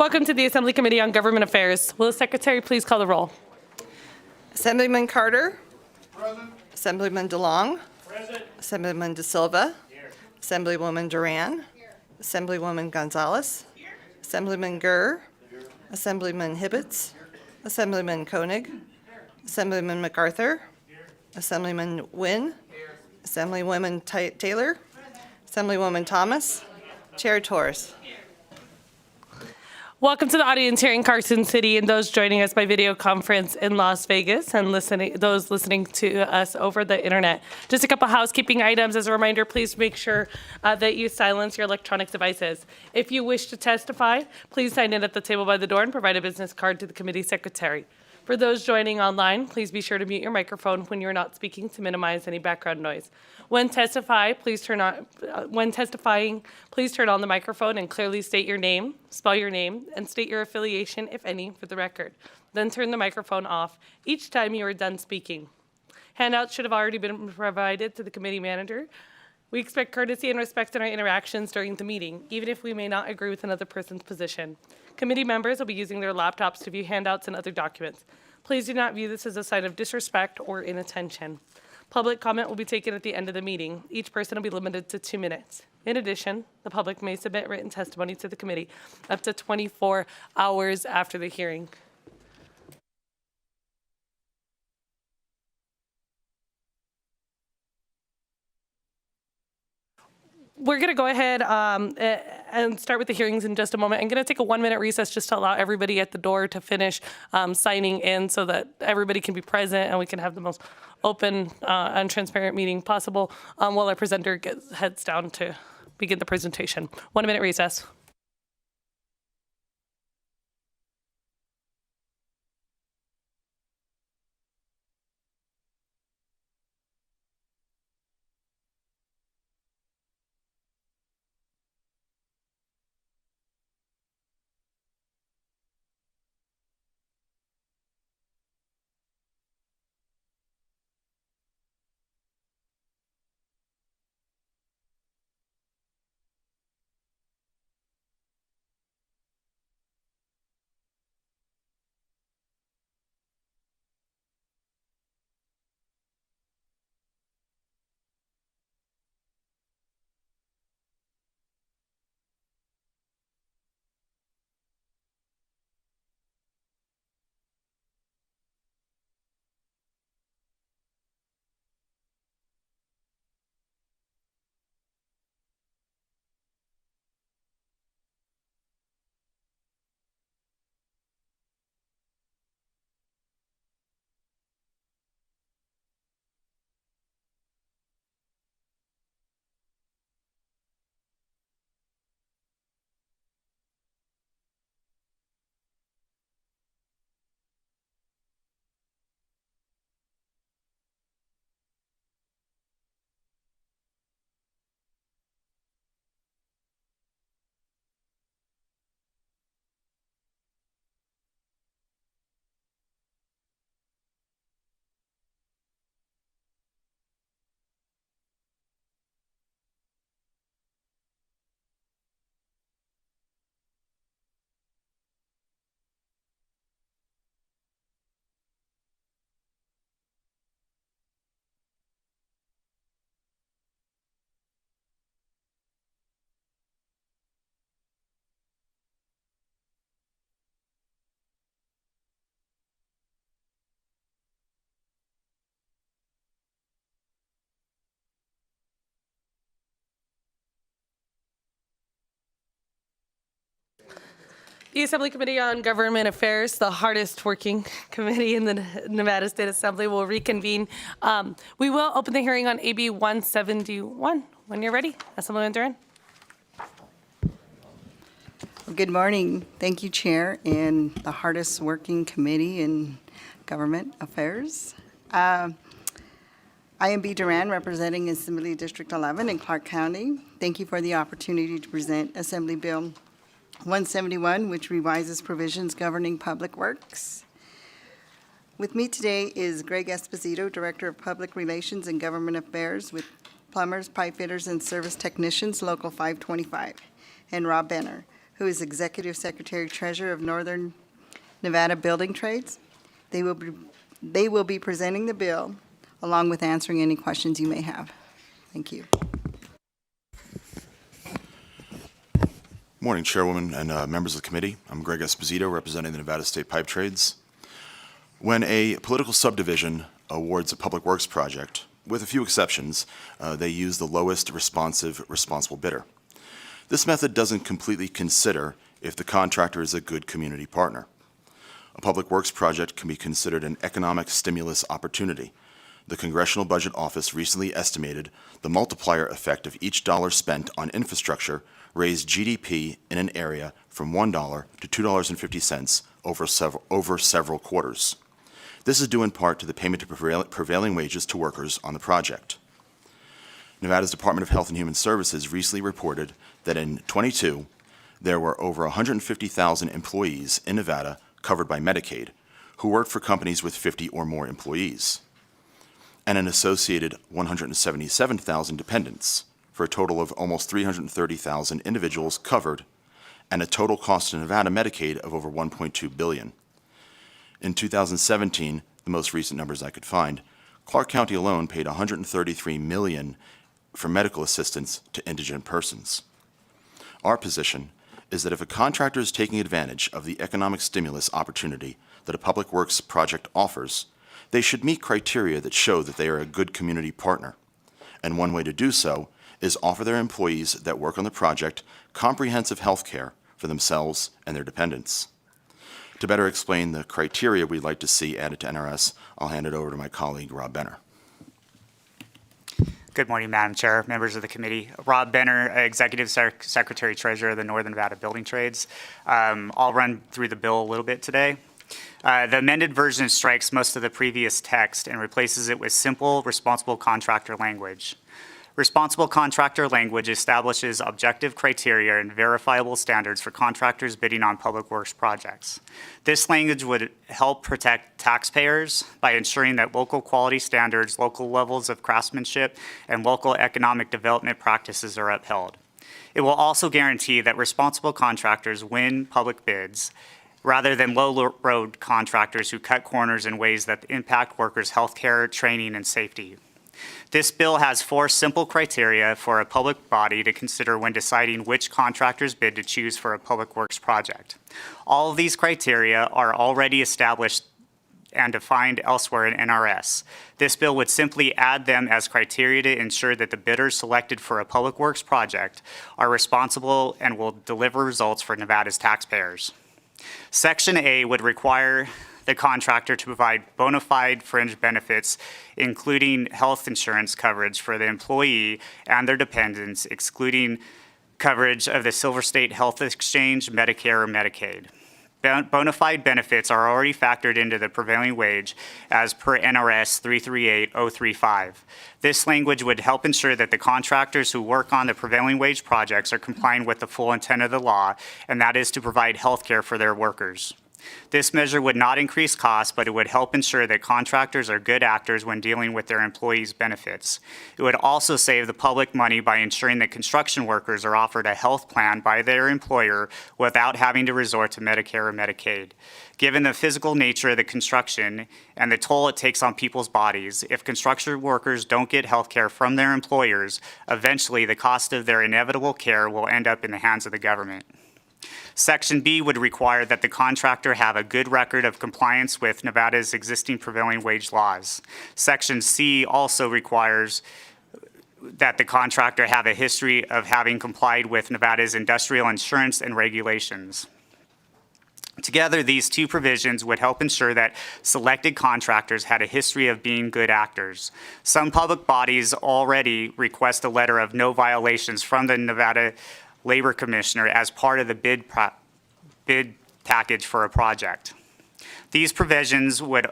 Welcome to the Assembly Committee on Government Affairs. Will the Secretary please call the roll? Assemblyman Carter. Present. Assemblyman DeLong. Present. Assemblyman De Silva. Here. Assemblywoman Duran. Here. Assemblywoman Gonzalez. Here. Assemblyman Gurr. Here. Assemblyman Hibbets. Assemblyman Koenig. Assemblyman MacArthur. Here. Assemblyman Wynn. Here. Assemblywoman Taylor. Assemblywoman Thomas. Chair Torres. Welcome to the audience here in Carson City and those joining us by video conference in Las Vegas and those listening to us over the internet. Just a couple housekeeping items. As a reminder, please make sure that you silence your electronic devices. If you wish to testify, please sign in at the table by the door and provide a business card to the committee secretary. For those joining online, please be sure to mute your microphone when you're not speaking to minimize any background noise. When testifying, please turn on the microphone and clearly state your name, spell your name, and state your affiliation, if any, for the record. Then turn the microphone off each time you are done speaking. Handouts should have already been provided to the committee manager. We expect courtesy and respect in our interactions during the meeting, even if we may not agree with another person's position. Committee members will be using their laptops to view handouts and other documents. Please do not view this as a sign of disrespect or inattention. Public comment will be taken at the end of the meeting. Each person will be limited to 2 minutes. In addition, the public may submit written testimony to the committee up to 24 hours after the hearing. We're going to go ahead and start with the hearings in just a moment. I'm going to take a 1-minute recess just to allow everybody at the door to finish signing in so that everybody can be present and we can have the most open and transparent meeting possible while our presenter heads down to begin the presentation. 1-minute recess. The Assembly Committee on Government Affairs, the hardest working committee in the Nevada State Assembly, will reconvene. We will open the hearing on AB 171. When you're ready, Assemblyman Duran. Good morning. Thank you, Chair, and the hardest working committee in Government Affairs. I am B. Duran, representing Assembly District 11 in Clark County. Thank you for the opportunity to present Assembly Bill 171, which revises provisions governing public works. With me today is Greg Esposito, Director of Public Relations and Government Affairs with Plumbers, Pipe Fitters, and Service Technicians, Local 525, and Rob Benner, who is Executive Secretary Treasurer of Northern Nevada Building Trades. They will be presenting the bill along with answering any questions you may have. Thank you. Morning, Chairwoman and members of the committee. I'm Greg Esposito, representing the Nevada State Pipe Trades. When a political subdivision awards a public works project, with a few exceptions, they use the lowest responsible bidder. This method doesn't completely consider if the contractor is a good community partner. A public works project can be considered an economic stimulus opportunity. The Congressional Budget Office recently estimated the multiplier effect of each dollar spent on infrastructure raised GDP in an area from $1 to $2.50 over several quarters. This is due in part to the payment of prevailing wages to workers on the project. Nevada's Department of Health and Human Services recently reported that in 22, there were over 150,000 employees in Nevada covered by Medicaid who worked for companies with 50 or more employees, and an associated 177,000 dependents, for a total of almost 330,000 individuals covered, and a total cost to Nevada Medicaid of over $1.2 billion. In 2017, the most recent numbers I could find, Clark County alone paid $133 million for medical assistance to indigent persons. Our position is that if a contractor is taking advantage of the economic stimulus opportunity that a public works project offers, they should meet criteria that show that they are a good community partner. And one way to do so is offer their employees that work on the project comprehensive health care for themselves and their dependents. To better explain the criteria we'd like to see added to NRS, I'll hand it over to my colleague, Rob Benner. Good morning, Madam Chair, members of the committee. Rob Benner, Executive Secretary Treasurer of the Northern Nevada Building Trades. I'll run through the bill a little bit today. The amended version strikes most of the previous text and replaces it with simple, responsible contractor language. Responsible contractor language establishes objective criteria and verifiable standards for contractors bidding on public works projects. This language would help protect taxpayers by ensuring that local quality standards, local levels of craftsmanship, and local economic development practices are upheld. It will also guarantee that responsible contractors win public bids rather than low-road contractors who cut corners in ways that impact workers' health care, training, and safety. This bill has 4 simple criteria for a public body to consider when deciding which contractor's bid to choose for a public works project. All of these criteria are already established and defined elsewhere in NRS. This bill would simply add them as criteria to ensure that the bidders selected for a public works project are responsible and will deliver results for Nevada's taxpayers. Section A would require the contractor to provide bona fide fringe benefits, including health insurance coverage for the employee and their dependents, excluding coverage of the Silver State Health Exchange, Medicare, or Medicaid. Bona fide benefits are already factored into the prevailing wage as per NRS 338035. This language would help ensure that the contractors who work on the prevailing wage projects are complying with the full intent of the law, and that is to provide health care for their workers. This measure would not increase costs, but it would help ensure that contractors are good actors when dealing with their employees' benefits. It would also save the public money by ensuring that construction workers are offered a health plan by their employer without having to resort to Medicare or Medicaid. Given the physical nature of the construction and the toll it takes on people's bodies, if construction workers don't get health care from their employers, eventually the cost of their inevitable care will end up in the hands of the government. Section B would require that the contractor have a good record of compliance with Nevada's existing prevailing wage laws. Section C also requires that the contractor have a history of having complied with Nevada's industrial insurance and regulations. Together, these 2 provisions would help ensure that selected contractors had a history of being good actors. Some public bodies already request a letter of no violations from the Nevada Labor Commissioner as part of the bid package for a project. These provisions would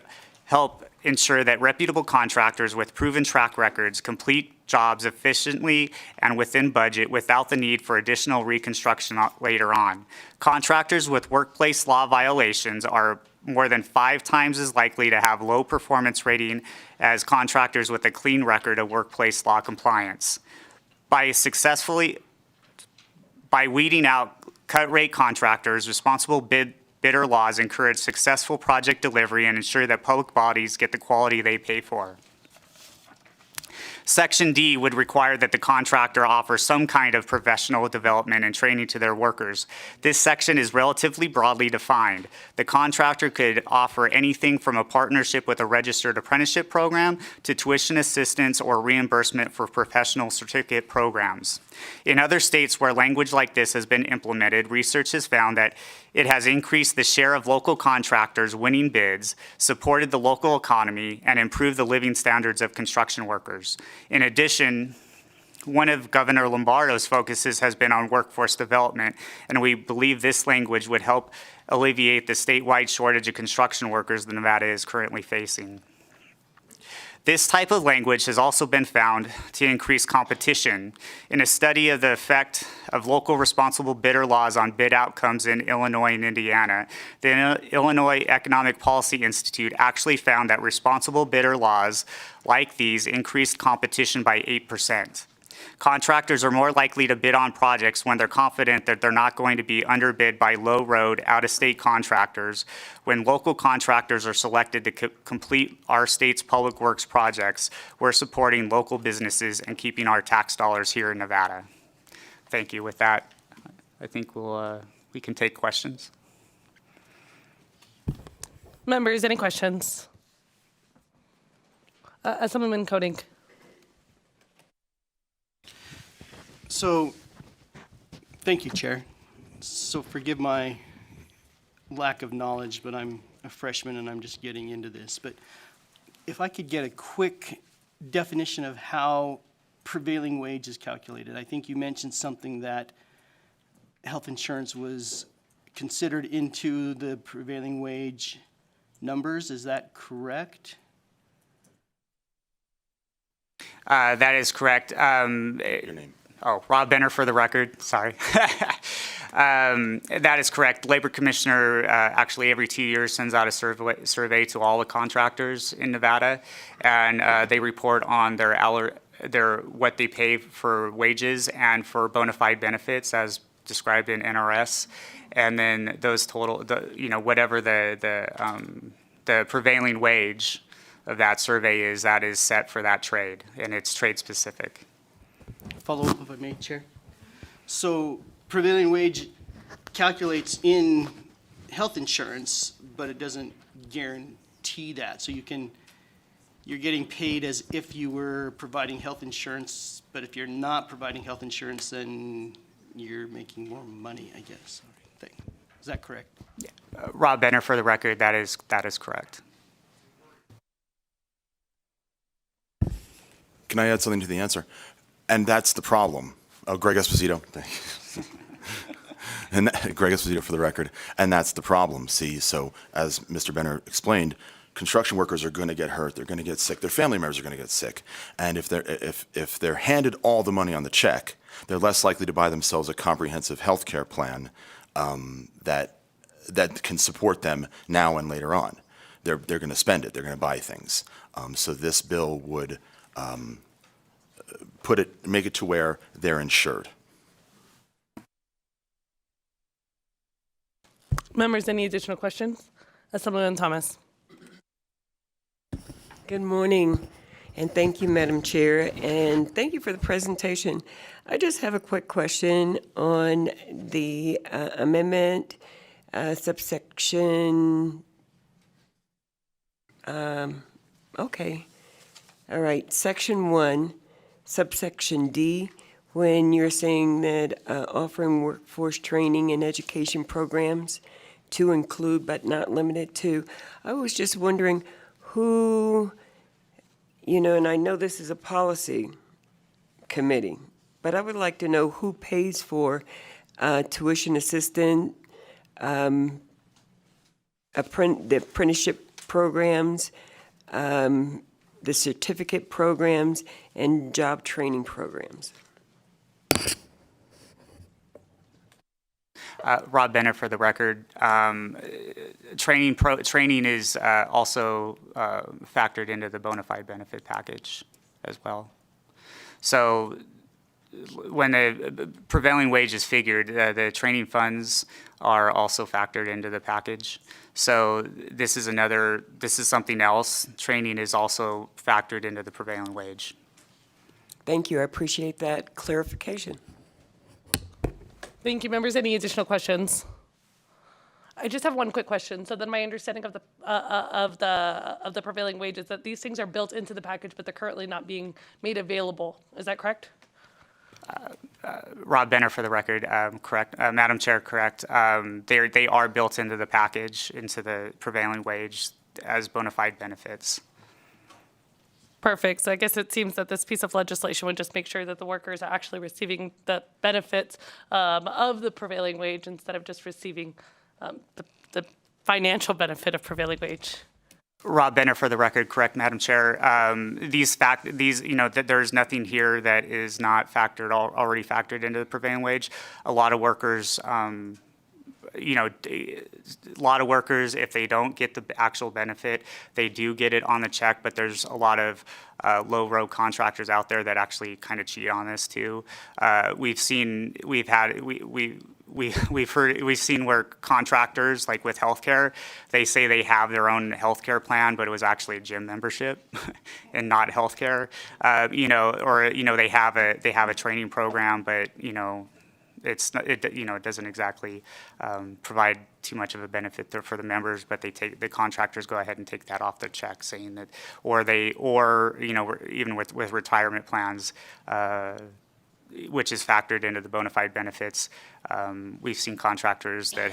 help ensure that reputable contractors with proven track records complete jobs efficiently and within budget without the need for additional reconstruction later on. Contractors with workplace law violations are more than 5 times as likely to have low performance rating as contractors with a clean record of workplace law compliance. By by weeding out cut-rate contractors, responsible bidder laws encourage successful project delivery and ensure that public bodies get the quality they pay for. Section D would require that the contractor offer some kind of professional development and training to their workers. This section is relatively broadly defined. The contractor could offer anything from a partnership with a registered apprenticeship program to tuition assistance or reimbursement for professional certificate programs. In other states where language like this has been implemented, research has found that it has increased the share of local contractors winning bids, supported the local economy, and improved the living standards of construction workers. In addition, one of Governor Lombardo's focuses has been on workforce development, and we believe this language would help alleviate the statewide shortage of construction workers that Nevada is currently facing. This type of language has also been found to increase competition. In a study of the effect of local responsible bidder laws on bid outcomes in Illinois and Indiana, the Illinois Economic Policy Institute actually found that responsible bidder laws like these increased competition by 8%. Contractors are more likely to bid on projects when they're confident that they're not going to be underbid by low-road, out-of-state contractors. When local contractors are selected to complete our state's public works projects, we're supporting local businesses and keeping our tax dollars here in Nevada. Thank you. With that, I think we can take questions. Members, any questions? Assemblyman Koenig. So, thank you, Chair. So forgive my lack of knowledge, but I'm a freshman and I'm just getting into this. But if I could get a quick definition of how prevailing wage is calculated. I think you mentioned something that health insurance was considered into the prevailing wage numbers. Is that correct? That is correct. Your name. Oh, Rob Benner for the record, sorry. That is correct. Labor Commissioner actually every 2 years sends out a survey to all the contractors in Nevada, and they report on their what they pay for wages and for bona fide benefits as described in NRS, and then those total, whatever the prevailing wage of that survey is, that is set for that trade, and it's trade specific. Follow up if I may, Chair. So prevailing wage calculates in health insurance, but it doesn't guarantee that. So you're getting paid as if you were providing health insurance, but if you're not providing health insurance, then you're making more money, I guess. Is that correct? Yeah. Rob Benner for the record, that is correct. Can I add something to the answer? And that's the problem. Oh, Greg Esposito. And Greg Esposito for the record. And that's the problem. See, so as Mr. Benner explained, construction workers are going to get hurt. They're going to get sick. Their family members are going to get sick. And if they're handed all the money on the check, they're less likely to buy themselves a comprehensive health care plan that can support them now and later on. They're going to spend it. They're going to buy things. So this bill would make it to where they're insured. Members, any additional questions? Assemblyman Thomas. Good morning, and thank you, Madam Chair, and thank you for the presentation. I just have a quick question on the amendment, subsection, okay. All right, section 1, subsection D, when you're saying that offering workforce training and education programs to include but not limited to, I was just wondering who, and I know this is a policy committee, but I would like to know who pays for tuition assistant, the apprenticeship programs, the certificate programs, and job training programs. Rob Bennett for the record. Training is also factored into the bona fide benefit package as well. So when the prevailing wage is figured, the training funds are also factored into the package. So this is something else. Training is also factored into the prevailing wage. Thank you, I appreciate that clarification. Thank you, members. Any additional questions? I just have one quick question. So then my understanding of the prevailing wage is that these things are built into the package, but they're currently not being made available. Is that correct? Rob Benner, for the record, correct. Madam Chair, correct. They are built into the package, into the prevailing wage as bona fide benefits. Perfect. So I guess it seems that this piece of legislation would just make sure that the workers are actually receiving the benefits of the prevailing wage instead of just receiving the financial benefit of prevailing wage. Rob Benner, for the record, correct, Madam Chair. There's nothing here that is not already factored into the prevailing wage. A lot of workers, if they don't get the actual benefit, they do get it on the check, but there's a lot of low-road contractors out there that actually kind of cheat on this too. We've seen where contractors, like with healthcare, they say they have their own healthcare plan, but it was actually a gym membership and not healthcare. They have a training program, but it doesn't exactly provide too much of a benefit there for the members, but the contractors go ahead and take that off their check, saying that, even with retirement plans, which is factored into the bona fide benefits. We've seen contractors that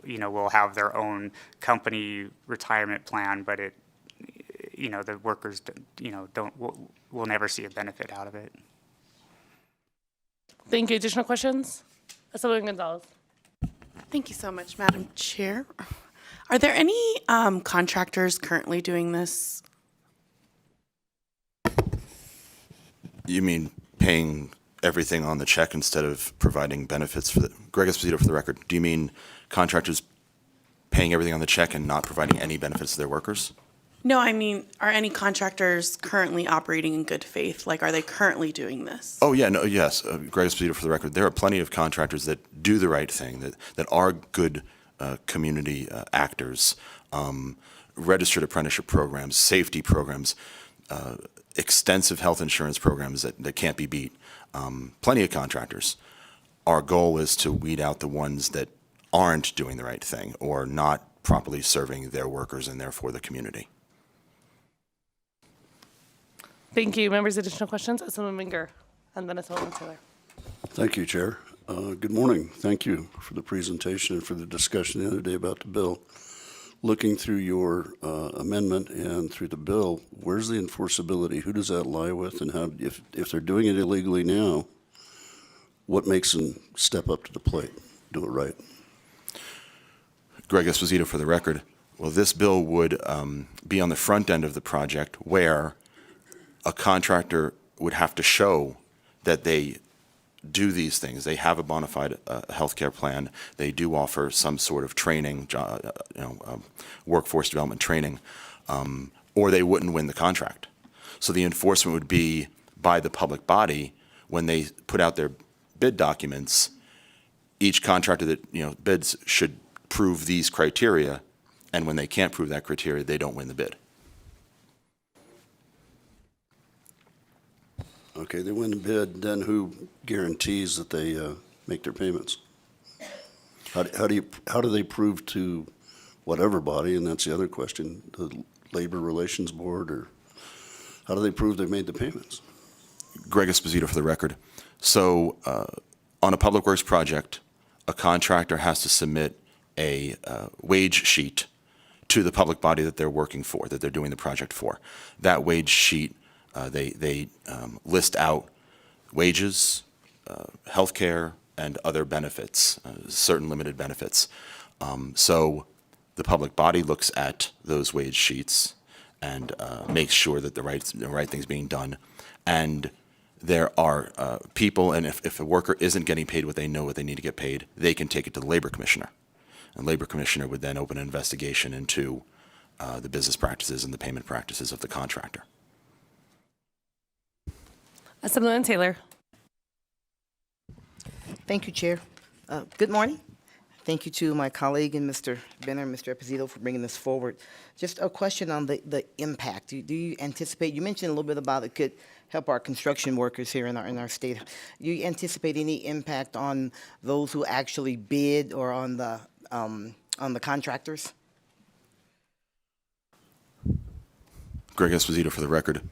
will have their own company retirement plan, but the workers will never see a benefit out of it. Thank you. Additional questions? Assemblyman Gonzalez. Thank you so much, Madam Chair. Are there any contractors currently doing this? You mean paying everything on the check instead of providing benefits for the, Greg Esposito, for the record, do you mean contractors paying everything on the check and not providing any benefits to their workers? No, I mean, are any contractors currently operating in good faith? Like, are they currently doing this? Oh, yeah, no, yes, Greg Esposito, for the record, there are plenty of contractors that do the right thing, that are good community actors, registered apprenticeship programs, safety programs, extensive health insurance programs that can't be beat. Plenty of contractors. Our goal is to weed out the ones that aren't doing the right thing or not properly serving their workers and therefore the community. Thank you. Members, additional questions? Assemblyman Gurr, and then Assemblyman Taylor. Thank you, Chair. Good morning. Thank you for the presentation and for the discussion the other day about the bill. Looking through your amendment and through the bill, where's the enforceability? Who does that lie with? And how, if they're doing it illegally now, what makes them step up to the plate, do it right? Greg Esposito, for the record. Well, this bill would be on the front end of the project where a contractor would have to show that they do these things. They have a bona fide healthcare plan. They do offer some sort of training, workforce development training, or they wouldn't win the contract. So the enforcement would be by the public body when they put out their bid documents. Each contractor that bids should prove these criteria, and when they can't prove that criteria, they don't win the bid. Okay, they win the bid, then who guarantees that they make their payments? How do they prove to whatever body, and that's the other question, the Labor Relations Board, or how do they prove they've made the payments? Greg Esposito, for the record. So on a public works project, a contractor has to submit a wage sheet to the public body that they're working for, that they're doing the project for. That wage sheet, they list out wages, health care, and other benefits, certain limited benefits. So the public body looks at those wage sheets and makes sure that the right thing's being done. And there are people, and if a worker isn't getting paid what they know what they need to get paid, they can take it to the Labor Commissioner. And Labor Commissioner would then open an investigation into the business practices and the payment practices of the contractor. Assemblyman Taylor. Thank you, Chair. Good morning. Thank you to my colleague and Mr. Benner and Mr. Esposito for bringing this forward. Just a question on the impact. Do you anticipate, you mentioned a little bit about it could help our construction workers here in our state. Do you anticipate any impact on those who actually bid or on the contractors? Greg Esposito for the record.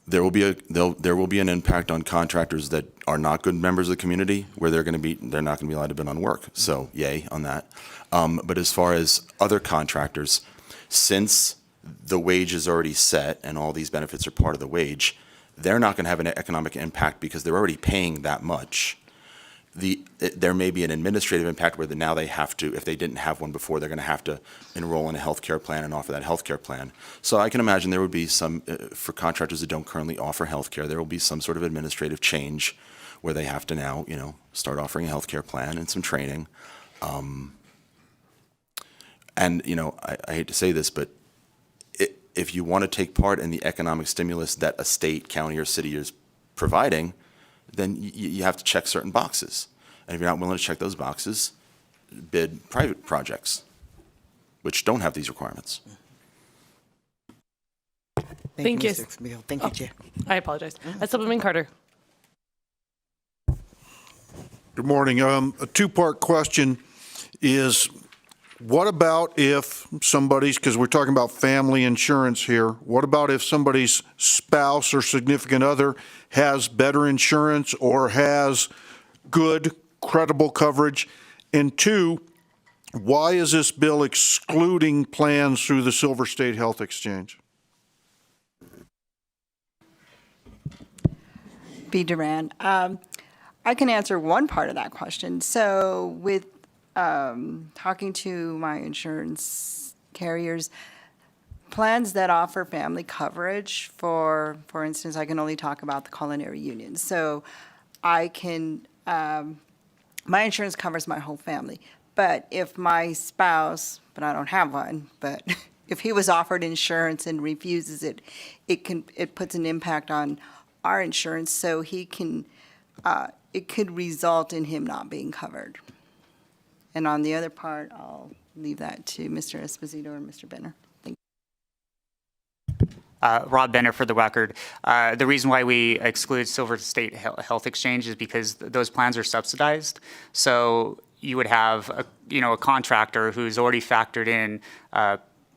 There will be an impact on contractors that are not good members of the community, where they're not going to be allowed to bid on work. So, yay on that. But as far as other contractors, since the wage is already set and all these benefits are part of the wage, they're not going to have an economic impact because they're already paying that much. There may be an administrative impact where now they have to, if they didn't have one before, they're going to have to enroll in a healthcare plan and offer that healthcare plan. So I can imagine there would be some, for contractors that don't currently offer healthcare, there will be some sort of administrative change where they have to now, start offering a healthcare plan and some training. And, I hate to say this, but if you want to take part in the economic stimulus that a state, county, or city is providing, then you have to check certain boxes. And if you're not willing to check those boxes, bid private projects, which don't have these requirements. Thank you. Mr. Esposito. Thank you, Chair. I apologize. Assemblyman Carter. Good morning. A two-part question is, what about if somebody's, because we're talking about family insurance here, what about if somebody's spouse or significant other has better insurance or has good, credible coverage? And two, why is this bill excluding plans through the Silver State Health Exchange? B. Duran. I can answer one part of that question. So with talking to my insurance carriers, plans that offer family coverage, for instance, I can only talk about the culinary union. So I can, my insurance covers my whole family. But if my spouse, but I don't have one, but if he was offered insurance and refuses it, it puts an impact on our insurance, so he can, it could result in him not being covered. And on the other part, I'll leave that to Mr. Esposito or Mr. Benner. Thank you. Rob Benner for the record. The reason why we exclude Silver State Health Exchange is because those plans are subsidized. So you would have a contractor who's already factored in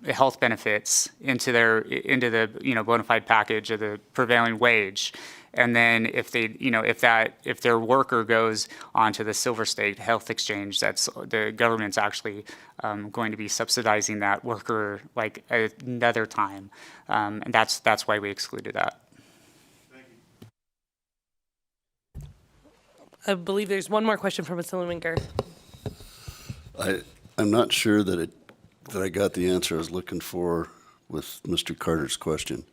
health benefits into the bona fide package of the prevailing wage. And then if they, if their worker goes onto the Silver State Health Exchange, that's the government's actually going to be subsidizing that worker like another time, and that's why we excluded that. I believe there's one more question from Assemblyman Gurr. I'm not sure that I got the answer I was looking for with Mr. Carter's question.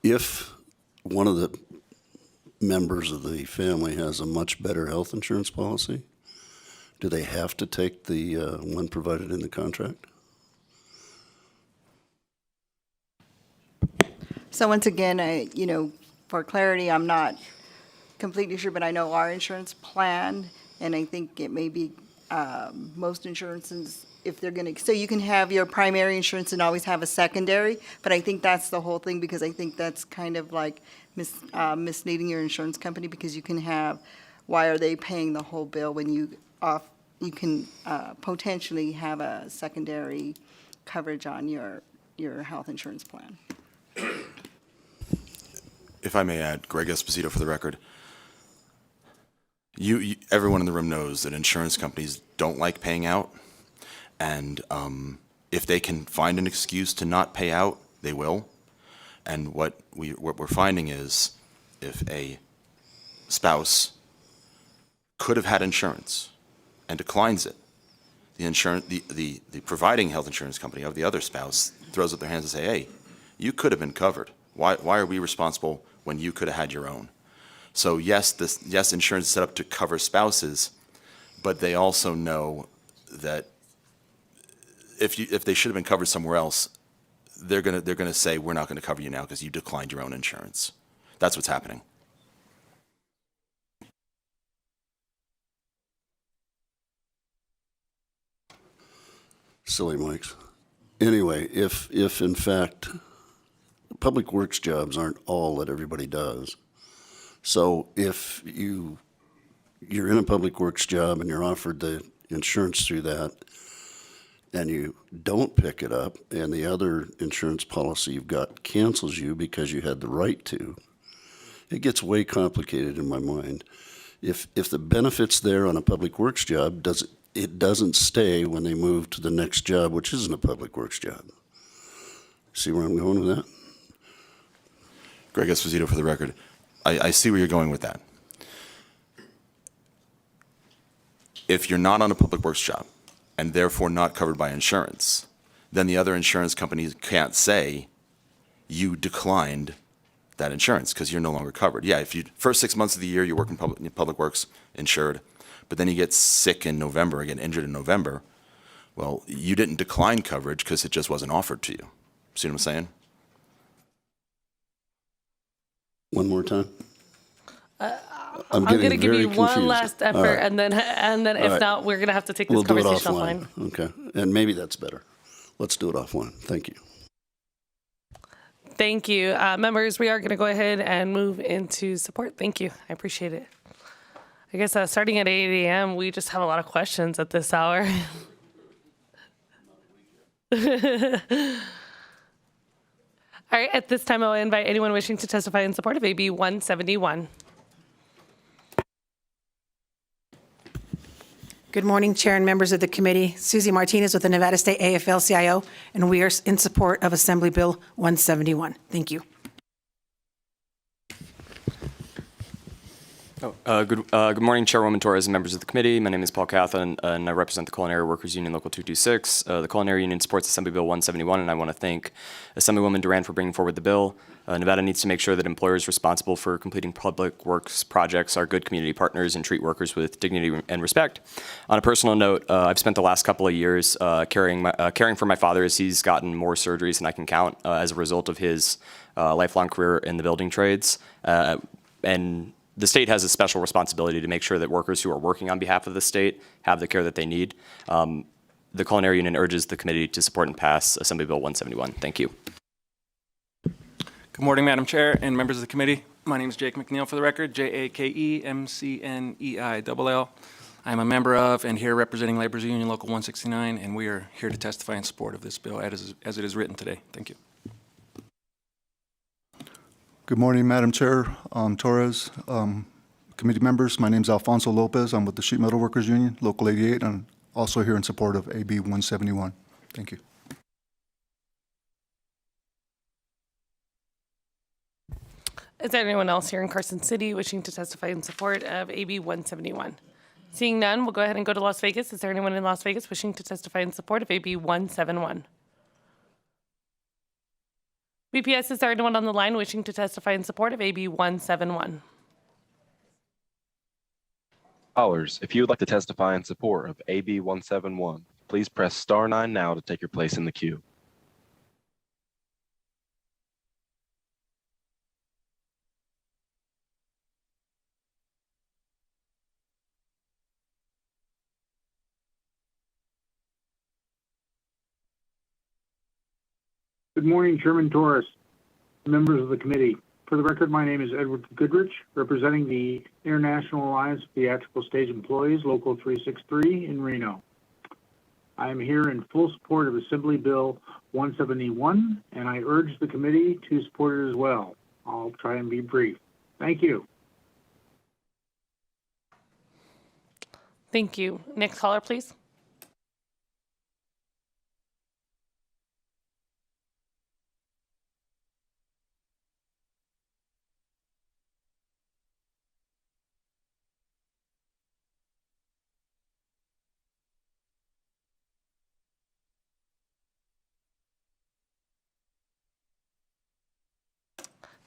If one of the members of the family has a much better health insurance policy, do they have to take the one provided in the contract? So once again, for clarity, I'm not completely sure, but I know our insurance plan, and I think it may be most insurances, if they're going to, so you can have your primary insurance and always have a secondary, but I think that's the whole thing, because I think that's kind of like misleading your insurance company, because you can have, why are they paying the whole bill when you can potentially have a secondary coverage on your health insurance plan. If I may add, Greg Esposito for the record. Everyone in the room knows that insurance companies don't like paying out, and if they can find an excuse to not pay out, they will. And what we're finding is, if a spouse could have had insurance and declines it, the providing health insurance company of the other spouse throws up their hands and say, "Hey, you could have been covered. Why are we responsible when you could have had your own?" So yes, insurance is set up to cover spouses, but they also know that if they should have been covered somewhere else, they're gonna say, "We're not going to cover you now because you declined your own insurance." That's what's happening. Silly mics. Anyway, if in fact, public works jobs aren't all that everybody does. So if you're in a public works job and you're offered the insurance through that, and you don't pick it up, and the other insurance policy you've got cancels you because you had the right to, it gets way complicated in my mind. If the benefit's there on a public works job, it doesn't stay when they move to the next job, which isn't a public works job. See where I'm going with that? Greg Esposito for the record. I see where you're going with that. If you're not on a public works job and therefore not covered by insurance, then the other insurance companies can't say you declined that insurance because you're no longer covered. Yeah, if you first 6 months of the year you work in public works, insured, but then you get sick in November or get injured in November, well, you didn't decline coverage because it just wasn't offered to you. See what I'm saying? One more time. I'm going to getting give very you one confused. last All effort, right. and then if right. not, we're going to have to take this We'll do it conversation offline. offline. Okay, and maybe that's better. Let's do it offline. Thank you. Thank you. Members, we are going to go ahead and move into support. Thank you. I appreciate it. I guess starting at 8 a.m., we just have a lot of questions at this hour. All right, at this time, I'll invite anyone wishing to testify in support of AB 171. Good morning, Chair and members of the committee. Susie Martinez with the Nevada State AFL-CIO, and we are in support of Assembly Bill 171. Thank you. Good morning, Chairwoman Torres and members of the committee. My name is Paul Cathan, and I represent the Culinary Workers Union Local 226. The Culinary Union supports Assembly Bill 171, and I want to thank Assemblywoman Duran for bringing forward the bill. Nevada needs to make sure that employers responsible for completing public works projects are good community partners and treat workers with dignity and respect. On a personal note, I've spent the last couple of years caring for my father as he's gotten more surgeries than I can count as a result of his lifelong career in the building trades. And the state has a special responsibility to make sure that workers who are working on behalf of the state have the care that they need. The Culinary Union urges the committee to support and pass Assembly Bill 171. Thank you. Good morning, Madam Chair and members of the committee. My name is Jake McNeil for the record, JakeMcNeill. I'm a member of and here representing Laborers Union Local 169, and we are here to testify in support of this bill as it is written today. Thank you. Good morning, Madam Chair, Torres, committee members. My name is Alfonso Lopez. I'm with the Sheet Metal Workers Union, Local 88, and also here in support of AB 171. Thank you. Is there anyone else here in Carson City wishing to testify in support of AB 171? Seeing none, we'll go ahead and go to Las Vegas. Is there anyone in Las Vegas wishing to testify in support of AB 171? BPS, is there anyone on the line wishing to testify in support of AB 171? Callers, if you would like to testify in support of AB 171, please press star 9 now to take your place in the queue. Good morning, Chairman Torres, members of the committee. For the record, my name is Edward Goodrich, representing the International Alliance of Theatrical Stage Employees, Local 363 in Reno. I am here in full support of Assembly Bill 171, and I urge the committee to support it as well. I'll try and be brief. Thank you. Thank you. Next caller, please.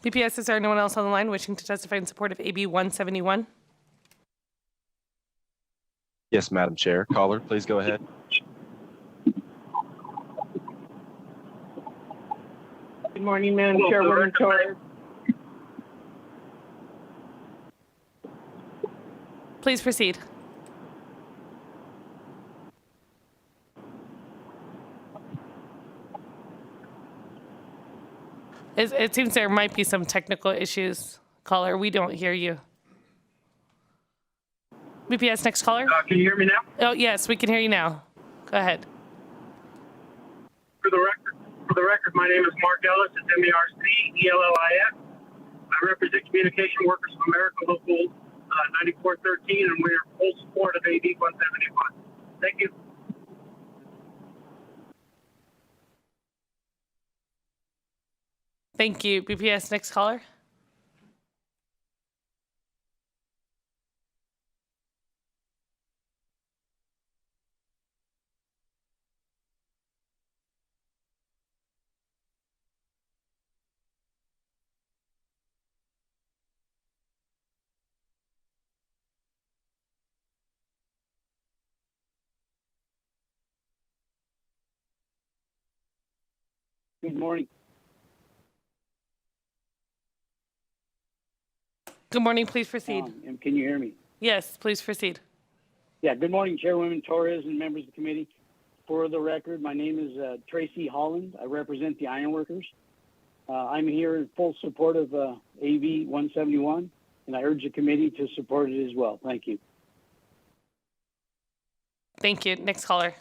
BPS, is there anyone else on the line wishing to testify in support of AB 171? Yes, Madam Chair. Caller, please go ahead. Good morning, Madam Chairwoman Torres. Please proceed. It seems there might be some technical issues. Caller, we don't hear you. BPS, next caller. Can you hear me now? Oh, yes, we can hear you now. Go ahead. For the record, my name is Mark Ellis. It's MERC-ELLIS. I represent Communication Workers of America Local 9413, and we are in full support of AB 171. Thank you. Thank you. BPS, next caller. Good morning. Good morning. Please proceed. And can you hear me? Yes, please proceed. Yeah, good morning, Chairwoman Torres and members of the committee. For the record, my name is Tracy Holland. I represent the ironworkers. I'm here in full support of AB 171, and I urge the committee to support it as well. Thank you. Thank you. Next caller.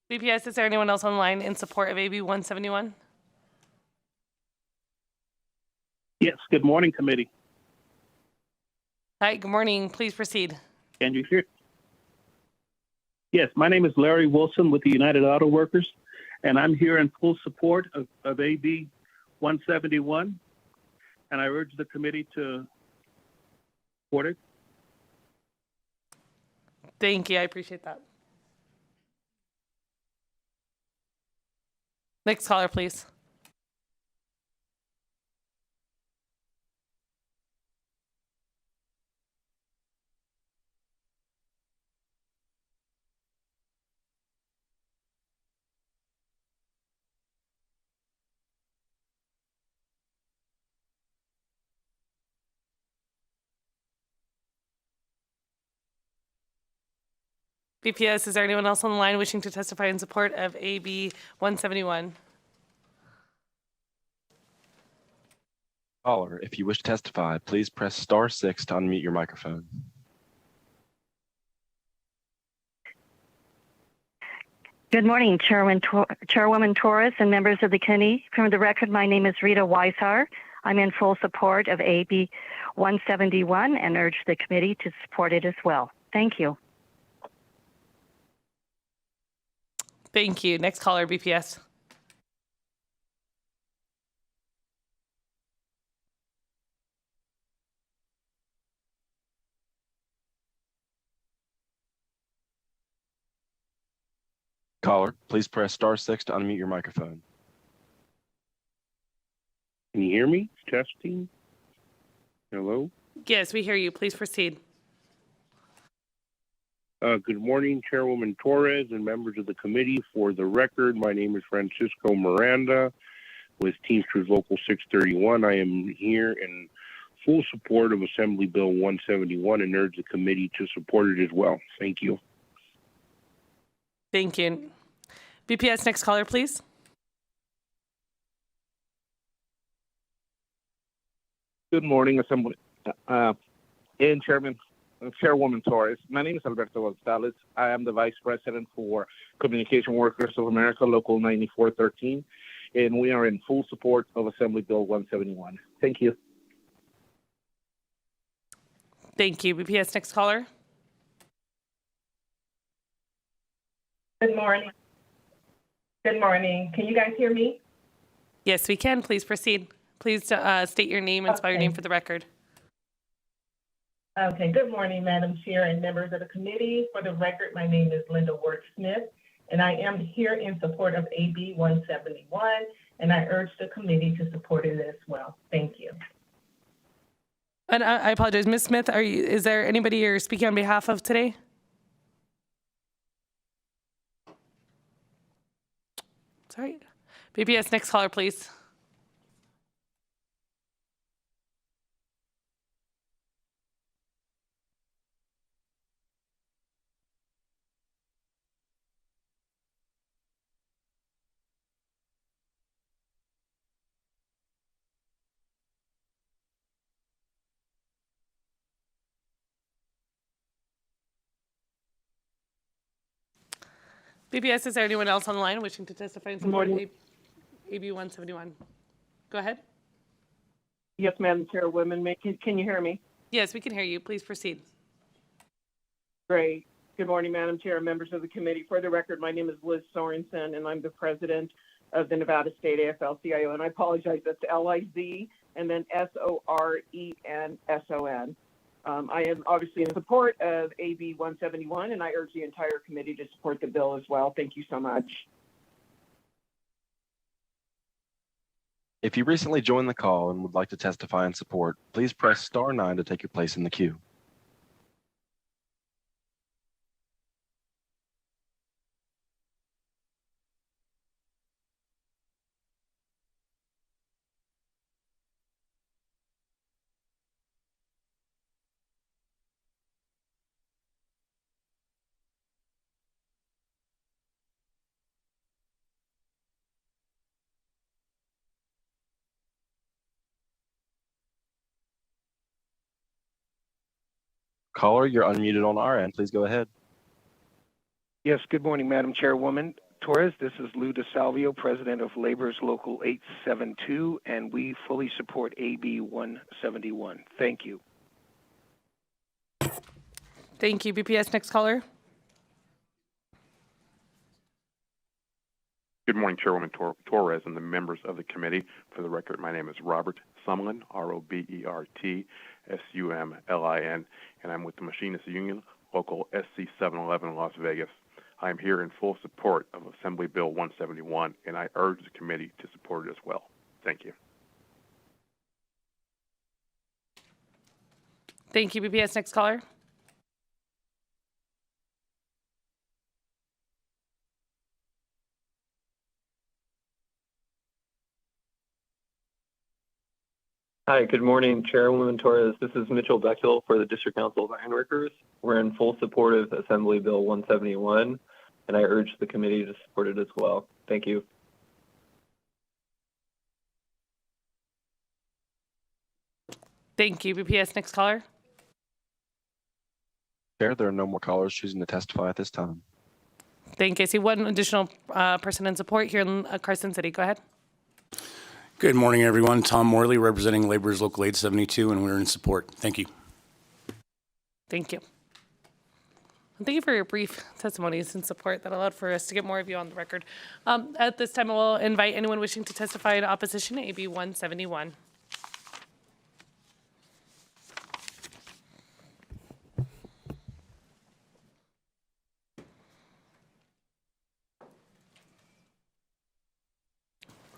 BPS, is there anyone else online in support of AB 171? Yes, good morning, committee. Hi, good morning. Please proceed. Can you hear? Yes, my name is Larry Wilson with the United Auto Workers, and I'm here in full support of AB 171, and I urge the committee to support it. Thank you. I appreciate that. Next caller, please. BPS, is there anyone else on the line wishing to testify in support of AB 171? Caller, if you wish to testify, please press star 6 to unmute your microphone. Good morning, Chairwoman Torres and members of the committee. For the record, my name is Rita Weishar. I'm in full support of AB 171 and urge the committee to support it as well. Thank you. Thank you. Next caller, BPS. Caller, please press star 6 to unmute your microphone. Can you hear me? Testing. Hello. Yes, we hear you. Please proceed. Good morning, Chairwoman Torres and members of the committee. For the record, my name is Francisco Miranda with Teamsters Local 631. I am here in full support of Assembly Bill 171 and urge the committee to support it as well. Thank you. Thank you. BPS, next caller, please. Good morning, Assembly and Chairwoman Torres. My name is Alberto Gonzalez. I am the Vice President for Communication Workers of America, Local 9413, and we are in full support of Assembly Bill 171. Thank you. Thank you. BPS, next caller. Good morning. Good morning. Can you guys hear me? Yes, we can. Please proceed. Please state your name and spell your name for the record. Okay. Good morning, Madam Chair and members of the committee. For the record, my name is Linda Ward-Smith, and I am here in support of AB 171, and I urge the committee to support it as well. Thank you. And I apologize, Ms. Smith, is there anybody you're speaking on behalf of today? Sorry. BPS, next caller, please. BPS, is there anyone else on the line wishing to testify in support of AB 171? Go ahead. Yes, Madam Chairwoman. Can you hear me? Yes, we can hear you. Please proceed. Great. Good morning, Madam Chair, members of the committee. For the record, my name is Liz Sorensen, and I'm the president of the Nevada State AFL-CIO. And I apologize, that's L-I-Z and then S-O-R-E-N-S-O-N. I am obviously in support of AB 171, and I urge the entire committee to support the bill as well. Thank you so much. If you recently joined the call and would like to testify in support, please press star 9 to take your place in the queue. Caller, you're unmuted on our end. Please go ahead. Yes, good morning, Madam Chairwoman Torres. This is Lou DeSalvio, President of Labor's Local 872, and we fully support AB 171. Thank you. Thank you. BPS, next caller. Good morning, Chairwoman Torres and the members of the committee. For the record, my name is Robert Sumlin, R-O-B-E-R-T S-U-M-L-I-N, and I'm with the Machinists Union, Local SC 711 Las Vegas. I am here in full support of Assembly Bill 171, and I urge the committee to support it as well. Thank you. Thank you. BPS, next caller. Hi, good morning, Chairwoman Torres. This is Mitchell Bechtel for the District Council of Ironworkers. We're in full support of Assembly Bill 171, and I urge the committee to support it as well. Thank you. Thank you. BPS, next caller. Chair, there are no more callers choosing to testify at this time. Thank you. I see one additional person in support here in Carson City. Go ahead. Good morning, everyone. Tom Morley, representing Labor's Local 872, and we're in support. Thank you. Thank you. And thank you for your brief testimonies and support that allowed for us to get more of you on the record. At this time, I will invite anyone wishing to testify in opposition to AB 171.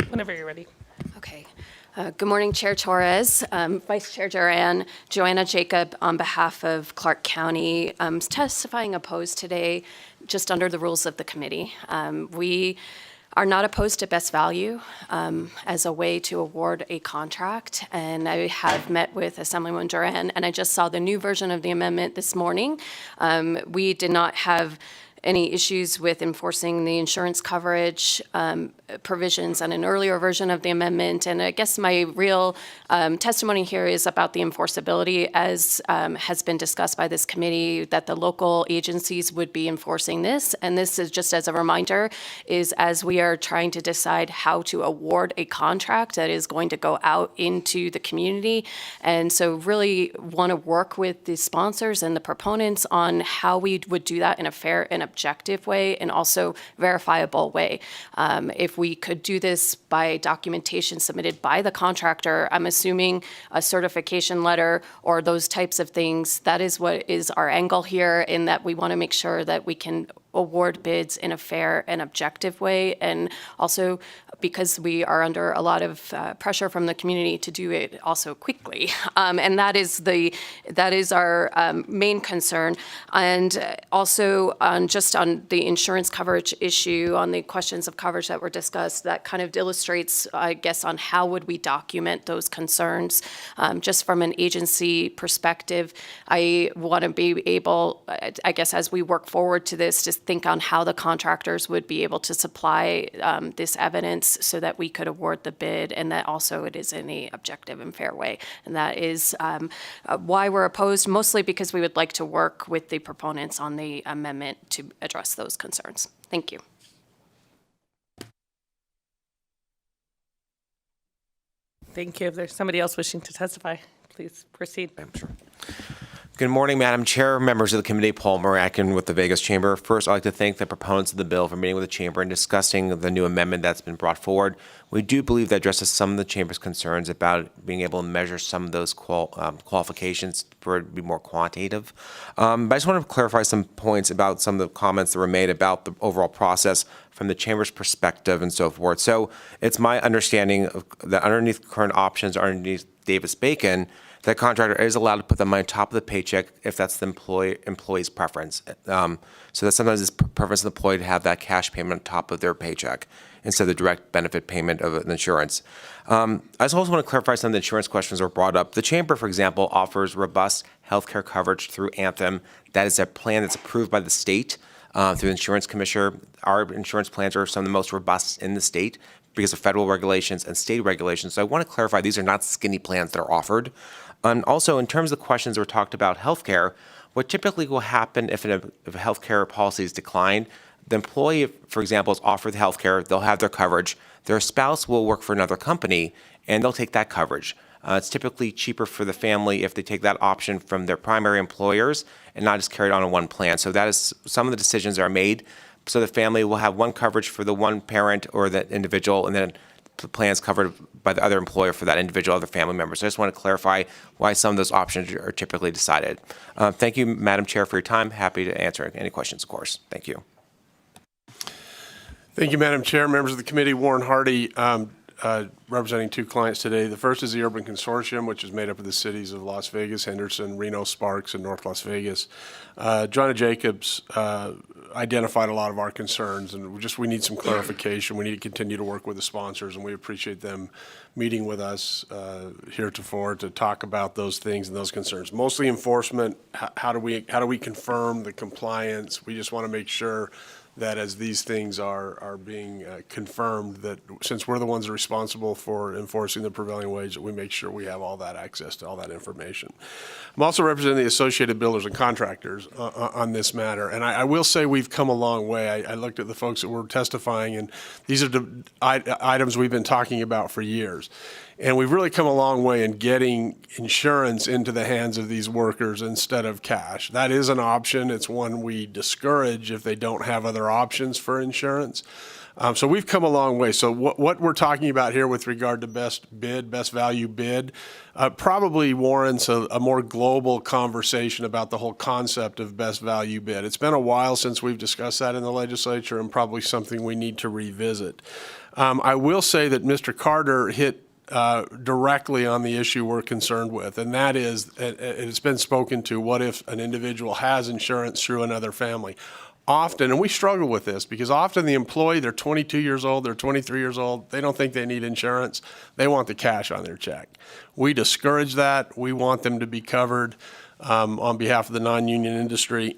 Whenever you're ready. Okay. Good morning, Chair Torres, Vice Chair Duran, Joanna Jacob on behalf of Clark County, testifying opposed today just under the rules of the committee. We are not opposed to best value as a way to award a contract, and I have met with Assemblywoman Duran, and I just saw the new version of the amendment this morning. We did not have any issues with enforcing the insurance coverage provisions on an earlier version of the amendment. And I guess my real testimony here is about the enforceability, as has been discussed by this committee, that the local agencies would be enforcing this. And this is just as a reminder, is as we are trying to decide how to award a contract that is going to go out into the community. And so really want to work with the sponsors and the proponents on how we would do that in a fair and objective way and also verifiable way. If we could do this by documentation submitted by the contractor, I'm assuming a certification letter or those types of things, that is what is our angle here, in that we want to make sure that we can award bids in a fair and objective way, and also because we are under a lot of pressure from the community to do it also quickly. And that is our main concern. And also on the insurance coverage issue, on the questions of coverage that were discussed, that kind of illustrates, I guess, on how would we document those concerns. Just from an agency perspective, I want to be able, I guess, as we work forward to this, to think on how the contractors would be able to supply this evidence so that we could award the bid, and that also it is in a objective and fair way. And that is why we're opposed, mostly because we would like to work with the proponents on the amendment to address those concerns. Thank you. Thank you. If there's somebody else wishing to testify, please proceed. I'm sure. Good morning, Madam Chair, members of the committee. Paul Murakin with the Vegas Chamber. First, I'd like to thank the proponents of the bill for meeting with the Chamber and discussing the new amendment that's been brought forward. We do believe that addresses some of the Chamber's concerns about being able to measure some of those qualifications for it to be more quantitative. But I just want to clarify some points about some of the comments that were made about the overall process from the Chamber's perspective and so forth. So it's my understanding that underneath current options, underneath Davis-Bacon, that contractor is allowed to put the money on top of the paycheck if that's the employee's preference. So that sometimes it's preference of the employee to have that cash payment on top of their paycheck instead of the direct benefit payment of the insurance. I also want to clarify some of the insurance questions that were brought up. The Chamber, for example, offers robust healthcare coverage through Anthem. That is a plan that's approved by the state through the Insurance Commissioner. Our insurance plans are some of the most robust in the state because of federal regulations and state regulations. So I want to clarify these are not skinny plans that are offered. And also, in terms of the questions that were talked about healthcare, what typically will happen if a healthcare policy is declined, the employee, for example, is offered the healthcare, they'll have their coverage, their spouse will work for another company, and they'll take that coverage. It's typically cheaper for the family if they take that option from their primary employers and not just carry it on in one plan. So that is some of the decisions that are made. So the family will have one coverage for the one parent or the individual, and then the plans covered by the other employer for that individual other family member. So I just want to clarify why some of those options are typically decided. Thank you, Madam Chair, for your time. Happy to answer any questions, of course. Thank you. Thank you, Madam Chair, members of the committee. Warren Hardy, representing two clients today. The first is the Urban Consortium, which is made up of the cities of Las Vegas, Henderson, Reno, Sparks, and North Las Vegas. Joanna Jacobs identified a lot of our concerns, and we need some clarification. We need to continue to work with the sponsors, and we appreciate them meeting with us heretofore to talk about those things and those concerns. Mostly enforcement. How do we confirm the compliance? We just want to make sure that as these things are being confirmed, that since we're the ones that are responsible for enforcing the prevailing wage, that we make sure we have all that access to all that information. I'm also representing the Associated Builders and Contractors on this matter, and I will say we've come a long way. I looked at the folks that were testifying, and these are the items we've been talking about for years. And we've really come a long way in getting insurance into the hands of these workers instead of cash. That is an option. It's one we discourage if they don't have other options for insurance. So we've come a long way. So what we're talking about here with regard to best bid, best value bid, probably warrants a more global conversation about the whole concept of best value bid. It's been a while since we've discussed that in the legislature, and probably something we need to revisit. I will say that Mr. Carter hit directly on the issue we're concerned with, and that is, it's been spoken to, what if an individual has insurance through another family? Often, and we struggle with this, because often the employee, they're 22 years old, they're 23 years old, they don't think they need insurance, they want the cash on their check. We discourage that. We want them to be covered on behalf of the non-union industry.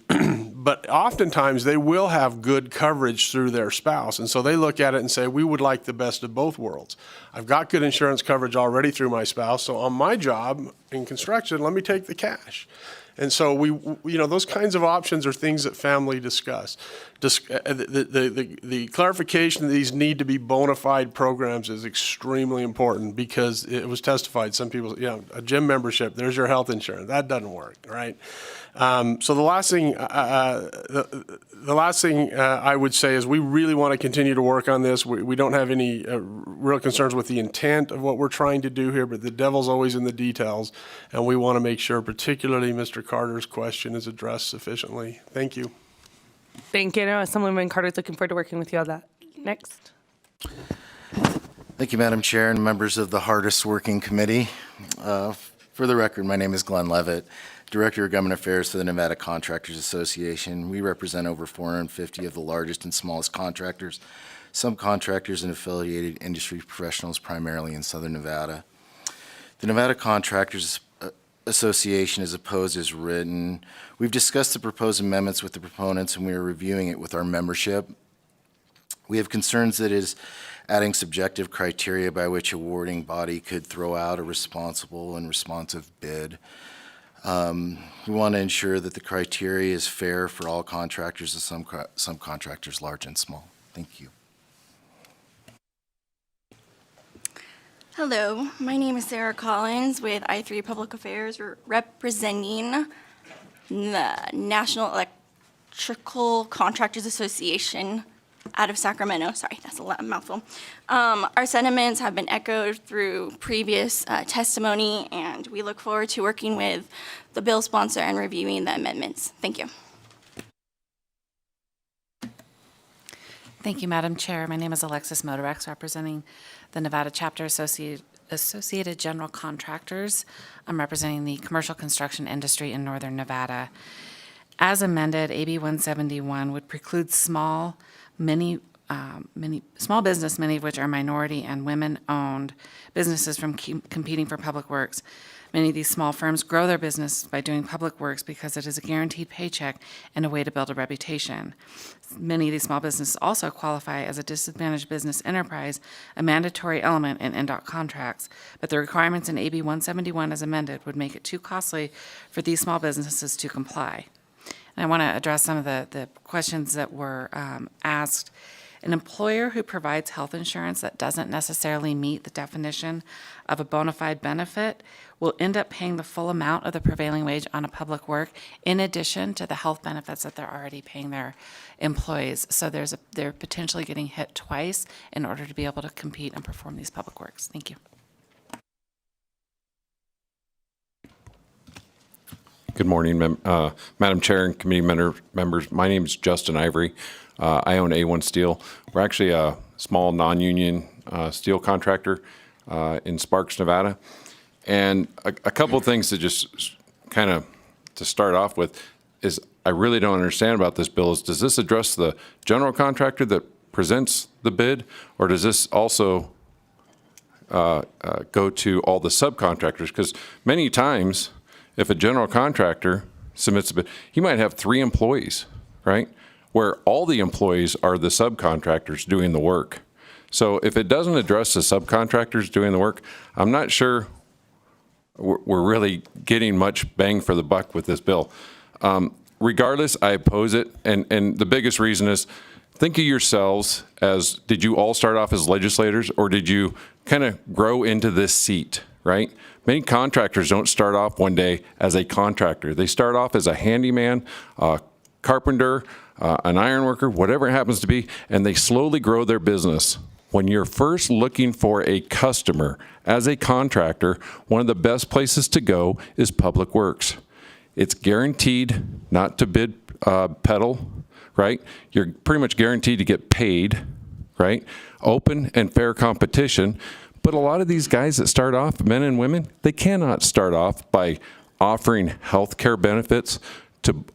But oftentimes they will have good coverage through their spouse. And so they look at it and say, we would like the best of both worlds. I've got good insurance coverage already through my spouse. So on my job in construction, let me take the cash. And so those kinds of options are things that family discuss. The clarification that these need to be bona fide programs is extremely important, because it was testified. Some people, a gym membership, there's your health insurance. That doesn't work, right? So the last thing I would say is we really want to continue to work on this. We don't have any real concerns with the intent of what we're trying to do here, but the devil's always in the details, and we want to make sure, particularly Mr. Carter's question, is addressed sufficiently. Thank you. Thank you. Assemblyman Carter's looking forward to working with you on that. Next. Thank you, Madam Chair and members of the hardest working committee. For the record, my name is Glenn Levitt, Director of Government Affairs for the Nevada Contractors Association. We represent over 450 of the largest and smallest contractors, subcontractors, and affiliated industry professionals, primarily in Southern Nevada. The Nevada Contractors Association is opposed as written. We've discussed the proposed amendments with the proponents, and we are reviewing it with our membership. We have concerns that it is adding subjective criteria by which a awarding body could throw out a responsible and responsive bid. We want to ensure that the criteria is fair for all contractors and some contractors, large and small. Thank you. Hello, my name is Sarah Collins with I3 Public Affairs, representing the National Electrical Contractors Association out of Sacramento. Sorry, that's a mouthful. Our sentiments have been echoed through previous testimony, and we look forward to working with the bill sponsor and reviewing the amendments. Thank you. Thank you, Madam Chair. My name is Alexis Motorex, representing the Nevada Chapter Associated General Contractors. I'm representing the commercial construction industry in Northern Nevada. As amended, AB 171 would preclude small business, many of which are minority and women-owned businesses, from competing for public works. Many of these small firms grow their business by doing public works because it is a guaranteed paycheck and a way to build a reputation. Many of these small businesses also qualify as a disadvantaged business enterprise, a mandatory element in NDOT contracts, but the requirements in AB 171 as amended would make it too costly for these small businesses to comply. And I want to address some of the questions that were asked. An employer who provides health insurance that doesn't necessarily meet the definition of a bona fide benefit will end up paying the full amount of the prevailing wage on a public work, in addition to the health benefits that they're already paying their employees. So they're potentially getting hit twice in order to be able to compete and perform these public works. Thank you. Good morning, Madam Chair and committee members. My name is Justin Ivory. I own A1 Steel. We're actually a small non-union steel contractor in Sparks, Nevada. And a couple of things to just kind of to start off with is I really don't understand about this bill is, does this address the general contractor that presents the bid, or does this also go to all the subcontractors? Because many times, if a general contractor submits a bid, he might have 3 employees, right? Where all the employees are the subcontractors doing the work. So if it doesn't address the subcontractors doing the work, I'm not sure we're really getting much bang for the buck with this bill. Regardless, I oppose it, and the biggest reason is, think of yourselves as, did you all start off as legislators, or did you kind of grow into this seat, right? Many contractors don't start off one day as a contractor. They start off as a handyman, carpenter, an iron worker, whatever it happens to be, and they slowly grow their business. When you're first looking for a customer as a contractor, one of the best places to go is Public Works. It's guaranteed not to bid peddle, right? You're pretty much guaranteed to get paid, right? Open and fair competition. But a lot of these guys that start off, men and women, they cannot start off by offering health care benefits to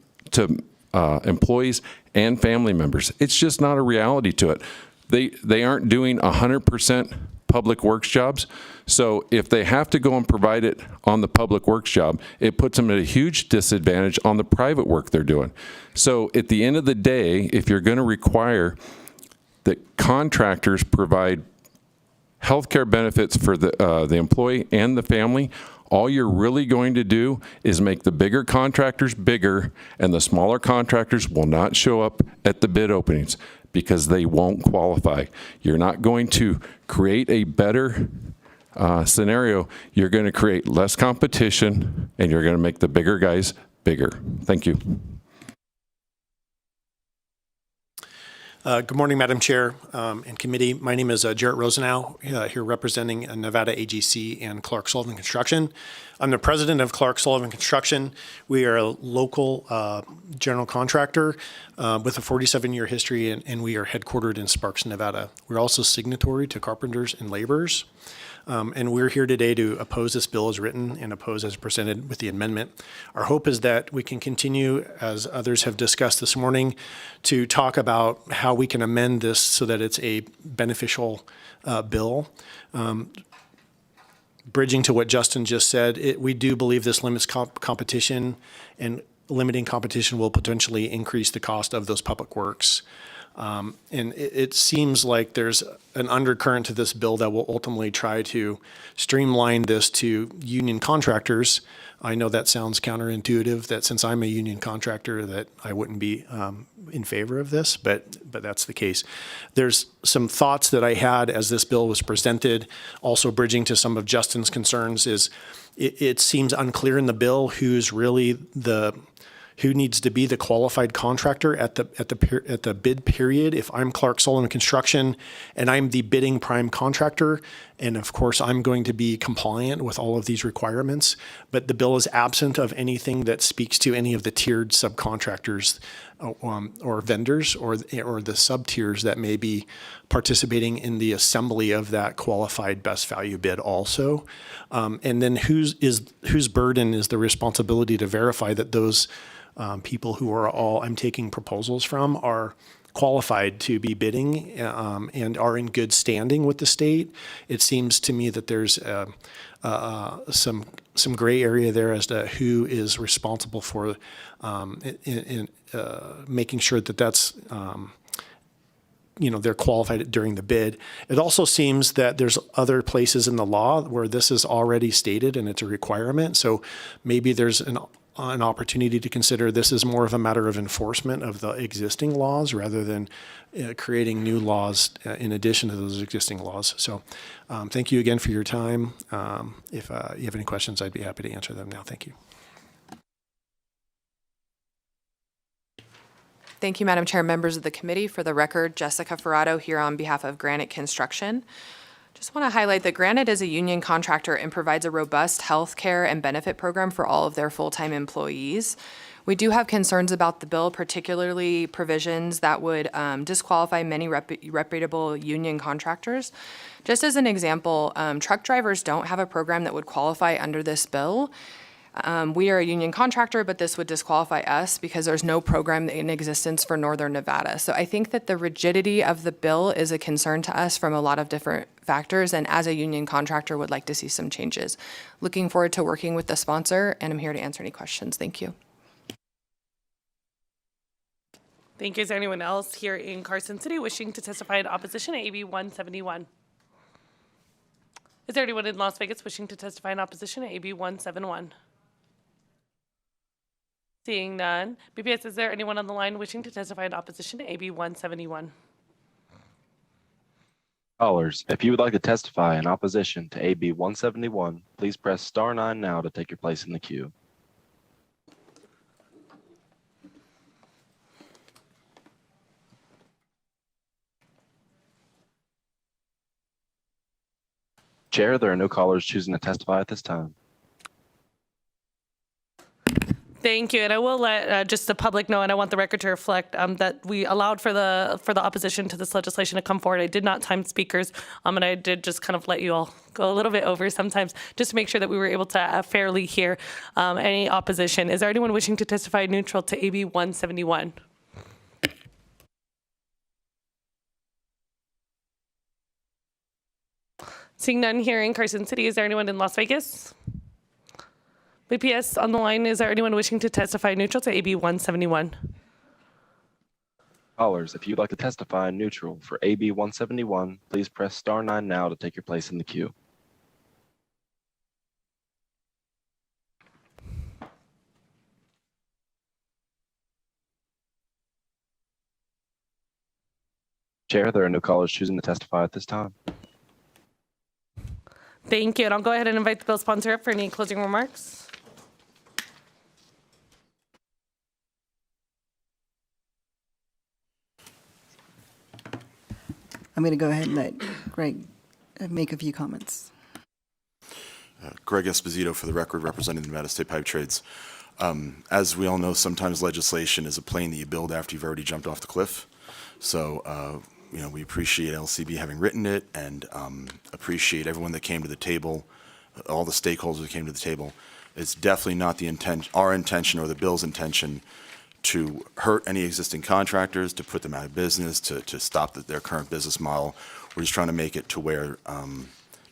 employees and family members. It's just not a reality to it. They aren't doing 100% public works jobs. So if they have to go and provide it on the public works job, it puts them at a huge disadvantage on the private work they're doing. So at the end of the day, if you're going to require that contractors provide health care benefits for the employee and the family, all you're really going to do is make the bigger contractors bigger, and the smaller contractors will not show up at the bid openings because they won't qualify. You're not going to create a better scenario. You're going to create less competition, and you're going to make the bigger guys bigger. Thank you. Good morning, Madam Chair and committee. My name is Jarrett Rosenau, here representing Nevada AGC and Clark Sullivan Construction. I'm the president of Clark Sullivan Construction. We are a local general contractor with a 47-year history, and we are headquartered in Sparks, Nevada. We're also signatory to Carpenters and Laborers. And we're here today to oppose this bill as written and oppose as presented with the amendment. Our hope is that we can continue, as others have discussed this morning, to talk about how we can amend this so that it's a beneficial bill. Bridging to what Justin just said, we do believe this limits competition, and limiting competition will potentially increase the cost of those public works. And it seems like there's an undercurrent to this bill that will ultimately try to streamline this to union contractors. I know that sounds counterintuitive, that since I'm a union contractor that I wouldn't be in favor of this, but that's the case. There's some thoughts that I had as this bill was presented, also bridging to some of Justin's concerns, is it seems unclear in the bill who's really who needs to be the qualified contractor at the bid period. If I'm Clark Sullivan Construction and I'm the bidding prime contractor, and of course I'm going to be compliant with all of these requirements, but the bill is absent of anything that speaks to any of the tiered subcontractors or vendors or the sub-tiers that may be participating in the assembly of that qualified best value bid also. And then whose burden is the responsibility to verify that those people who are all I'm taking proposals from are qualified to be bidding and are in good standing with the state. It seems to me that there's some gray area there as to who is responsible for making sure that that's they're qualified during the bid. It also seems that there's other places in the law where this is already stated and it's a requirement. So maybe there's an opportunity to consider this is more of a matter of enforcement of the existing laws rather than creating new laws in addition to those existing laws. So thank you again for your time. If you have any questions, I'd be happy to answer them now. Thank you. Thank you, Madam Chair, members of the committee. For the record, Jessica Ferrato here on behalf of Granite Construction. Just want to highlight that Granite is a union contractor and provides a robust health care and benefit program for all of their full-time employees. We do have concerns about the bill, particularly provisions that would disqualify many reputable union contractors. Just as an example, truck drivers don't have a program that would qualify under this bill. We are a union contractor, but this would disqualify us because there's no program in existence for Northern Nevada. So I think that the rigidity of the bill is a concern to us from a lot of different factors, and as a union contractor would like to see some changes. Looking forward to working with the sponsor, and I'm here to answer any questions. Thank you. Thank you. Is there anyone else here in Carson City wishing to testify in opposition to AB 171? Is there anyone in Las Vegas wishing to testify in opposition to AB 171? Seeing none. BPS, is there anyone on the line wishing to testify in opposition to AB 171? Callers, if you would like to testify in opposition to AB 171, please press star 9 now to take your place in the queue. Chair, there are no callers choosing to testify at this time. Thank you, and I will let just the public know, and I want the record to reflect that we allowed for the opposition to this legislation to come forward. I did not time speakers, and I did just kind of let you all go a little bit over sometimes, just to make sure that we were able to fairly hear any opposition. Is there anyone wishing to testify neutral to AB 171? Seeing none here in Carson City, is there anyone in Las Vegas? BPS on the line, is there anyone wishing to testify neutral to AB 171? Callers, if you'd like to testify neutral for AB 171, please press star 9 now to take your place in the queue. Chair, there are no callers choosing to testify at this time. Thank you, and I'll go ahead and invite the bill sponsor up for any closing remarks. I'm going to go ahead and let Greg make a few comments. Greg Esposito, for the record, representing the Nevada State Pipe Trades. As we all know, sometimes legislation is a plane that you build after you've already jumped off the cliff. So, we appreciate LCB having written it and appreciate everyone that came to the table, all the stakeholders that came to the table. It's definitely not our intention or the bill's intention to hurt any existing contractors, to put them out of business, to stop their current business model. We're just trying to make it to where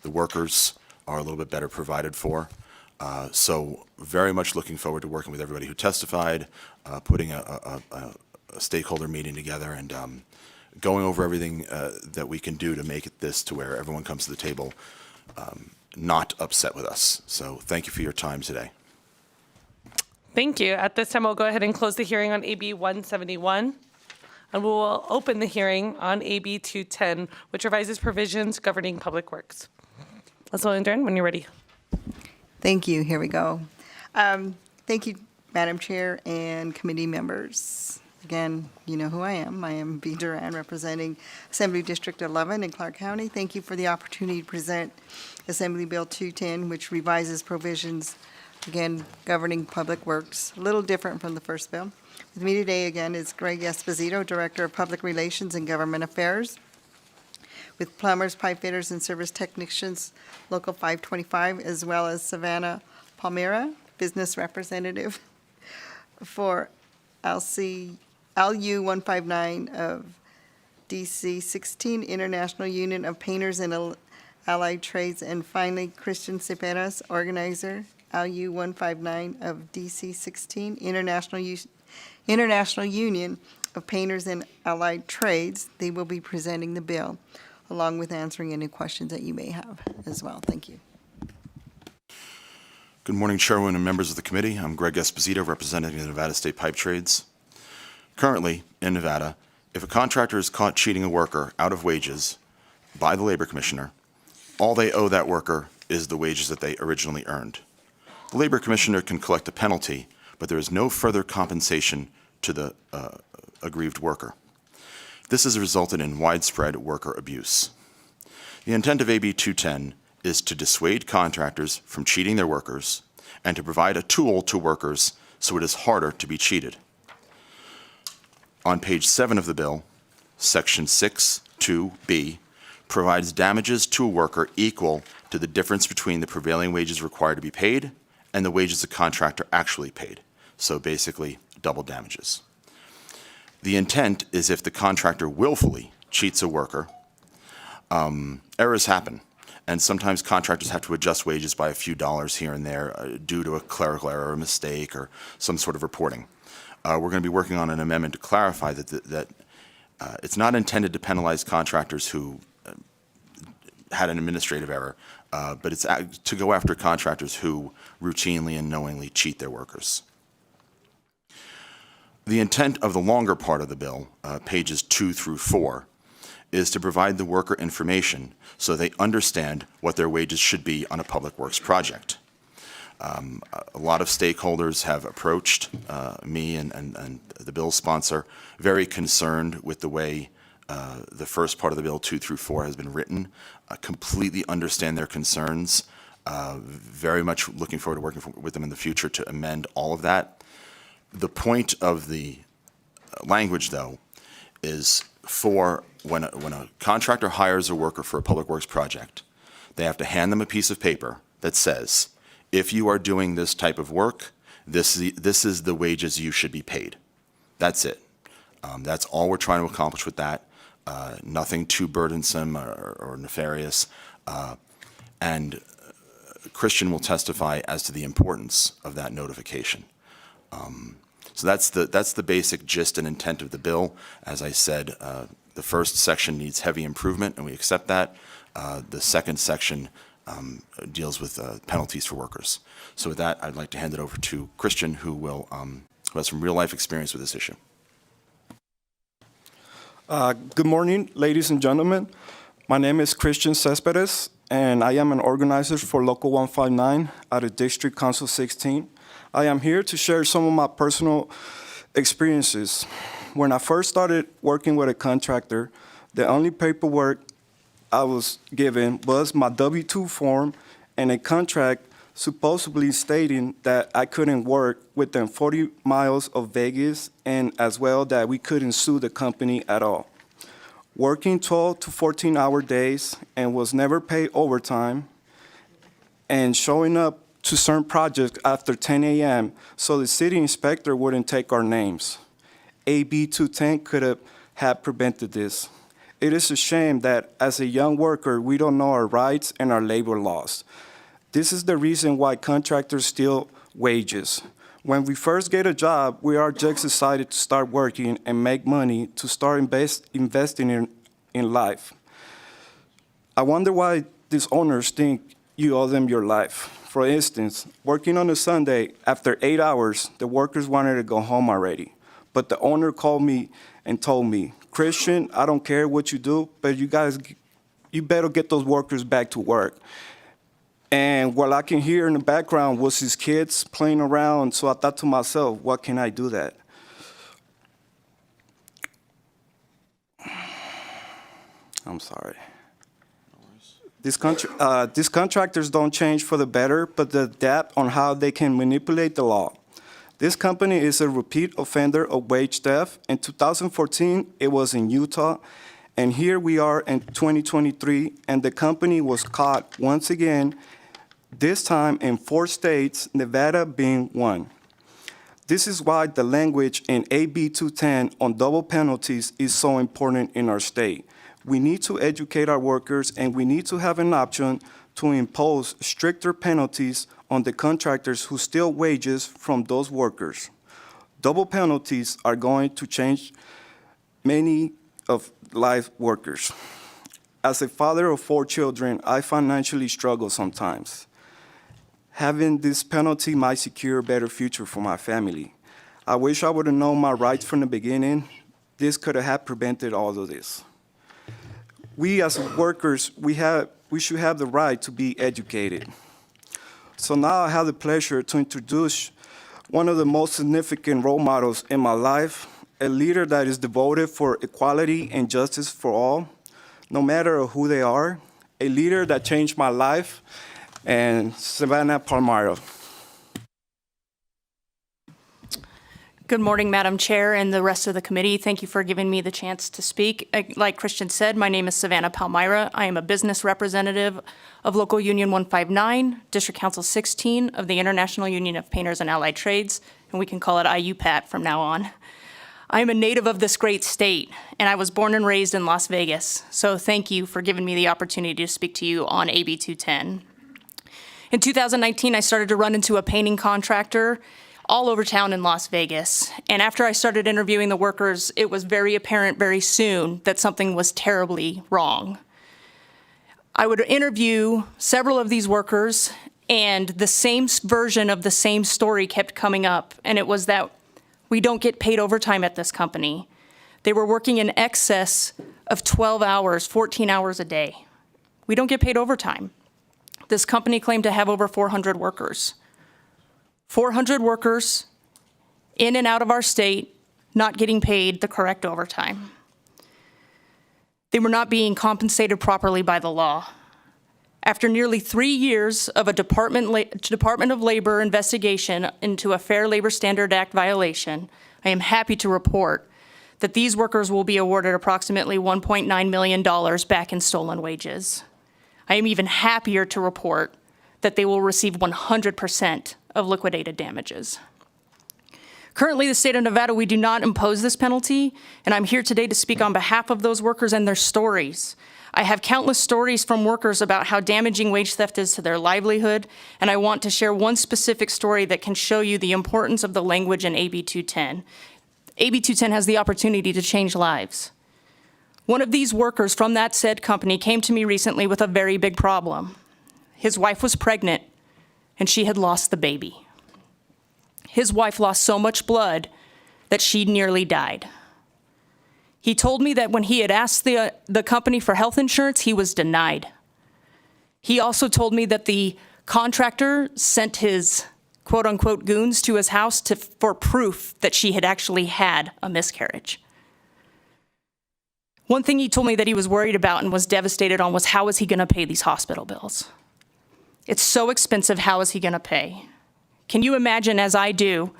the workers are a little bit better provided for. So very much looking forward to working with everybody who testified, putting a stakeholder meeting together and going over everything that we can do to make it this to where everyone comes to the table not upset with us. So thank you for your time today. Thank you. At this time, we'll go ahead and close the hearing on AB 171. And we will open the hearing on AB 210, which revises provisions governing public works. Councilwoman Dern, when you're ready. Thank you. Here we go. Thank you, Madam Chair and committee members. Again, you know who I am. I am B. Duran, representing Assembly District 11 in Clark County. Thank you for the opportunity to present Assembly Bill 210, which revises provisions, again, governing public works. A little different from the first bill. With me today, again, is Greg Esposito, Director of Public Relations and Government Affairs, with plumbers, pipe fitters, and service technicians, Local 525, as well as Savannah Palmera, business representative for LU 159 of DC 16, International Union of Painters and Allied Trades, and finally, Christian Ceperas, organizer, LU 159 of DC 16, International Union of Painters and Allied Trades. They will be presenting the bill, along with answering any questions that you may have as well. Thank you. Good morning, Chairwoman and members of the committee. I'm Greg Esposito, representing the Nevada State Pipe Trades. Currently, in Nevada, if a contractor is caught cheating a worker out of wages by the Labor Commissioner, all they owe that worker is the wages that they originally earned. The Labor Commissioner can collect a penalty, but there is no further compensation to the aggrieved worker. This has resulted in widespread worker abuse. The intent of AB 210 is to dissuade contractors from cheating their workers and to provide a tool to workers so it is harder to be cheated. On page 7 of the bill, section 6(2)(b) provides damages to a worker equal to the difference between the prevailing wages required to be paid and the wages the contractor actually paid. So basically, double damages. The intent is if the contractor willfully cheats a worker, errors happen. And sometimes contractors have to adjust wages by a few dollars here and there due to a clerical error, a mistake, or some sort of reporting. We're going to be working on an amendment to clarify that it's not intended to penalize contractors who had an administrative error, but it's to go after contractors who routinely and knowingly cheat their workers. The intent of the longer part of the bill, pages 2 through 4, is to provide the worker information so they understand what their wages should be on a public works project. A lot of stakeholders have approached me and the bill sponsor, very concerned with the way the first part of the bill, 2 through 4, has been written. Completely understand their concerns. Very much looking forward to working with them in the future to amend all of that. The point of the language, though, is for when a contractor hires a worker for a public works project, they have to hand them a piece of paper that says, if you are doing this type of work, this is the wages you should be paid. That's it. That's all we're trying to accomplish with that. Nothing too burdensome or nefarious. And Christian will testify as to the importance of that notification. So that's the basic gist and intent of the bill. As I said, the first section needs heavy improvement, and we accept that. The second section deals with penalties for workers. So with that, I'd like to hand it over to Christian, who has some real life experience with this issue. Good morning, ladies and gentlemen. My name is Christian Cespedes, and I am an organizer for Local 159 out of District Council 16. I am here to share some of my personal experiences. When I first started working with a contractor, The only paperwork I was given was my W-2 form and a contract supposedly stating that I couldn't work within 40 miles of Vegas, and as well that we couldn't sue the company at all. Working 12 to 14-hour days and was never paid overtime, and showing up to certain projects after 10 a.m. so the city inspector wouldn't take our names. AB 210 could have prevented this. It is a shame that as a young worker, we don't know our rights and our labor laws. This is the reason why contractors steal wages. When we first get a job, we are just excited to start working and make money to start investing in life. I wonder why these owners think you owe them your life. For instance, working on a Sunday, after 8 hours, the workers wanted to go home already. But the owner called me and told me, Christian, I don't care what you do, but you better get those workers back to work. And what I can hear in the background was his kids playing around, so I thought to myself, what can I do that? I'm sorry. These contractors don't change for the better, but they adapt on how they can manipulate the law. This company is a repeat offender of wage theft. In 2014, it was in Utah, and here we are in 2023, and the company was caught once again, this time in 4 states, Nevada being one. This is why the language in AB 210 on double penalties is so important in our state. We need to educate our workers, and we need to have an option to impose stricter penalties on the contractors who steal wages from those workers. Double penalties are going to change many of life workers. As a father of 4 children, I financially struggle sometimes. Having this penalty might secure a better future for my family. I wish I would have known my rights from the beginning. This could have prevented all of this. We as workers, we should have the right to be educated. So now I have the pleasure to introduce one of the most significant role models in my life, a leader that is devoted for equality and justice for all, no matter who they are, a leader that changed my life, and Savannah Palmyra. Good morning, Madam Chair and the rest of the committee. Thank you for giving me the chance to speak. Like Christian said, my name is Savannah Palmyra. I am a business representative of Local Union 159, District Council 16 of the International Union of Painters and Allied Trades, and we can call it IUPAT from now on. I am a native of this great state, and I was born and raised in Las Vegas, so thank you for giving me the opportunity to speak to you on AB 210. In 2019, I started to run into a painting contractor all over town in Las Vegas. And after I started interviewing the workers, it was very apparent very soon that something was terribly wrong. I would interview several of these workers, and the same version of the same story kept coming up, and it was that we don't get paid overtime at this company. They were working in excess of 12 hours, 14 hours a day. We don't get paid overtime. This company claimed to have over 400 workers. 400 workers in and out of our state not getting paid the correct overtime. They were not being compensated properly by the law. After nearly 3 years of a Department of Labor investigation into a Fair Labor Standard Act violation, I am happy to report that these workers will be awarded approximately $1.9 million back in stolen wages. I am even happier to report that they will receive 100% of liquidated damages. Currently, the state of Nevada, we do not impose this penalty, and I'm here today to speak on behalf of those workers and their stories. I have countless stories from workers about how damaging wage theft is to their livelihood, and I want to share one specific story that can show you the importance of the language in AB 210. AB 210 has the opportunity to change lives. One of these workers from that said company came to me recently with a very big problem. His wife was pregnant, and she had lost the baby. His wife lost so much blood that she nearly died. He told me that when he had asked the company for health insurance, he was denied. He also told me that the contractor sent his quote-unquote goons to his house for proof that she had actually had a miscarriage. One thing he told me that he was worried about and was devastated on was how is he going to pay these hospital bills? It's so expensive, how is he going to pay? Can you imagine, as I do,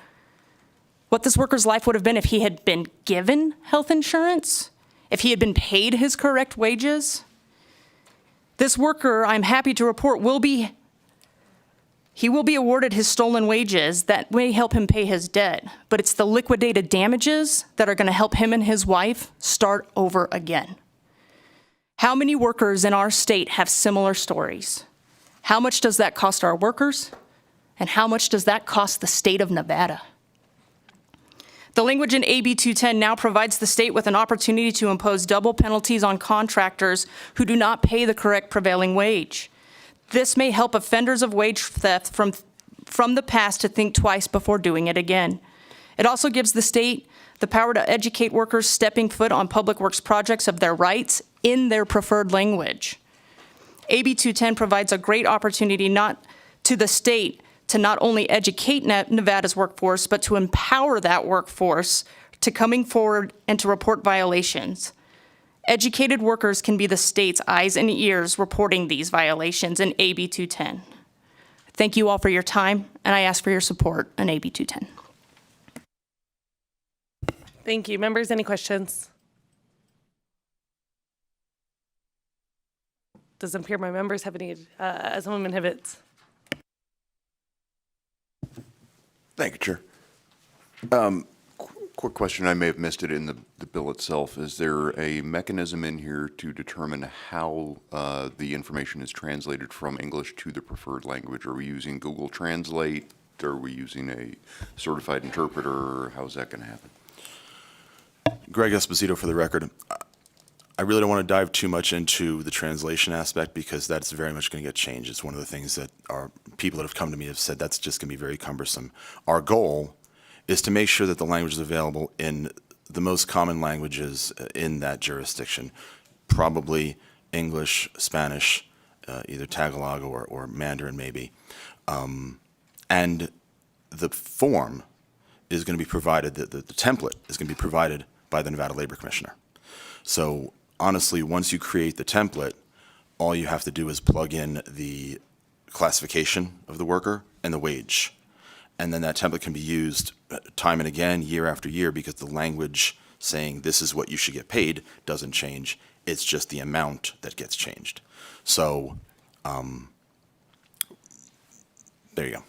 what this worker's life would have been if he had been given health insurance? If he had been paid his correct wages? This worker, I'm happy to report, will be awarded his stolen wages that may help him pay his debt, but it's the liquidated damages that are going to help him and his wife start over again. How many workers in our state have similar stories? How much does that cost our workers? And how much does that cost the state of Nevada? The language in AB 210 now provides the state with an opportunity to impose double penalties on contractors who do not pay the correct prevailing wage. This may help offenders of wage theft from the past to think twice before doing it again. It also gives the state the power to educate workers stepping foot on public works projects of their rights in their preferred language. AB 210 provides a great opportunity to the state to not only educate Nevada's workforce, but to empower that workforce to coming forward and to report violations. Educated workers can be the state's eyes and ears reporting these violations in AB 210. Thank you all for your time, and I ask for your support on AB 210. Thank you. Members, any questions? Doesn't appear my members have any. Assemblymember Hibbets. Thank you, Chair. Quick question, I may have missed it in the bill itself. Is there a mechanism in here to determine how the information is translated from English to the preferred language? Are we using Google Translate? Are we using a certified interpreter? How's that going to happen? Greg Esposito for the record. I really don't want to dive too much into the translation aspect because that's very much going to get changed. It's one of the things that our people that have come to me have said that's just going to be very cumbersome. Our goal is to make sure that the language is available in the most common languages in that jurisdiction, probably English, Spanish, either Tagalog or Mandarin maybe. And the form is going to be provided, the template is going to be provided by the Nevada Labor Commissioner. So honestly, once you create the template, all you have to do is plug in the classification of the worker and the wage. And then that template can be used time and again, year after year, because the language saying this is what you should get paid doesn't change. It's just the amount that gets changed. So there you go.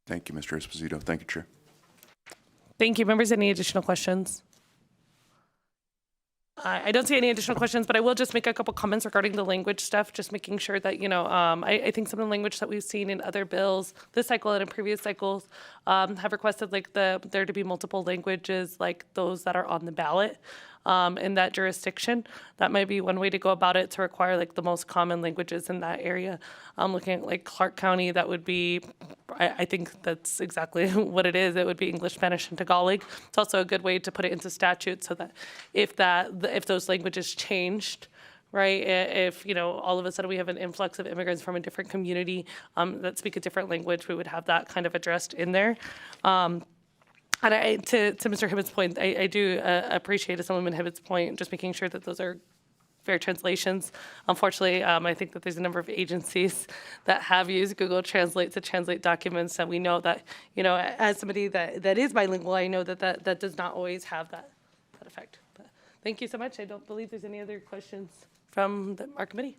Thank you, Mr. Esposito. Thank you, Chair. Thank you. Members, any additional questions? I don't see any additional questions, but I will just make a couple comments regarding the language stuff, just making sure that, I think some of the language that we've seen in other bills this cycle and in previous cycles have requested there to be multiple languages like those that are on the ballot in that jurisdiction. That might be one way to go about it, to require the most common languages in that area. Looking at Clark County, that would be, I think that's exactly what it is. It would be English, Spanish, and Tagalog. It's also a good way to put it into statute so that if those languages changed, right? If, all of a sudden we have an influx of immigrants from a different community that speak a different language, we would have that kind of addressed in there. And to Mr. Hibbett's point, I do appreciate Assemblymember Hibbett's point, just making sure that those are fair translations. Unfortunately, I think that there's a number of agencies that have used Google Translate to translate documents, and we know that, as somebody that is bilingual, I know that does not always have that effect. But thank you so much. I don't believe there's any other questions from our committee.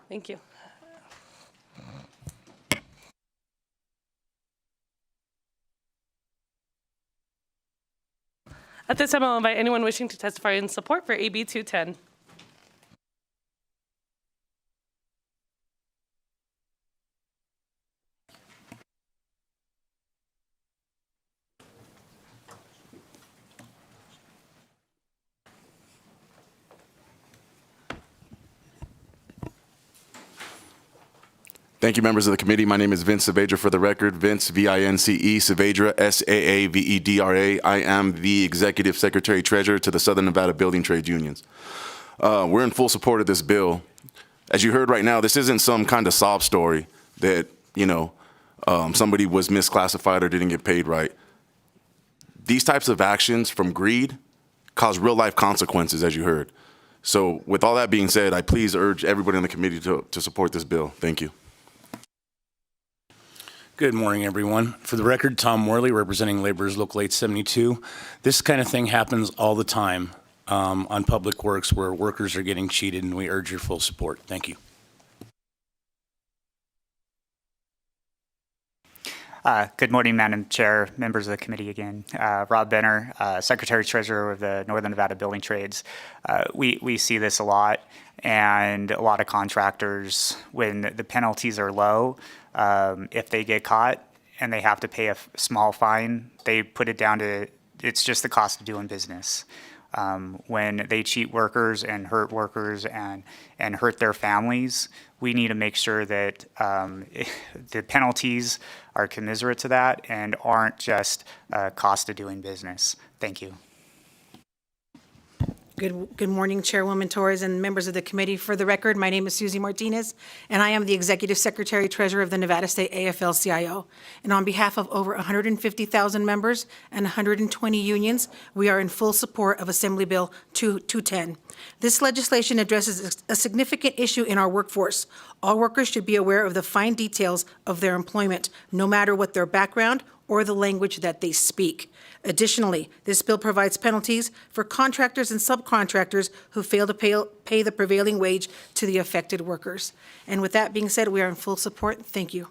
Thank you. At this time, I'll invite anyone wishing to testify in support for AB 210. Thank you, members of the committee. My name is Vince Saavedra for the record. Vince, V-I-N-C-E, Saavedra, S-A-A-V-E-D-R-A. I am the Executive Secretary Treasurer to the Southern Nevada Building Trades Unions. We're in full support of this bill. As you heard right now, this isn't some kind of sob story that, somebody was misclassified or didn't get paid right. These types of actions from greed cause real-life consequences, as you heard. So with all that being said, I please urge everybody on the committee to support this bill. Thank you. Good morning, everyone. For the record, Tom Morley, representing Laborers Local 872. This kind of thing happens all the time on public works where workers are getting cheated, and we urge your full support. Thank you. Good morning, Madam Chair, members of the committee again. Rob Benner, Secretary-Treasurer of the Northern Nevada Building Trades. We see this a lot, and a lot of contractors, when the penalties are low, if they get caught and they have to pay a small fine, they put it down to, it's just the cost of doing business. When they cheat workers and hurt workers and hurt their families, we need to make sure that the penalties are commiserate to that and aren't just cost of doing business. Thank you. Good morning, Chairwoman Torres and members of the committee. For the record, my name is Susie Martinez, and I am the Executive Secretary Treasurer of the Nevada State AFL-CIO. And on behalf of over 150,000 members and 120 unions, we are in full support of Assembly Bill 210. This legislation addresses a significant issue in our workforce. All workers should be aware of the fine details of their employment, no matter what their background or the language that they speak. Additionally, this bill provides penalties for contractors and subcontractors who fail to pay the prevailing wage to the affected workers. And with that being said, we are in full support. Thank you.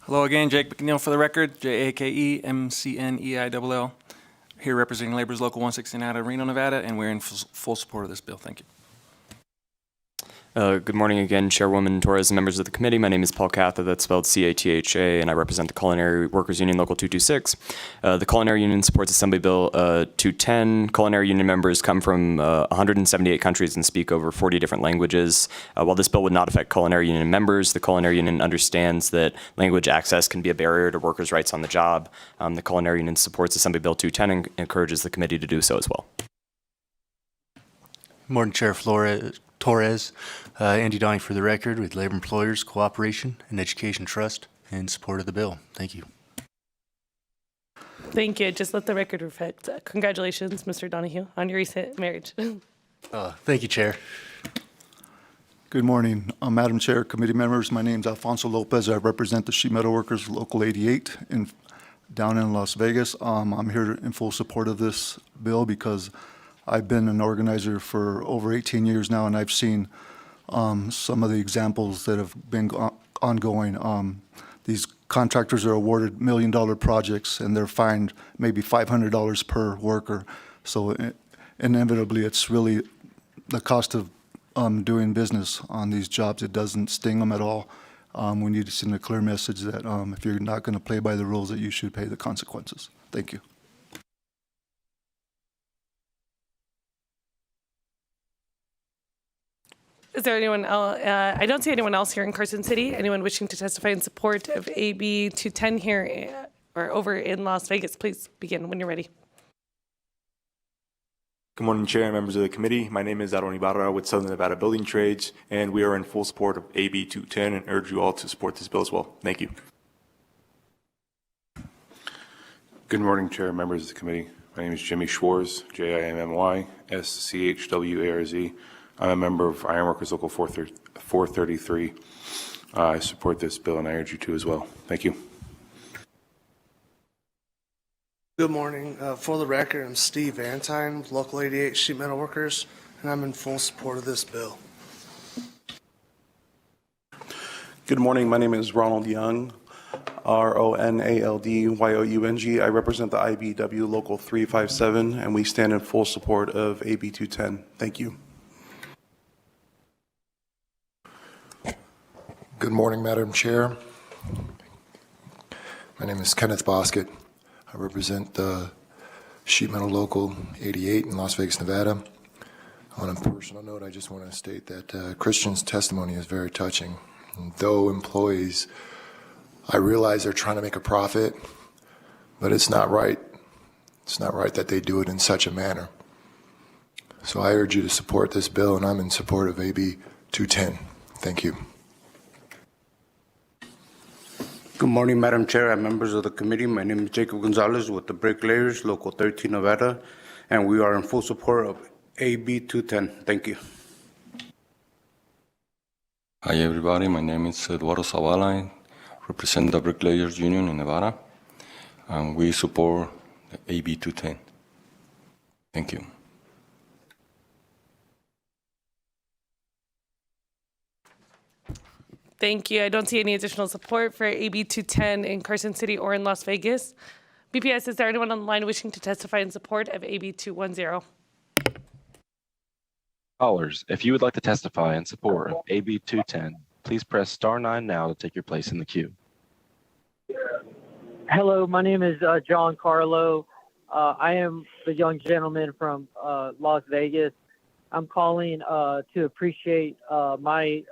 Hello again, Jake McNeil for the record, JAKEMCNEILL, here representing Laborers Local 169 out of Reno, Nevada, and we're in full support of this bill. Thank you. Good morning again, Chairwoman Torres and members of the committee. My name is Paul Catha, that's spelled C-A-T-H-A, and I represent the Culinary Workers Union Local 226. The Culinary Union supports Assembly Bill 210. Culinary Union members come from 178 countries and speak over 40 different languages. While this bill would not affect Culinary Union members, the Culinary Union understands that language access can be a barrier to workers' rights on the job. The Culinary Union supports Assembly Bill 210 and encourages the committee to do so as well. Morning, Chair Torres. Andy Donnie for the record with Labor Employers Cooperation and Education Trust in support of the bill. Thank you. Thank you. Just let the record reflect. Congratulations, Mr. Donahue, on your recent marriage. Thank you, Chair. Good morning, Madam Chair, committee members. My name is Alfonso Lopez. I represent the Sheet Metal Workers Local 88 down in Las Vegas. I'm here in full support of this bill because I've been an organizer for over 18 years now, and I've seen some of the examples that have been ongoing. These contractors are awarded $1 million projects, and they're fined maybe $500 per worker. So inevitably, it's really the cost of doing business on these jobs. It doesn't sting them at all. We need to send a clear message that if you're not going to play by the rules, that you should pay the consequences. Thank you. Is there anyone else? I don't see anyone else here in Carson City. Anyone wishing to testify in support of AB 210 here or over in Las Vegas? Please begin when you're ready. Good morning, Chair and members of the committee. My name is Aaron Ibarra with Southern Nevada Building Trades, and we are in full support of AB 210 and urge you all to support this bill as well. Thank you. Good morning, Chair and members of the committee. My name is Jimmy Schwarz, J-I-M-M-Y-S-C-H-W-A-R-Z. I'm a member of Ironworkers Local 433. I support this bill, and I urge you to as well. Thank you. Good morning. For the record, I'm Steve Antine with Local 88 Sheet Metal Workers, and I'm in full support of this bill. Good morning. My name is Ronald Young, R-O-N-A-L-D-Y-O-U-N-G. I represent the IBW Local 357, and we stand in full support of AB 210. Thank you. Good morning, Madam Chair. My name is Kenneth Bosket. I represent the Sheet Metal Local 88 in Las Vegas, Nevada. On a personal note, I just want to state that Christian's testimony is very touching. And though employees, I realize they're trying to make a profit, but it's not right. It's not right that they do it in such a manner. So I urge you to support this bill, and I'm in support of AB 210. Thank you. Good morning, Madam Chair and members of the committee. My name is Jacob Gonzalez with the Bricklayers, Local 13 Nevada, and we are in full support of AB 210. Thank you. Hi everybody, my name is Eduardo Zavala. I represent the Bricklayers Union in Nevada, and we support the AB 210. Thank you. Thank you. I don't see any additional support for AB 210 in Carson City or in Las Vegas. BPS, is there anyone on the line wishing to testify in support of AB 210? Callers, if you would like to testify in support of AB 210, please press star 9 now to take your place in the queue. Hello, my name is John Carlo. I am the young gentleman from Las Vegas. I'm calling to appreciate my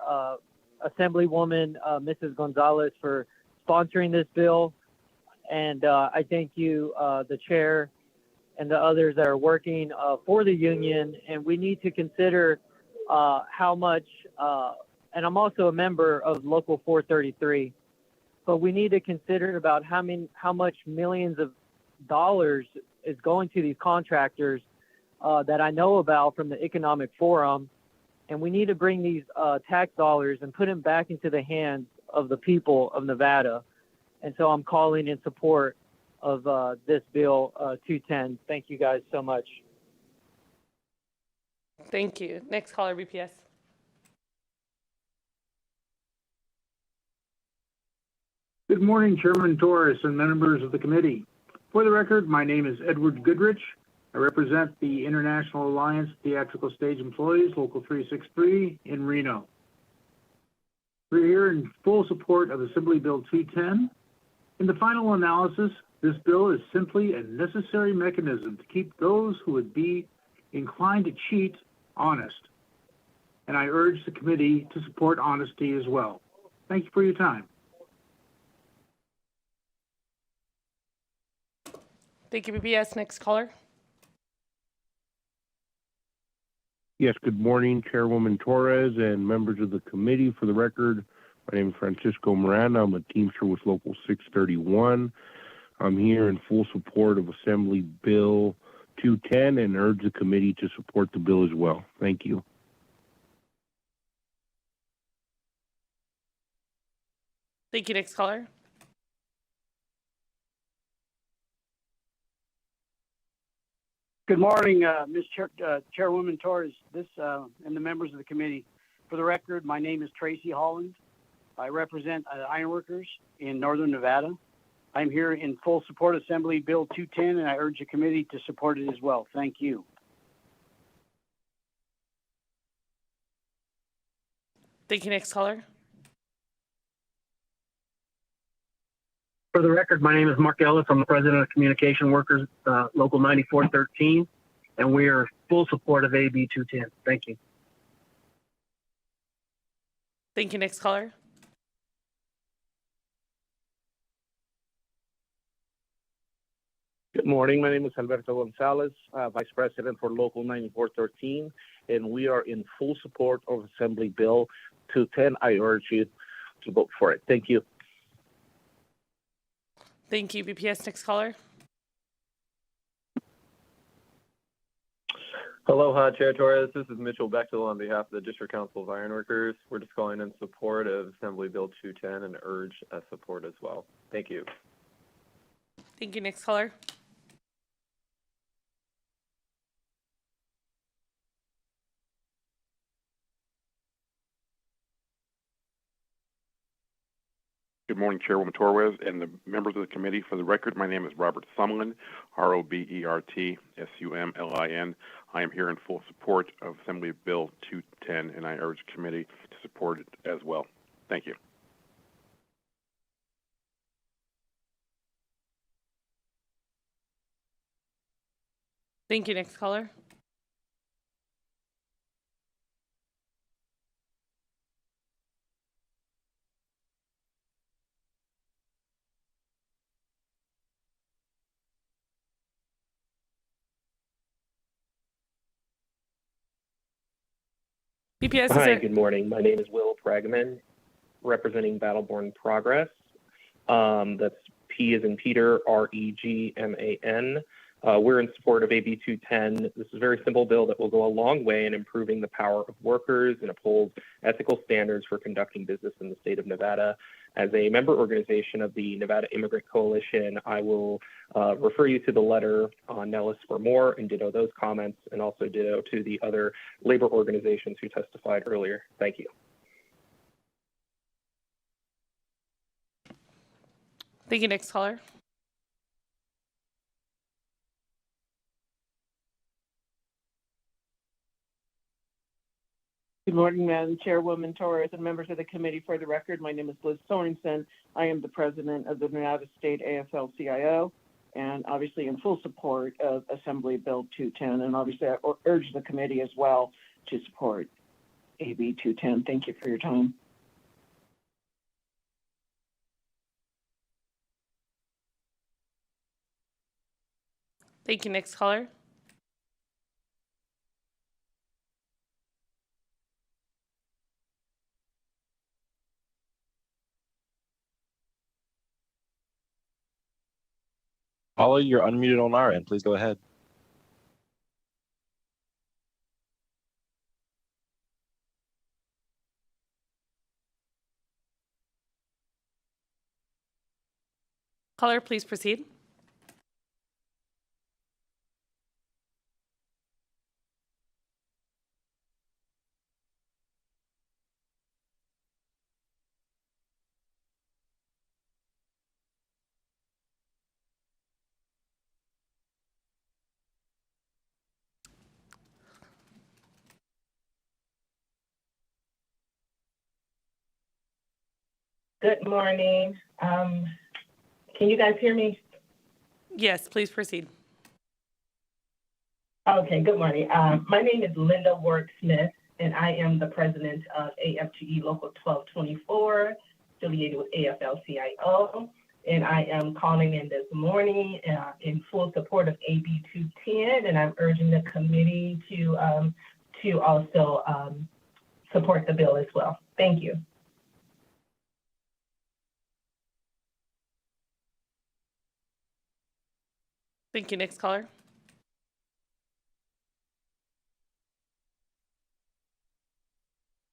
Assemblywoman, Mrs. Gonzalez, for sponsoring this bill. And I thank you, the chair, and the others that are working for the union. And we need to consider how much, and I'm also a member of Local 433, but we need to consider about how much millions of dollars is going to these contractors that I know about from the Economic Forum. And we need to bring these tax dollars and put them back into the hands of the people of Nevada. And so I'm calling in support of this bill 210. Thank you guys so much. Thank you. Next caller, BPS. Good morning, Chairman Torres and members of the committee. For the record, my name is Edward Goodrich. I represent the International Alliance of Theatrical Stage Employees, Local 363 in Reno. We're here in full support of Assembly Bill 210. In the final analysis, this bill is simply a necessary mechanism to keep those who would be inclined to cheat honest. And I urge the committee to support honesty as well. Thank you for your time. Thank you, BPS. Next caller. Yes, good morning, Chairwoman Torres and members of the committee. For the record, my name is Francisco Miranda. I'm a Teamster with Local 631. I'm here in full support of Assembly Bill 210 and urge the committee to support the bill as well. Thank you. Thank you. Next caller. Good morning, Ms. Chairwoman Torres, and the members of the committee. For the record, my name is Tracy Holland. I represent ironworkers in Northern Nevada. I'm here in full support of Assembly Bill 210, and I urge the committee to support it as well. Thank you. Thank you. Next caller. For the record, my name is Mark Ellis. I'm the president of Communication Workers, Local 9413, and we are full support of AB 210. Thank you. Thank you. Next caller. Good morning. My name is Alberto Gonzalez, Vice President for Local 9413, and we are in full support of Assembly Bill 210. I urge you to vote for it. Thank you. Thank you, BPS. Next caller. Aloha, Chair Torres. This is Mitchell Bechtel on behalf of the District Council of Ironworkers. We're just calling in support of Assembly Bill 210 and urge support as well. Thank you. Thank you. Next caller. Good morning, Chairwoman Torres and the members of the committee. For the record, my name is Robert Sumlin, Robert Sumlin. I am here in full support of Assembly Bill 210, and I urge the committee to support it as well. Thank you. Thank you. Next caller. BPS. Hi, good morning. My name is Will Pragman, representing Battleborn Progress. That's P as in Peter, REGMAN. We're in support of AB 210. This is a very simple bill that will go a long way in improving the power of workers and uphold ethical standards for conducting business in the state of Nevada. As a member organization of the Nevada Immigrant Coalition, I will refer you to the letter on Nellis for more and ditto those comments, and also ditto to the other labor organizations who testified earlier. Thank you. Thank you. Next caller. Good morning, Madam Chairwoman Torres and members of the committee. For the record, my name is Liz Sorensen. I am the president of the Nevada State AFL-CIO, and obviously in full support of Assembly Bill 210. And obviously I urge the committee as well to support AB 210. Thank you for your time. Thank you. Next caller. Paula, you're unmuted on our end. Please go ahead. Caller, please proceed. Good morning. Can you guys hear me? Yes, please proceed. Okay, good morning. My name is Linda Ward-Smith, and I am the president of AFGE Local 1224, affiliated with AFL-CIO. And I am calling in this morning in full support of AB 210, and I'm urging the committee to also support the bill as well. Thank you. Thank you. Next caller.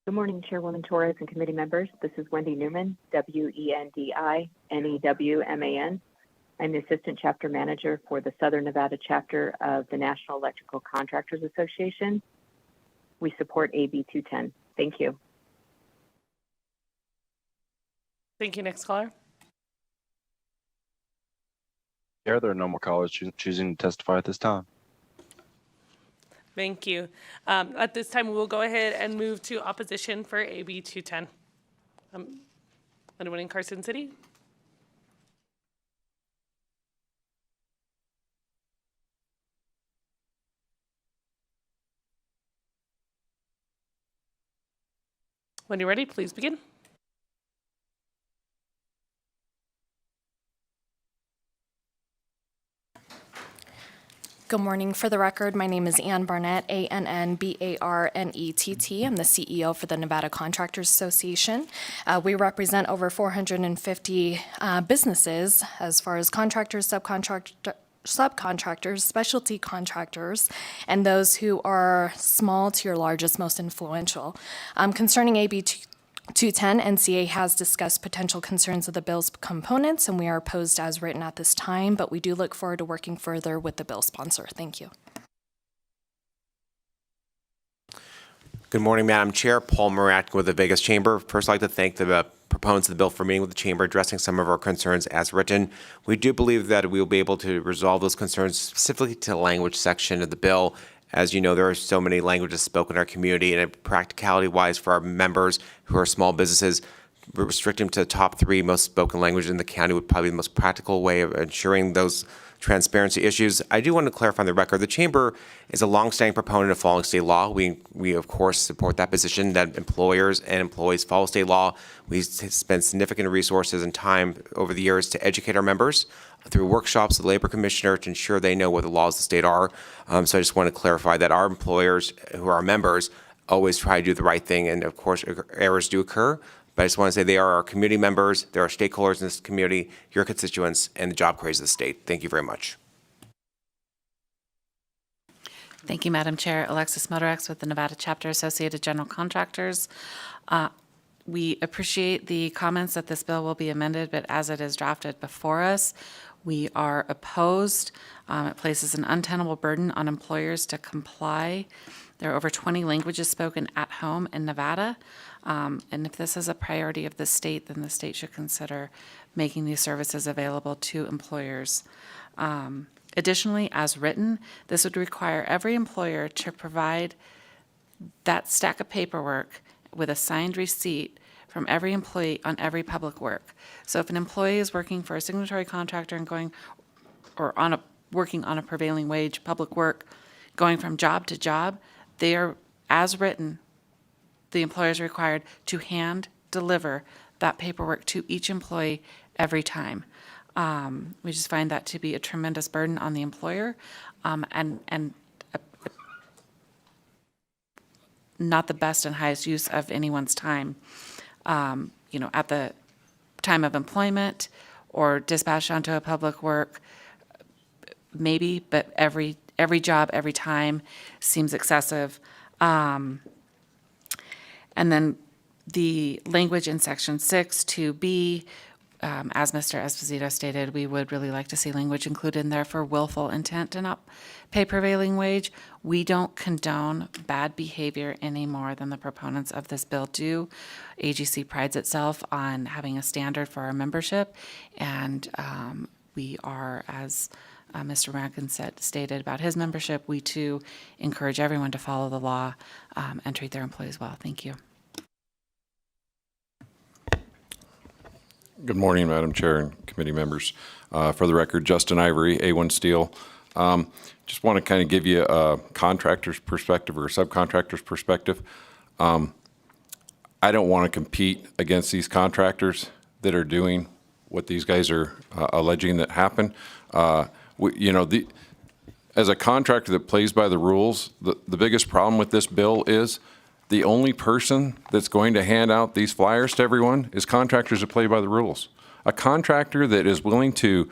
Good morning, Chairwoman Torres and committee members. This is Wendy Newman, WENDINEWMAN. I'm the Assistant Chapter Manager for the Southern Nevada chapter of the National Electrical Contractors Association. We support AB 210. Thank you. Thank you. Next caller. There are no more callers choosing to testify at this time. Thank you. At this time, we will go ahead and move to opposition for AB 210. Anyone in Carson City? When you're ready, please begin. Good morning. For the record, my name is Ann Barnett, ANNBARNETT. I'm the CEO for the Nevada Contractors Association. We represent over 450 businesses as far as contractors, subcontractors, specialty contractors, and those who are small to your largest, most influential. Concerning AB 210, NCA has discussed potential concerns of the bill's components, and we are opposed as written at this time, but we do look forward to working further with the bill sponsor. Thank you. Good morning, Madam Chair. Paul Murat with the Vegas Chamber. First, I'd like to thank the proponents of the bill for meeting with the Chamber, addressing some of our concerns as written. We do believe that we will be able to resolve those concerns specifically to the language section of the bill. As you know, there are so many languages spoken in our community, and practicality-wise for our members who are small businesses, restrict them to the top 3 most spoken languages in the county would probably be the most practical way of ensuring those transparency issues. I do want to clarify on the record, the Chamber is a longstanding proponent of following state law. We of course support that position that employers and employees follow state law. We spend significant resources and time over the years to educate our members through workshops with the Labor Commissioner to ensure they know what the laws of the state are. So I just want to clarify that our employers who are our members always try to do the right thing, and of course errors do occur, But I just want to say they are our community members, they're our stakeholders in this community, your constituents, and the job creators of the state. Thank you very much. Thank you, Madam Chair. Alexis Motorex with the Nevada Chapter Associated General Contractors. We appreciate the comments that this bill will be amended, but as it is drafted before us, we are opposed. It places an untenable burden on employers to comply. There are over 20 languages spoken at home in Nevada. And if this is a priority of the state, then the state should consider making these services available to employers. Additionally, as written, this would require every employer to provide that stack of paperwork with a signed receipt from every employee on every public work. So if an employee is working for a signatory contractor and working on a prevailing wage public work, going from job to job, they are, as written, the employer is required to hand deliver that paperwork to each employee every time. We just find that to be a tremendous burden on the employer, and not the best and highest use of anyone's time. At the time of employment or dispatch onto a public work, maybe, but every job, every time seems excessive. And then the language in Section 6, 2B, as Mr. Esposito stated, we would really like to see language included in there for willful intent to not pay prevailing wage. We don't condone bad behavior any more than the proponents of this bill do. AGC prides itself on having a standard for our membership, and we are, as Mr. Rankin stated about his membership, we too encourage everyone to follow the law and treat their employees well. Thank you. Good morning, Madam Chair and committee members. For the record, Justin Ivory, A1 Steel. Just want to kind of give you a contractor's perspective or a subcontractor's perspective. I don't want to compete against these contractors that are doing what these guys are alleging that happened. As a contractor that plays by the rules, the biggest problem with this bill is the only person that's going to hand out these flyers to everyone is contractors that play by the rules. A contractor that is willing to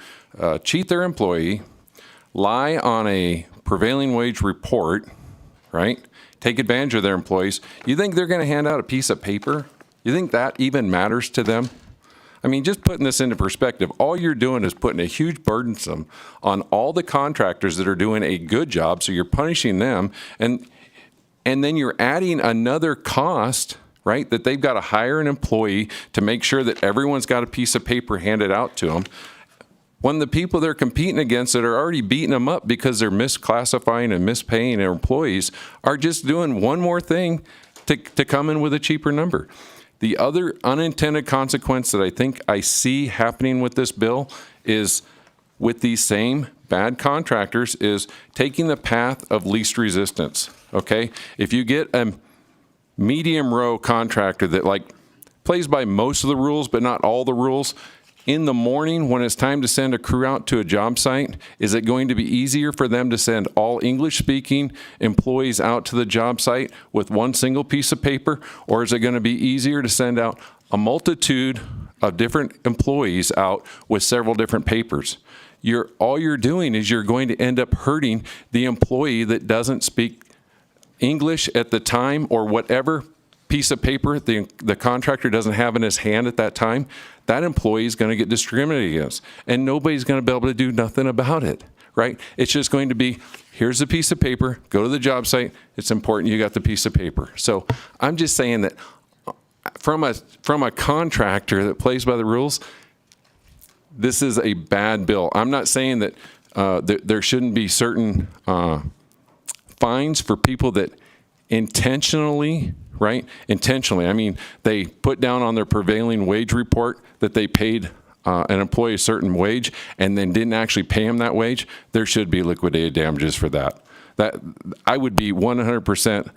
cheat their employee, lie on a prevailing wage report, right? Take advantage of their employees. You think they're going to hand out a piece of paper? You think that even matters to them? I mean, just putting this into perspective, all you're doing is putting a huge burdensome on all the contractors that are doing a good job, so you're punishing them, and then you're adding another cost, right, that they've got to hire an employee to make sure that everyone's got a piece of paper handed out to them, when the people they're competing against that are already beating them up because they're misclassifying and mispaying their employees are just doing one more thing to come in with a cheaper number. The other unintended consequence that I think I see happening with this bill is with these same bad contractors is taking the path of least resistance, okay? If you get a medium row contractor that plays by most of the rules but not all the rules, in the morning when it's time to send a crew out to a job site, is it going to be easier for them to send all English-speaking employees out to the job site with one single piece of paper, or is it going to be easier to send out a multitude of different employees out with several different papers? All you're doing is you're going to end up hurting the employee that doesn't speak English at the time, or whatever piece of paper the contractor doesn't have in his hand at that time. That employee is going to get discriminated against, and nobody's going to be able to do nothing about it, right? It's just going to be, here's a piece of paper, go to the job site, it's important you got the piece of paper. So I'm just saying that from a contractor that plays by the rules, this is a bad bill. I'm not saying that there shouldn't be certain fines for people that intentionally, right? Intentionally, I mean, they put down on their prevailing wage report that they paid an employee a certain wage and then didn't actually pay him that wage. There should be liquidated damages for that. That I would be 100%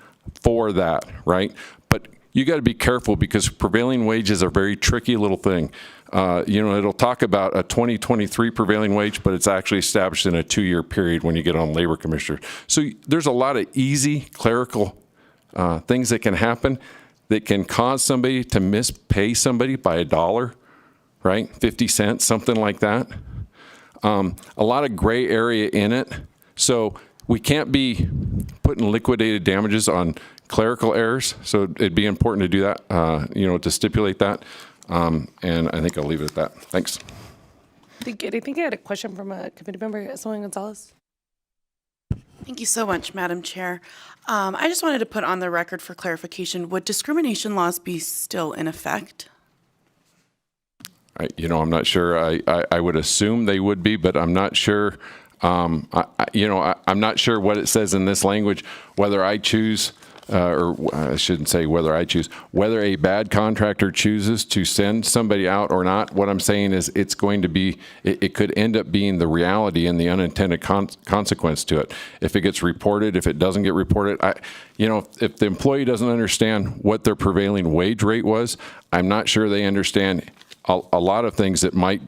for that, right? But you got to be careful because prevailing wages are a very tricky little thing. It'll talk about a 2023 prevailing wage, but it's actually established in a 2-year period when you get on labor commissioner. So there's a lot of easy clerical things that can happen. that can cause somebody to mispay somebody by $1, right? 50 cents, something like that. A lot of gray area in it. So we can't be putting liquidated damages on clerical errors. So it'd be important to do that, to stipulate that. And I think I'll leave it at that. Thanks. I think I had a question from a committee member, Sonia Gonzalez. Thank you so much, Madam Chair. I just wanted to put on the record for clarification, would discrimination laws be still in effect? I'm not sure. I would assume they would be, but I'm not sure. I'm not sure what it says in this language, whether I choose, or I shouldn't say whether I choose, whether a bad contractor chooses to send somebody out or not. What I'm saying is it's going to be, it could end up being the reality and the unintended consequence to it. If it gets reported, if it doesn't get reported, if the employee doesn't understand what their prevailing wage rate was, I'm not sure they understand a lot of things that might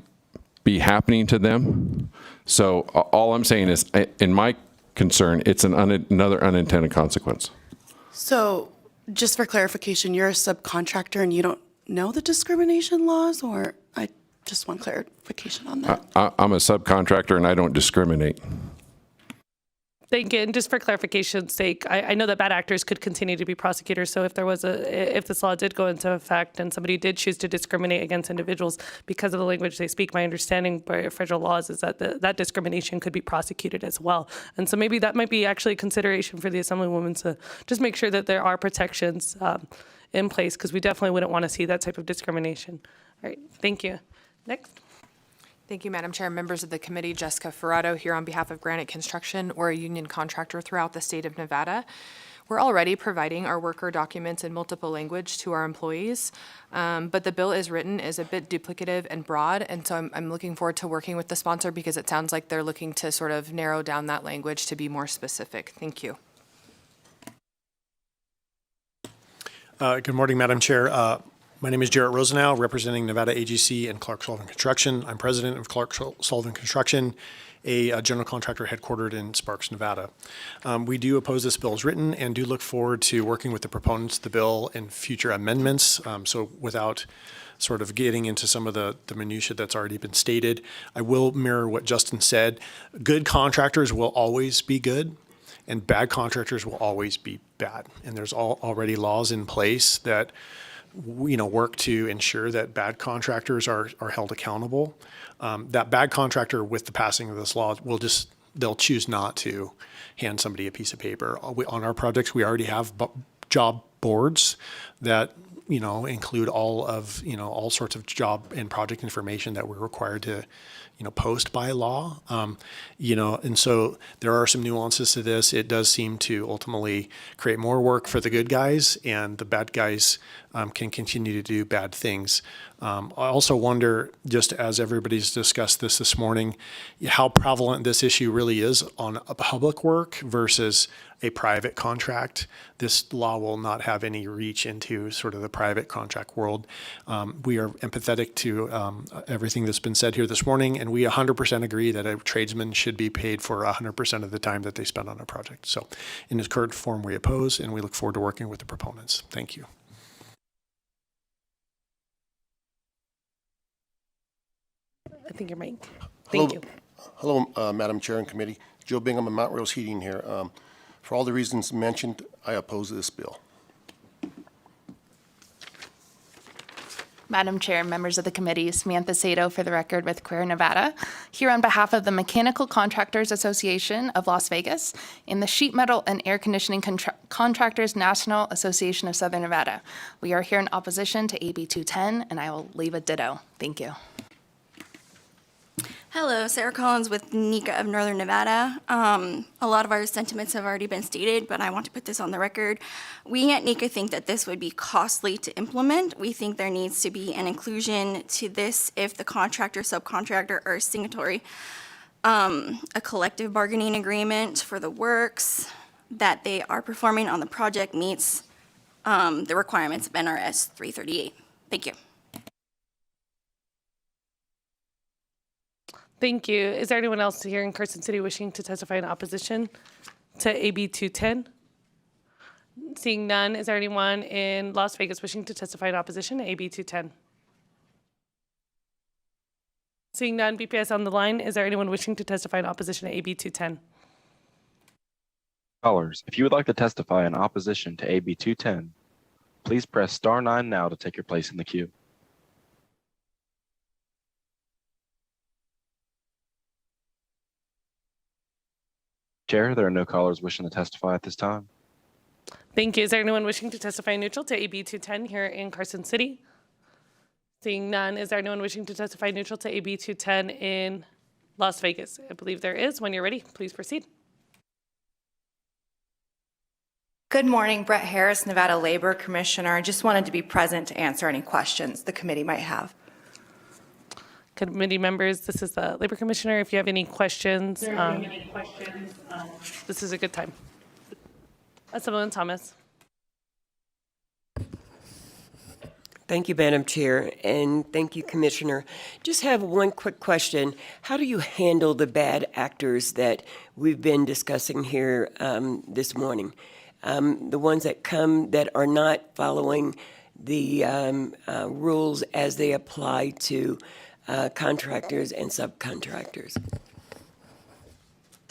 be happening to them. So all I'm saying is, in my concern, it's another unintended consequence. So just for clarification, you're a subcontractor and you don't know the discrimination laws, or I just want clarification on that? I'm a subcontractor and I don't discriminate. Thank you. And just for clarification's sake, I know that bad actors could continue to be prosecutors. So if this law did go into effect and somebody did choose to discriminate against individuals because of the language they speak, my understanding by federal laws is that that discrimination could be prosecuted as well. And so maybe that might be actually a consideration for the Assemblywoman to just make sure that there are protections in place, because we definitely wouldn't want to see that type of discrimination. All right. Thank you. Next. Thank you, Madam Chair. Members of the committee, Jessica Ferrado here on behalf of Granite Construction. We're a union contractor throughout the state of Nevada. We're already providing our worker documents in multiple language to our employees, but the bill as written is a bit duplicative and broad, and so I'm looking forward to working with the sponsor because it sounds like they're looking to sort of narrow down that language to be more specific. Thank you. Good morning, Madam Chair. My name is Jarrett Rosenau, representing Nevada AGC and Clark Sullivan Construction. I'm president of Clark Sullivan Construction, a general contractor headquartered in Sparks, Nevada. We do oppose this bill as written and do look forward to working with the proponents of the bill in future amendments. So without sort of getting into some of the minutia that's already been stated, I will mirror what Justin said. Good contractors will always be good, and bad contractors will always be bad. And there's already laws in place that work to ensure that bad contractors are held accountable. That bad contractor, with the passing of this law, they'll choose not to hand somebody a piece of paper. On our projects, we already have job boards that include all sorts of job and project information that we're required to post by law. And so there are some nuances to this. It does seem to ultimately create more work for the good guys, and the bad guys can continue to do bad things. I also wonder, just as everybody's discussed this morning, how prevalent this issue really is on a public work versus a private contract. This law will not have any reach into sort of the private contract world. We are empathetic to everything that's been said here this morning, and we 100% agree that a tradesman should be paid for 100% of the time that they spend on a project. So in its current form, we oppose, and we look forward to working with the proponents. Thank you. I think you're right. Thank you. Hello, Madam Chair and Committee. Joe Bingham of Mount Rose Heating here. For all the reasons mentioned, I oppose this bill. Madam Chair, members of the committee, Samantha Sato for the record with Queer Nevada, here on behalf of the Mechanical Contractors Association of Las Vegas and the Sheet Metal and Air Conditioning Contractors National Association of Southern Nevada. We are here in opposition to AB 210, and I will leave a ditto. Thank you. Hello, Sarah Collins with NECA of Northern Nevada. A lot of our sentiments have already been stated, but I want to put this on the record. We at NECA think that this would be costly to implement. We think there needs to be an inclusion to this if the contractor, subcontractor are signatory, a collective bargaining agreement for the works that they are performing on the project meets the requirements of NRS 338. Thank you. Thank you. Is there anyone else here in Carson City wishing to testify in opposition to AB 210? Seeing none, is there anyone in Las Vegas wishing to testify in opposition to AB 210? Seeing none, BPS on the line, is there anyone wishing to testify in opposition to AB 210? Callers, if you would like to testify in opposition to AB 210, please press star 9 now to take your place in the queue. Chair, there are no callers wishing to testify at this time. Thank you. Is there anyone wishing to testify neutral to AB 210 here in Carson City? Seeing none, is there anyone wishing to testify neutral to AB 210 in Las Vegas? I believe there is. When you're ready, please proceed. Good morning, Brett Harris, Nevada Labor Commissioner. I just wanted to be present to answer any questions the committee might have. Committee members, this is the Labor Commissioner. If you have any questions, this is a good time. Assemblyman Thomas. Thank you, Madam Chair, and thank you, Commissioner. Just have one quick question. How do you handle the bad actors that we've been discussing here this morning? The ones that come that are not following the rules as they apply to contractors and subcontractors?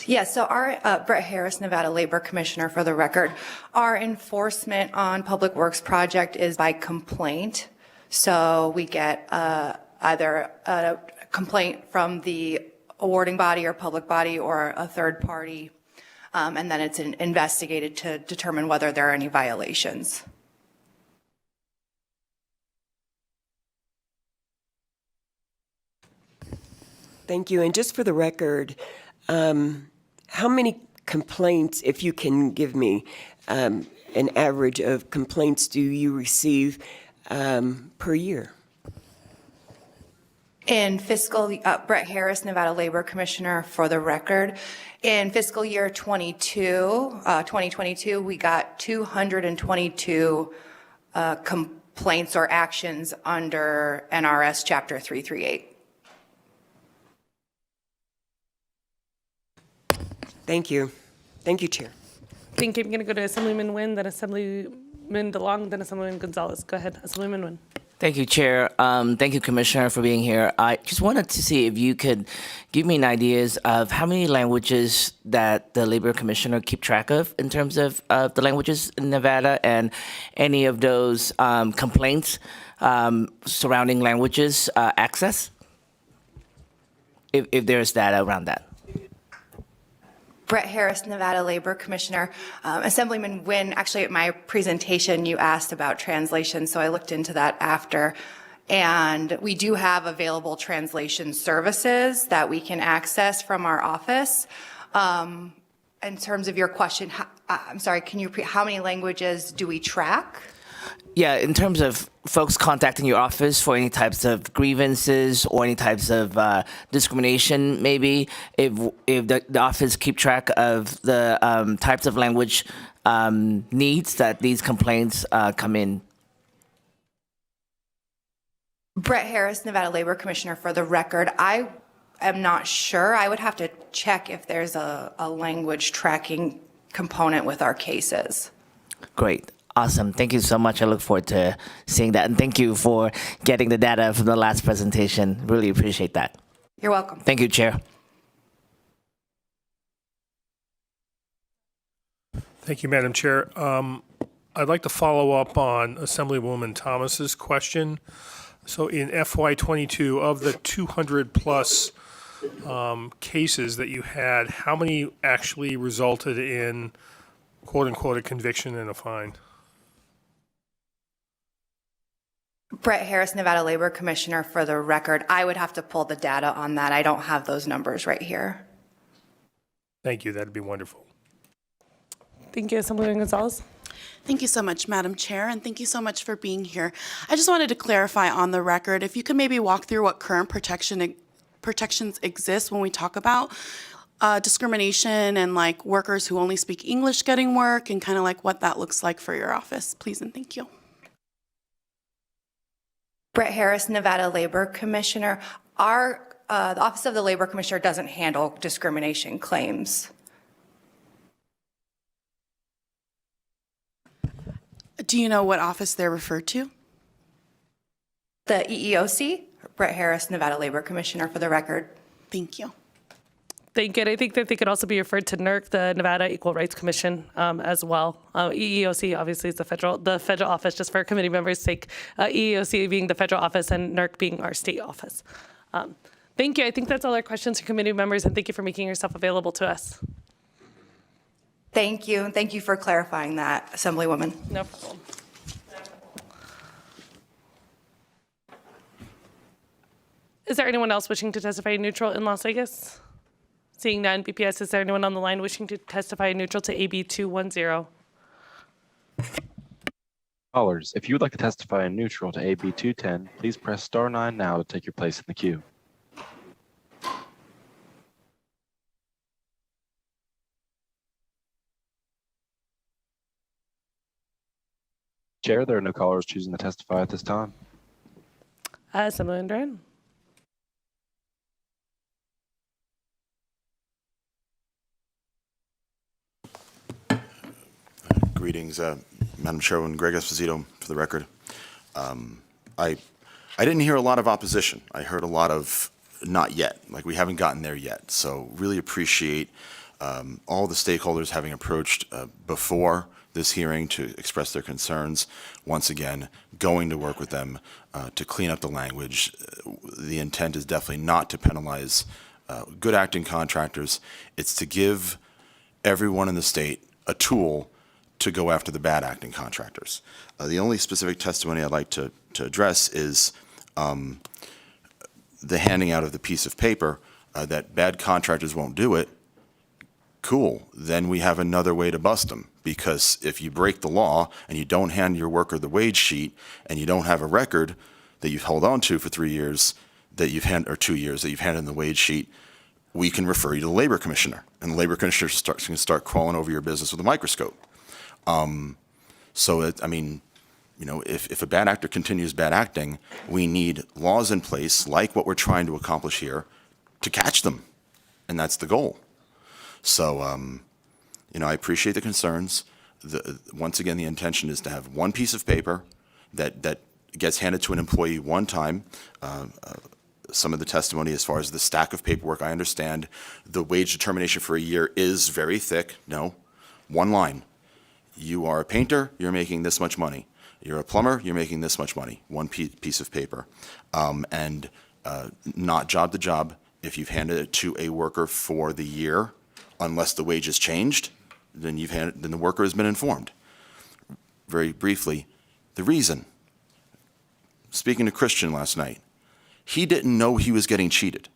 Yes, so our Brett Harris, Nevada Labor Commissioner, for the record, our enforcement on Public Works project is by complaint. So we get either a complaint from the awarding body or public body or a third party, and then it's investigated to determine whether there are any violations. Thank you. And just for the record, how many complaints, if you can give me an average of complaints, do you receive per year? In fiscal, Brett Harris, Nevada Labor Commissioner, for the record, in fiscal year 2022, we got 222 complaints or actions under NRS Chapter 338. Thank you. Thank you, Chair. Thank you. I'm going to go to Assemblyman Nguyen, then Assemblyman DeLong, then Assemblyman Gonzalez. Go ahead, Assemblyman Nguyen. Thank you, Chair. Thank you, Commissioner, for being here. I just wanted to see if you could give me an idea of how many languages that the Labor Commissioner keep track of in terms of the languages in Nevada, and any of those complaints surrounding languages access, if there's data around that. Brett Harris, Nevada Labor Commissioner. Assemblyman Nguyen, actually at my presentation you asked about translation, so I looked into that after. And we do have available translation services that we can access from our office. In terms of your question, I'm sorry, can you repeat, how many languages do we track? Yeah, in terms of folks contacting your office for any types of grievances or any types of discrimination, maybe if the office keep track of the types of language needs that these complaints come in. Brett Harris, Nevada Labor Commissioner, for the record, I am not sure. I would have to check if there's a language tracking component with our cases. Great. Awesome. Thank you so much. I look forward to seeing that. And thank you for getting the data from the last presentation. Really appreciate that. You're welcome. Thank you, Chair. Thank you, Madam Chair. I'd like to follow up on Assemblywoman Thomas's question. So in FY22, of the 200 plus cases that you had, how many actually resulted in quote unquote a conviction and a fine? Brett Harris, Nevada Labor Commissioner, for the record, I would have to pull the data on that. I don't have those numbers right here. Thank you. That'd be wonderful. Thank you, Assemblyman Gonzalez. Thank you so much, Madam Chair, and thank you so much for being here. I just wanted to clarify on the record, if you could maybe walk through what current protections exist when we talk about discrimination and like workers who only speak English getting work, and kind of like what that looks like for your office, please and thank you. Brett Harris, Nevada Labor Commissioner. The Office of the Labor Commissioner doesn't handle discrimination claims. Do you know what office they're referred to? The EEOC, Brett Harris, Nevada Labor Commissioner, for the record. Thank you. Thank you. And I think that they could also be referred to NERC, the Nevada Equal Rights Commission, as well. EEOC obviously is the federal office, just for our committee members' sake. EEOC being the federal office and NERC being our state office. Thank you. I think that's all our questions for committee members, and thank you for making yourself available to us. Thank you, and thank you for clarifying that, Assemblywoman. No problem. Is there anyone else wishing to testify neutral in Las Vegas? Seeing none, BPS, is there anyone on the line wishing to testify neutral to AB 210? Callers, if you would like to testify in neutral to AB 210, please press star 9 now to take your place in the queue. Chair, there are no callers choosing to testify at this time. Assemblyman Duran. Greetings, Madam Chairwoman Greg Esposito, for the record. I didn't hear a lot of opposition. I heard a lot of not yet, like we haven't gotten there yet. So really appreciate all the stakeholders having approached before this hearing to express their concerns. Once again, going to work with them to clean up the language. The intent is definitely not to penalize good acting contractors. It's to give everyone in the state a tool to go after the bad acting contractors. The only specific testimony I'd like to address is the handing out of the piece of paper that bad contractors won't do it. Cool, then we have another way to bust them, because if you break the law and you don't hand your worker the wage sheet and you don't have a record that you've held on to for 3 years that you've or 2 years that you've handed in the wage sheet, we can refer you to the labor commissioner, and the labor commissioner can start crawling over your business with a microscope. If a bad actor continues bad acting, we need laws in place, like what we're trying to accomplish here, to catch them, and that's the goal. So, I appreciate the concerns. Once again, the intention is to have one piece of paper that gets handed to an employee one time. Some of the testimony as far as the stack of paperwork, I understand the wage determination for a year is very thick. No, one line. You are a painter, you're making this much money. You're a plumber, you're making this much money. One piece of paper. Not job to job. If you've handed it to a worker for the year, unless the wage has changed, then the worker has been informed. Very briefly, the reason. Speaking to Christian last night, he didn't know he was getting cheated.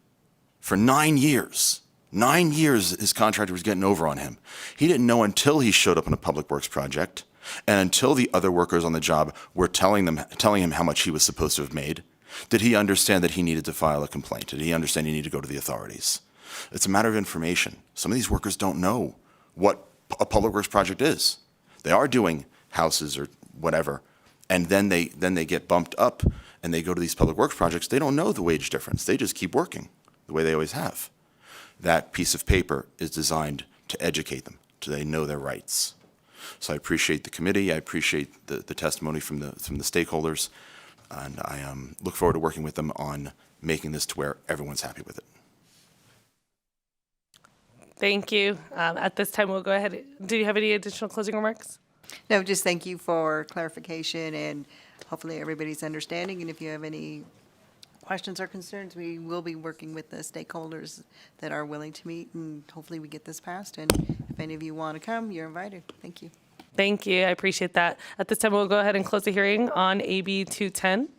For 9 years. 9 years his contractor was getting over on him. He didn't know until he showed up on a public works project and until the other workers on the job were telling him how much he was supposed to have made, did he understand that he needed to file a complaint? Did he understand he needed to go to the authorities? It's a matter of information. Some of these workers don't know what a public works project is. They are doing houses or whatever, and then they get bumped up and they go to these public works projects. They don't know the wage difference. They just keep working the way they always have. That piece of paper is designed to educate them, so they know their rights. So I appreciate the committee. I appreciate the testimony from the stakeholders, and I look forward to working with them on making this to where everyone's happy with it. Thank you. At this time, we'll go ahead. Do you have any additional closing remarks? No, just thank you for clarification, and hopefully everybody's understanding. And if you have any questions or concerns, we will be working with the stakeholders that are willing to meet, and hopefully we get this passed. And if any of you want to come, you're invited. Thank you. Thank you. I appreciate that. At this time, we'll go ahead and close the hearing on AB 210.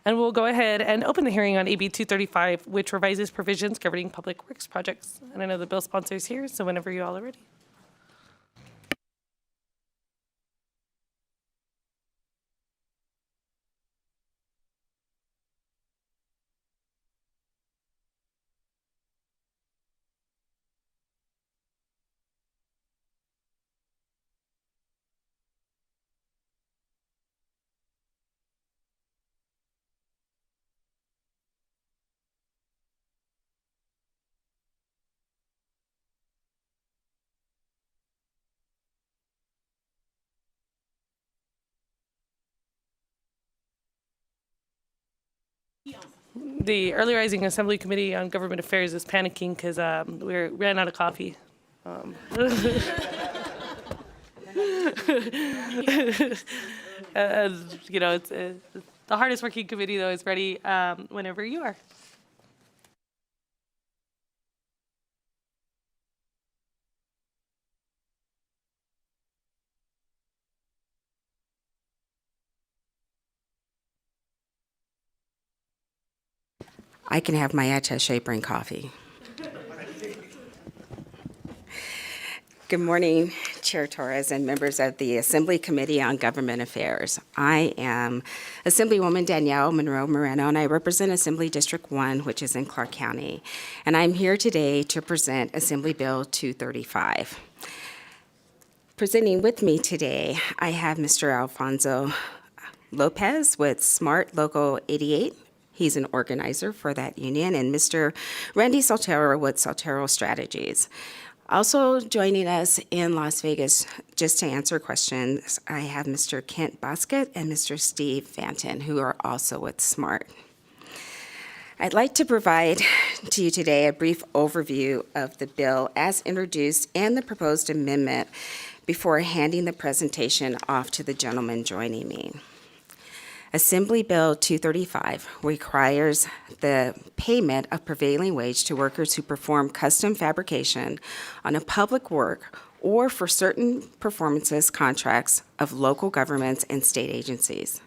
And we'll go ahead and open the hearing on AB 235, which revises provisions governing public works projects. And I know the bill sponsor is here, so whenever you all are ready. The Early Rising Assembly Committee on Government Affairs is panicking because we ran out of coffee. You know, it's the hardest working committee, though, is ready whenever you are. I can have my attaché bring coffee. Good morning, Chair Torres and members of the Assembly Committee on Government Affairs. I am Assemblywoman Danielle Monroe Moreno, and I represent Assembly District 1, which is in Clark County. And I'm here today to present Assembly Bill 235. Presenting with me today, I have Mr. Alfonso Lopez with SMART Local 88. He's an organizer for that union, and Mr. Randy Saltero with Saltero Strategies. Also joining us in Las Vegas, just to answer questions, I have Mr. Kent Bosket and Mr. Steve Vanton, who are also with SMART. I'd like to provide to you today a brief overview of the bill as introduced and the proposed amendment before handing the presentation off to the gentleman joining me. Assembly Bill 235 requires the payment of prevailing wage to workers who perform custom fabrication on a public work or for certain performances contracts of local governments and state agencies.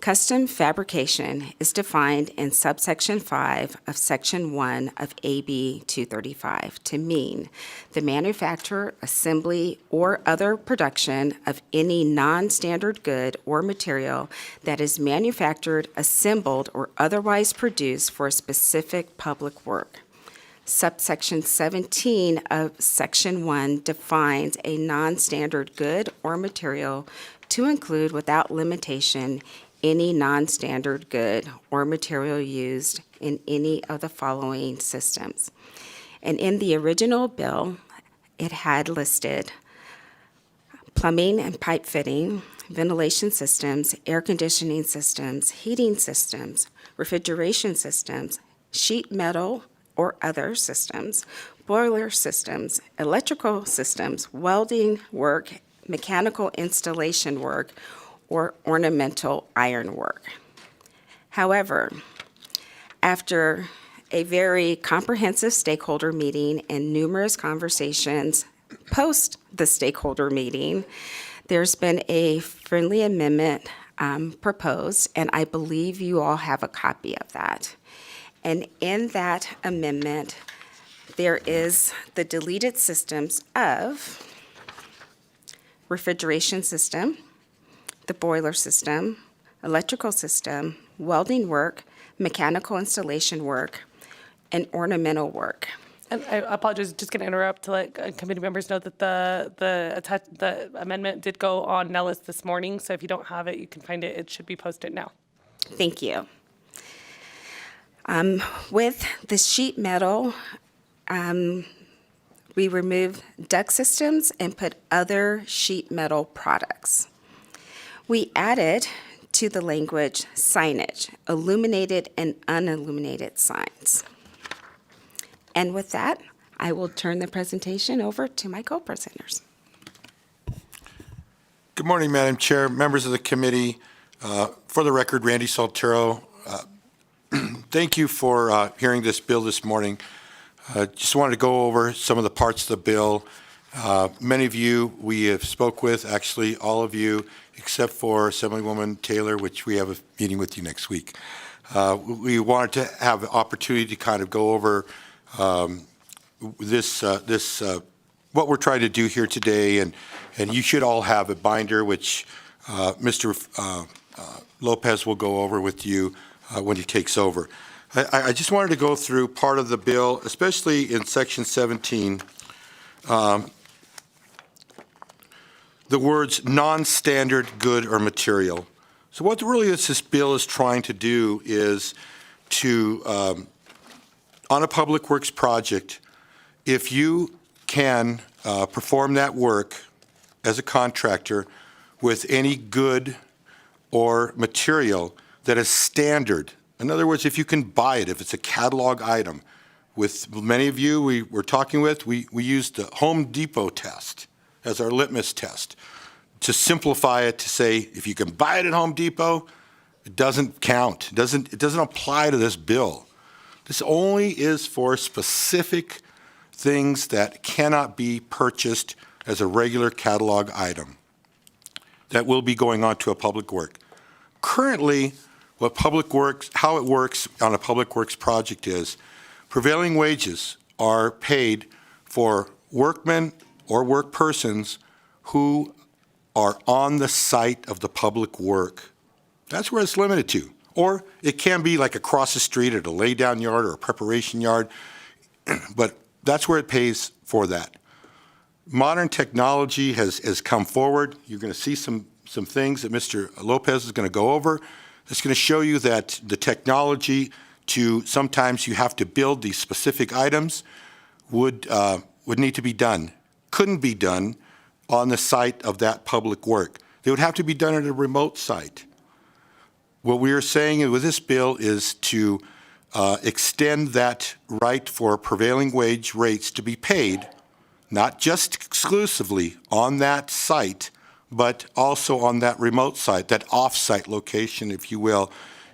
Custom fabrication is defined in subsection 5 of section 1 of AB 235 to mean the manufacture, assembly, or other production of any non-standard good or material that is manufactured, assembled, or otherwise produced for a specific public work. Subsection 17 of section 1 defines a non-standard good or material to include without limitation any non-standard good or material used in any of the following systems. And in the original bill, it had listed plumbing and pipe fitting, ventilation systems, air conditioning systems, heating systems, refrigeration systems, sheet metal or other systems, boiler systems, electrical systems, welding work, mechanical installation work, or ornamental ironwork. However, after a very comprehensive stakeholder meeting and numerous conversations post the stakeholder meeting, there's been a friendly amendment proposed, and I believe you all have a copy of that. And in that amendment, there is the deleted systems of refrigeration system, the boiler system, electrical system, welding work, mechanical installation work, and ornamental work. And I apologize, just going to interrupt to let committee members know that the amendment did go on Nellis this morning, so if you don't have it, you can find it. It should be posted now. Thank you. With the sheet metal, we removed duct systems and put other sheet metal products. We added to the language signage, illuminated and unilluminated signs. And with that, I will turn the presentation over to my co-presenters. Good morning, Madam Chair, members of the committee. For the record, Randy Saltero. Thank you for hearing this bill this morning. Just wanted to go over some of the parts of the bill. Many of you we have spoke with, actually all of you, except for Assemblywoman Taylor, which we have a meeting with you next week. We wanted to have the opportunity to kind of go over what we're trying to do here today, and you should all have a binder, which Mr. Lopez will go over with you when he takes over. I just wanted to go through part of the bill, especially in section 17. The words non-standard good or material. So what really this bill is trying to do is to, on a public works project, if you can perform that work as a contractor with any good or material that is standard, In other words, if you can buy it, if it's a catalog item. With many of you we were talking with, we used the Home Depot test as our litmus test to simplify it to say, if you can buy it at Home Depot, it doesn't count. It doesn't apply to this bill. This only is for specific things that cannot be purchased as a regular catalog item that will be going on to a public work. Currently, what Public Works, how it works on a Public Works project is, prevailing wages are paid for workmen or work persons who are on the site of the public work. That's where it's limited to. Or it can be like across the street at a laydown yard or a preparation yard, but that's where it pays for that. Modern technology has come forward. You're going to see some things that Mr. Lopez is going to go over. It's going to show you that the technology to sometimes you have to build these specific items would need to be done. Couldn't be done on the site of that public work. They would have to be done at a remote site. What we are saying with this bill is to extend that right for prevailing wage rates to be paid, not just exclusively on that site, but also on that remote site, that off-site location, if you will,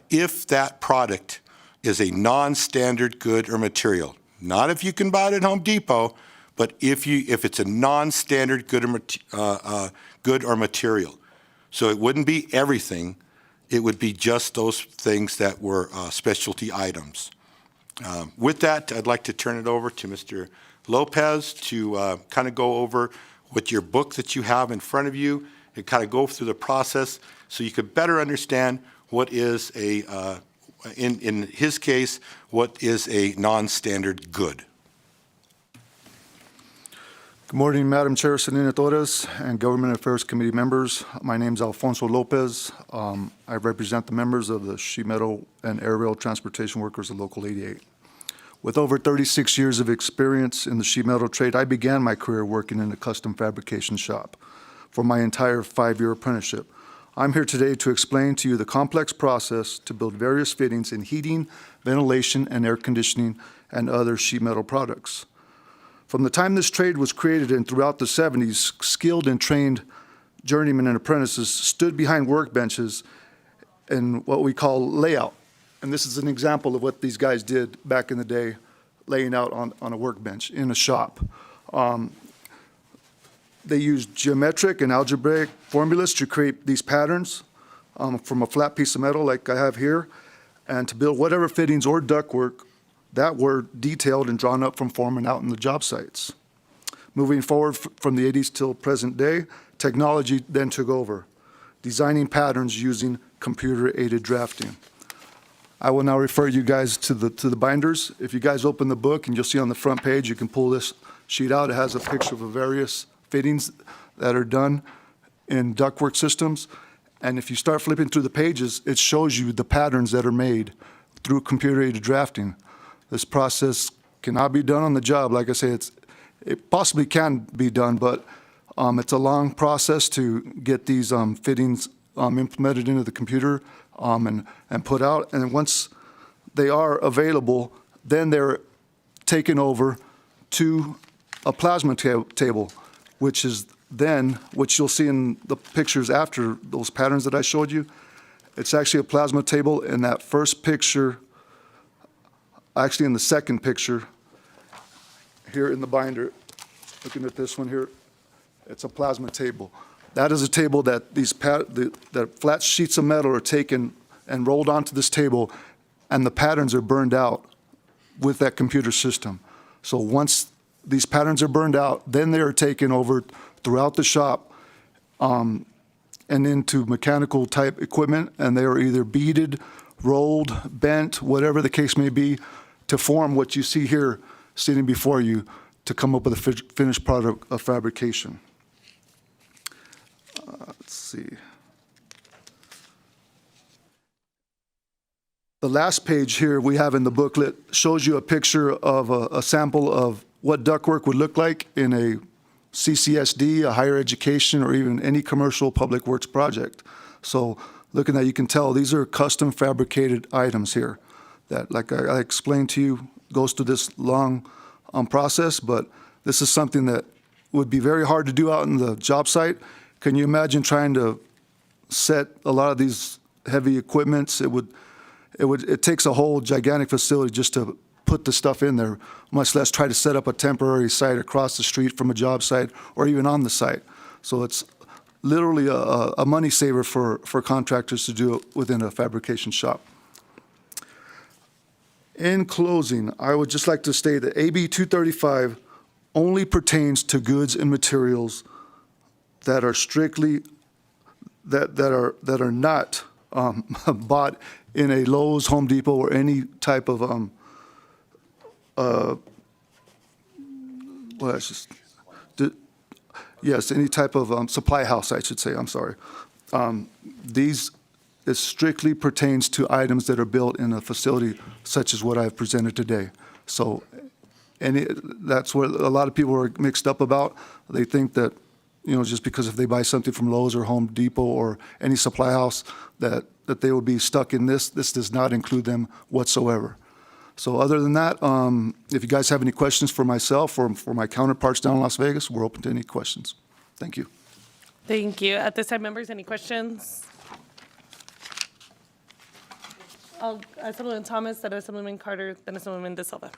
if that product is a non-standard good or material. Not if you can buy it at Home Depot, but if it's a non-standard good or material. So it wouldn't be everything. It would be just those things that were specialty items. With that, I'd like to turn it over to Mr. Lopez to kind of go over with your book that you have in front of you and kind of go through the process so you could better understand what is in his case, what is a non-standard good. Good morning, Madam Chair, Senatores, and Government Affairs Committee members. My name is Alfonso Lopez. I represent the members of the Sheet Metal and Aerial Transportation Workers of Local 88. With over 36 years of experience in the sheet metal trade, I began my career working in a custom fabrication shop for my entire 5-year apprenticeship. I'm here today to explain to you the complex process to build various fittings in heating, ventilation, and air conditioning, and other sheet metal products. From the time this trade was created and throughout the 70s, skilled and trained journeymen and apprentices stood behind workbenches in what we call layout. And this is an example of what these guys did back in the day, laying out on a workbench in a shop. They used geometric and algebraic formulas to create these patterns from a flat piece of metal like I have here, and to build whatever fittings or ductwork that were detailed and drawn up from foremen out in the job sites. Moving forward from the 80s till present day, technology then took over, designing patterns using computer-aided drafting. I will now refer you guys to the binders. If you guys open the book, and you'll see on the front page, you can pull this sheet out. It has a picture of the various fittings that are done in ductwork systems. And if you start flipping through the pages, it shows you the patterns that are made through computer-aided drafting. This process cannot be done on the job. Like I say, it possibly can be done, but it's a long process to get these fittings implemented into the computer and put out. And once they are available, then they're taken over to a plasma table, which is then, which you'll see in the pictures after those patterns that I showed you. It's actually a plasma table. In that first picture, actually in the second picture, here in the binder, looking at this one here, it's a plasma table. That is a table that that flat sheets of metal are taken and rolled onto this table, and the patterns are burned out with that computer system. So once these patterns are burned out, then they are taken over throughout the shop and into mechanical type equipment, and they are either beaded, rolled, bent, whatever the case may be, to form what you see here sitting before you to come up with a finished product of fabrication. Let's see. The last page here we have in the booklet shows you a picture of a sample of what ductwork would look like in a CCSD, a higher education, or even any commercial public works project. So looking at, you can tell these are custom fabricated items here that, like I explained to you, goes through this long process, but this is something that would be very hard to do out in the job site. Can you imagine trying to set a lot of these heavy equipments? It takes a whole gigantic facility just to put the stuff in there, much less try to set up a temporary site across the street from a job site or even on the site. So it's literally a money saver for contractors to do it within a fabrication shop. In closing, I would just like to state that AB 235 only pertains to goods and materials that are strictly that are not bought in a Lowe's, Home Depot, or any type of any type of supply house, I should say. I'm sorry. It strictly pertains to items that are built in a facility such as what I've presented today. So, that's what a lot of people are mixed up about. They think that, just because if they buy something from Lowe's or Home Depot or any supply house, that they will be stuck in this. This does not include them whatsoever. So other than that, if you guys have any questions for myself or for my counterparts down in Las Vegas, we're open to any questions. Thank you. Thank you. At this time, members, any questions? Assemblyman Thomas, then Assemblyman Carter, then Assemblyman De Silva.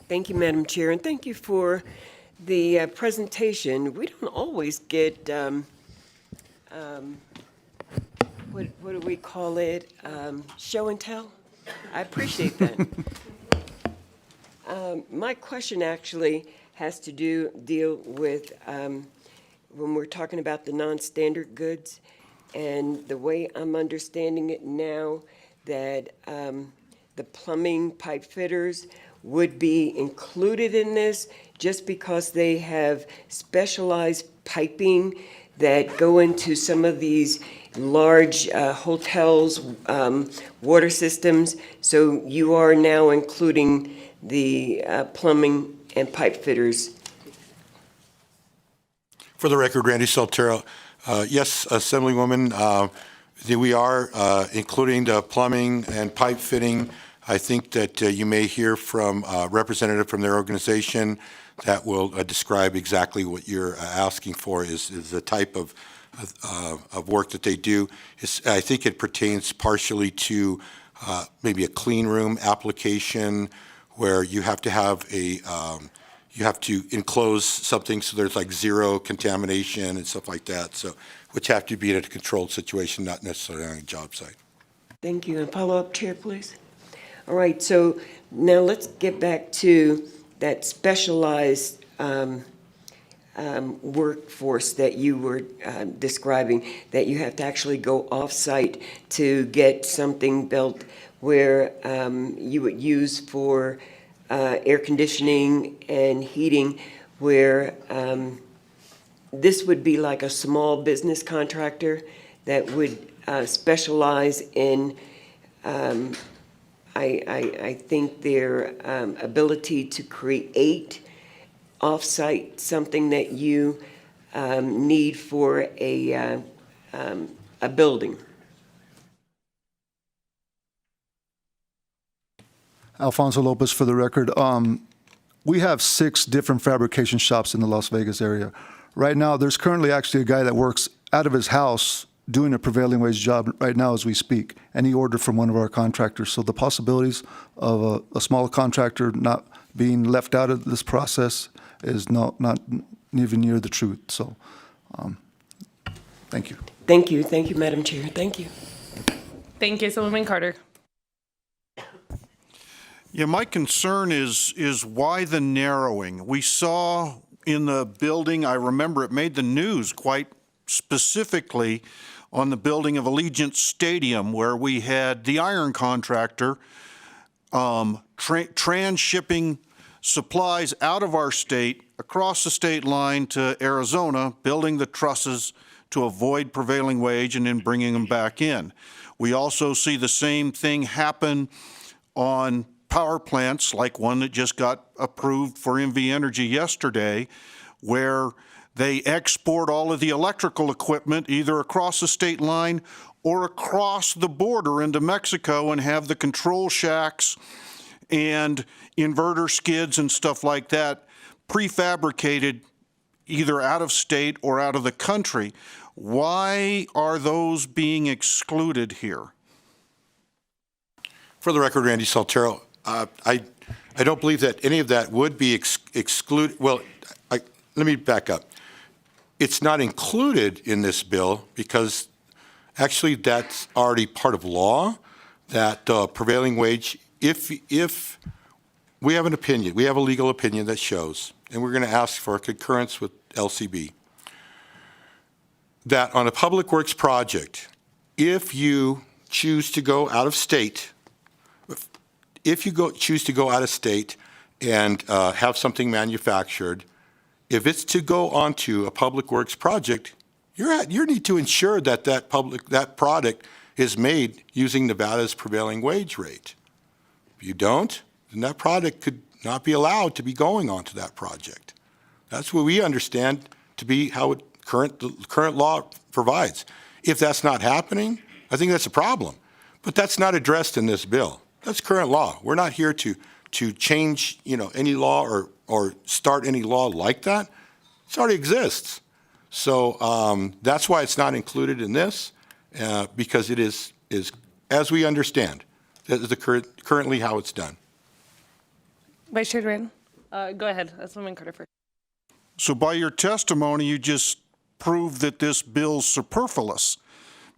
Thank you, Madam Chair, and thank you for the presentation. We don't always get, what do we call it? Show and tell? I appreciate that. My question actually has to deal with when we're talking about the non-standard goods, and the way I'm understanding it now, that the plumbing pipe fitters would be included in this just because they have specialized piping that go into some of these large hotels, water systems. So you are now including the plumbing and pipe fitters. For the record, Randy Saltero. Yes, Assemblywoman, we are including the plumbing and pipe fitting. I think that you may hear from a representative from their organization that will describe exactly what you're asking for is the type of work that they do. I think it pertains partially to maybe a clean room application where you have to have you have to enclose something so there's like zero contamination and stuff like that. So, which have to be in a controlled situation, not necessarily on a job site. Thank you. And follow-up, Chair, please. All right, so now let's get back to that specialized workforce that you were describing, that you have to actually go off-site to get something built where you would use for air conditioning and heating, where this would be like a small business contractor that would specialize in I think their ability to create off-site something that you need for a building. Alfonso Lopez for the record. We have 6 different fabrication shops in the Las Vegas area. Right now, there's currently actually a guy that works out of his house doing a prevailing wage job right now as we speak, and he ordered from one of our contractors. So the possibilities of a small contractor not being left out of this process is not even near the truth. So thank you. Thank you. Thank you, Madam Chair. Thank you. Thank you, Assemblyman Carter. Yeah, my concern is why the narrowing? We saw in the building, I remember it made the news quite specifically on the building of Allegiant Stadium, where we had the iron contractor trans-shipping supplies out of our state across the state line to Arizona, building the trusses to avoid prevailing wage and then bringing them back in. We also see the same thing happen on power plants, like one that just got approved for MV Energy yesterday, where They export all of the electrical equipment either across the state line or across the border into Mexico and have the control shacks and inverter skids and stuff like that prefabricated either out of state or out of the country. Why are those being excluded here? For the record, Randy Saltero, I don't believe that any of that would be excluded. Well, let me back up. It's not included in this bill because actually that's already part of law, that prevailing wage, if we have an opinion, we have a legal opinion that shows, and we're going to ask for a concurrence with LCB, that on a public works project, if you choose to go out of state, choose to go out of state and have something manufactured, if it's to go onto a public works project, you need to ensure that that product is made using Nevada's prevailing wage rate. If you don't, then that product could not be allowed to be going onto that project. That's what we understand to be how the current law provides. If that's not happening, I think that's a problem. But that's not addressed in this bill. That's current law. We're not here to change, any law or start any law like that. It already exists. So that's why it's not included in this, because it is as we understand, currently how it's done. Vice Chair Duran, go ahead. Councilwoman Carter first. So by your testimony, you just proved that this bill's superfluous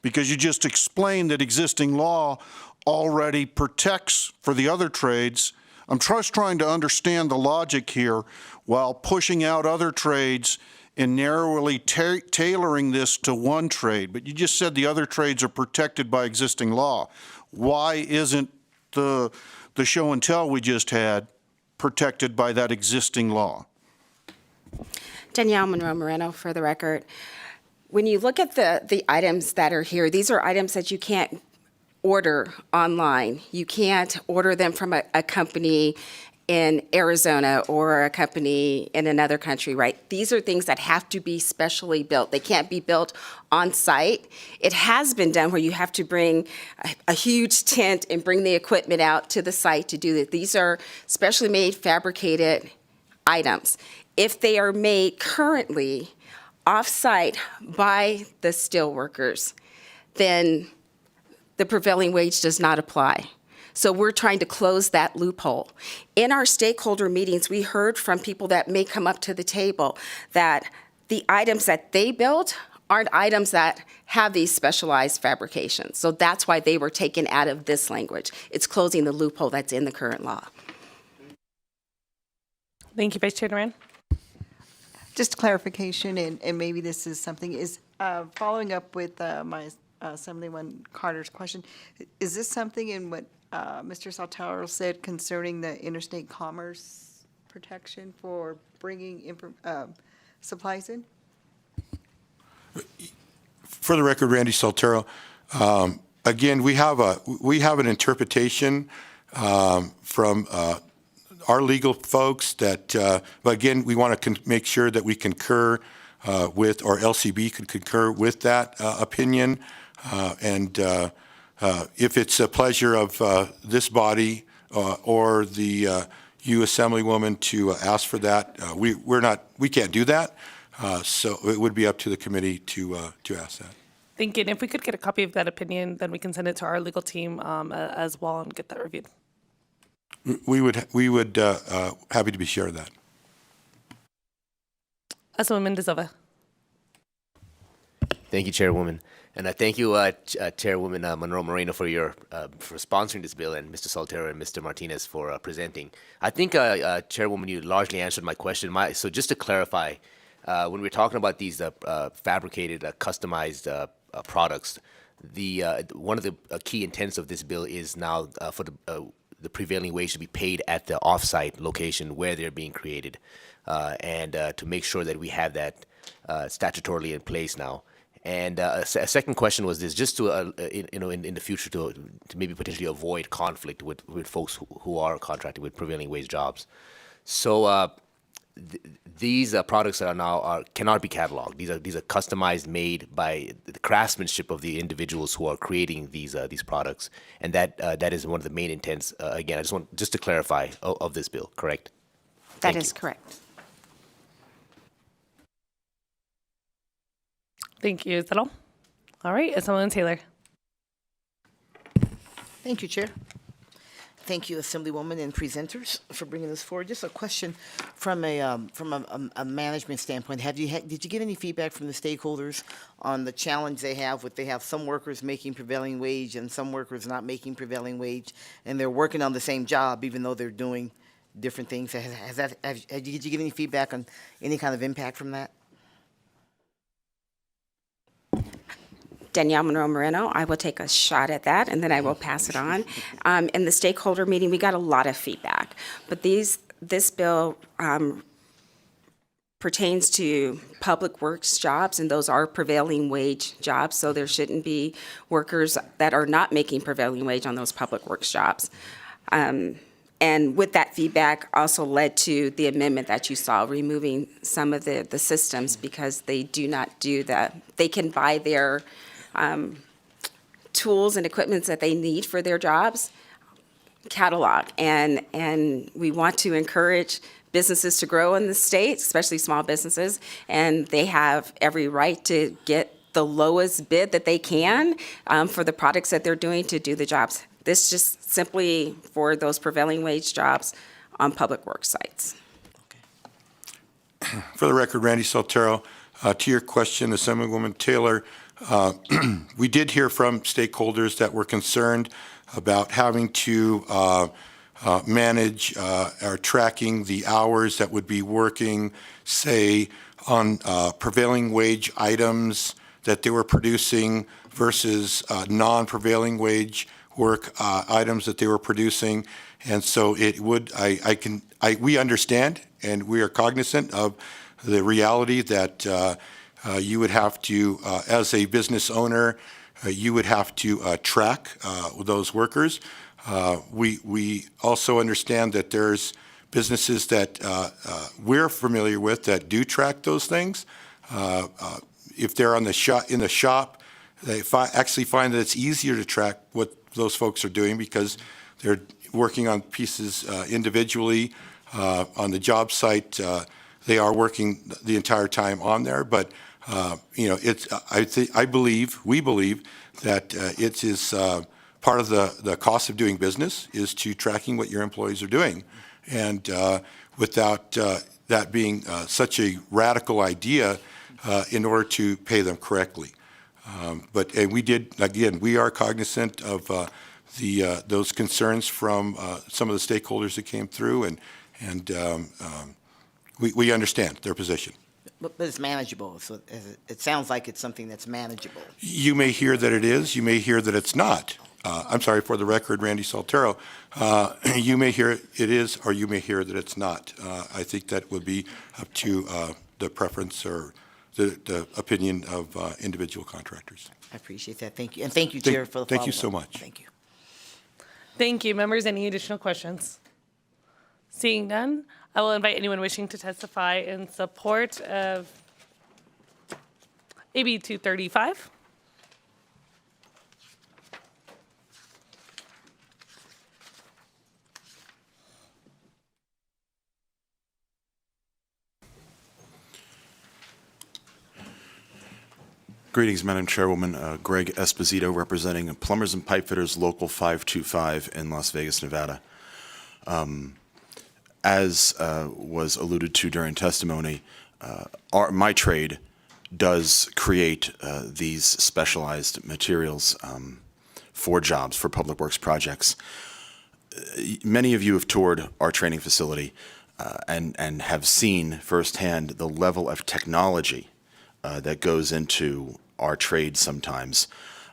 because you just explained that existing law already protects for the other trades. I'm just trying to understand the logic here while pushing out other trades and narrowly tailoring this to one trade. But you just said the other trades are protected by existing law. Why isn't the show and tell we just had protected by that existing law? Danielle Monroe Moreno, for the record. When you look at the items that are here, these are items that you can't order online. You can't order them from a company in Arizona or a company in another country, right? These are things that have to be specially built. They can't be built on site. It has been done where you have to bring a huge tent and bring the equipment out to the site to do that. These are specially made, fabricated items. If they are made currently off-site by the steel workers, then the prevailing wage does not apply. So we're trying to close that loophole. In our stakeholder meetings, we heard from people that may come up to the table that the items that they built aren't items that have these specialized fabrications. So that's why they were taken out of this language. It's closing the loophole that's in the current law. Thank you, Vice Chair Duran. Just clarification, and maybe this is something, is following up with my Assemblyman Carter's question, is this something in what Mr. Saltaro said concerning the interstate commerce protection for bringing supplies in? For the record, Randy Saltero, again, we have an interpretation from our legal folks that, but again, we want to make sure that we concur with, or LCB could concur with that opinion. And if it's a pleasure of this body or the you Assemblywoman to ask for that, we can't do that. So it would be up to the committee to ask that. Thank you. And if we could get a copy of that opinion, then we can send it to our legal team as well and get that reviewed. We would happy to be sure of that. Councilwoman DeSilva. Thank you, Chairwoman. And thank you, Chairwoman Monroe Moreno, for sponsoring this bill, and Mr. Saltero and Mr. Martinez for presenting. I think, Chairwoman, you largely answered my question. So just to clarify, when we're talking about these fabricated, customized products, one of the key intents of this bill is now for the prevailing wage to be paid at the off-site location where they're being created, and to make sure that we have that statutorily in place now. And a second question was this, just to in the future to maybe potentially avoid conflict with folks who are contracted with prevailing wage jobs. So these products that are now cannot be cataloged. These are customized, made by the craftsmanship of the individuals who are creating these products, and that is one of the main intents. Again, I just want to clarify of this bill. Correct? That is correct. Thank you. Is that all? All right, Assemblyman Taylor. Thank you, Chair. Thank you, Assemblywoman and presenters, for bringing this forward. Just a question from a management standpoint. Did you get any feedback from the stakeholders on the challenge they have with some workers making prevailing wage and some workers not making prevailing wage, and they're working on the same job even though they're doing different things? Did you get any feedback on any kind of impact from that? Danielle Monroe Moreno, I will take a shot at that, and then I will pass it on. In the stakeholder meeting, we got a lot of feedback, but this bill pertains to public works jobs, and those are prevailing wage jobs, so there shouldn't be workers that are not making prevailing wage on those public works jobs. And with that feedback also led to the amendment that you saw, removing some of the systems because they do not do that. They can buy their tools and equipment that they need for their jobs, catalog. And we want to encourage businesses to grow in the state, especially small businesses, and they have every right to get the lowest bid that they can for the products that they're doing to do the jobs. This just simply for those prevailing wage jobs on public work sites. For the record, Randy Saltero, to your question, Assemblywoman Taylor, we did hear from stakeholders that were concerned about having to manage or tracking the hours that would be working, say, on prevailing wage items that they were producing versus non-prevailing wage work items that they were producing. And so it would, we understand and we are cognizant of the reality that you would have to, as a business owner, you would have to track those workers. We also understand that there's businesses that we're familiar with that do track those things. If they're in the shop, they actually find that it's easier to track what those folks are doing because they're working on pieces individually. On the job site, they are working the entire time on there, but we believe that it is part of the cost of doing business is to tracking what your employees are doing. And without that being such a radical idea in order to pay them correctly. We are cognizant of those concerns from some of the stakeholders that came through, and we understand their position. But it's manageable, so it sounds like it's something that's manageable. You may hear that it is, you may hear that it's not. I'm sorry, for the record, Randy Saltero, you may hear it is, or you may hear that it's not. I think that would be up to the preference or the opinion of individual contractors. I appreciate that. Thank you. And thank you, Chair, for the follow-up. Thank you so much. Thank you. Thank you. Members, any additional questions? Seeing none, I will invite anyone wishing to testify in support of AB 235. Greetings, Madam Chairwoman. Greg Esposito, representing Plumbers and Pipefitters Local 525 in Las Vegas, Nevada. As was alluded to during testimony, my trade does create these specialized materials for jobs, for public works projects. Many of you have toured our training facility and have seen firsthand the level of technology that goes into our trade sometimes.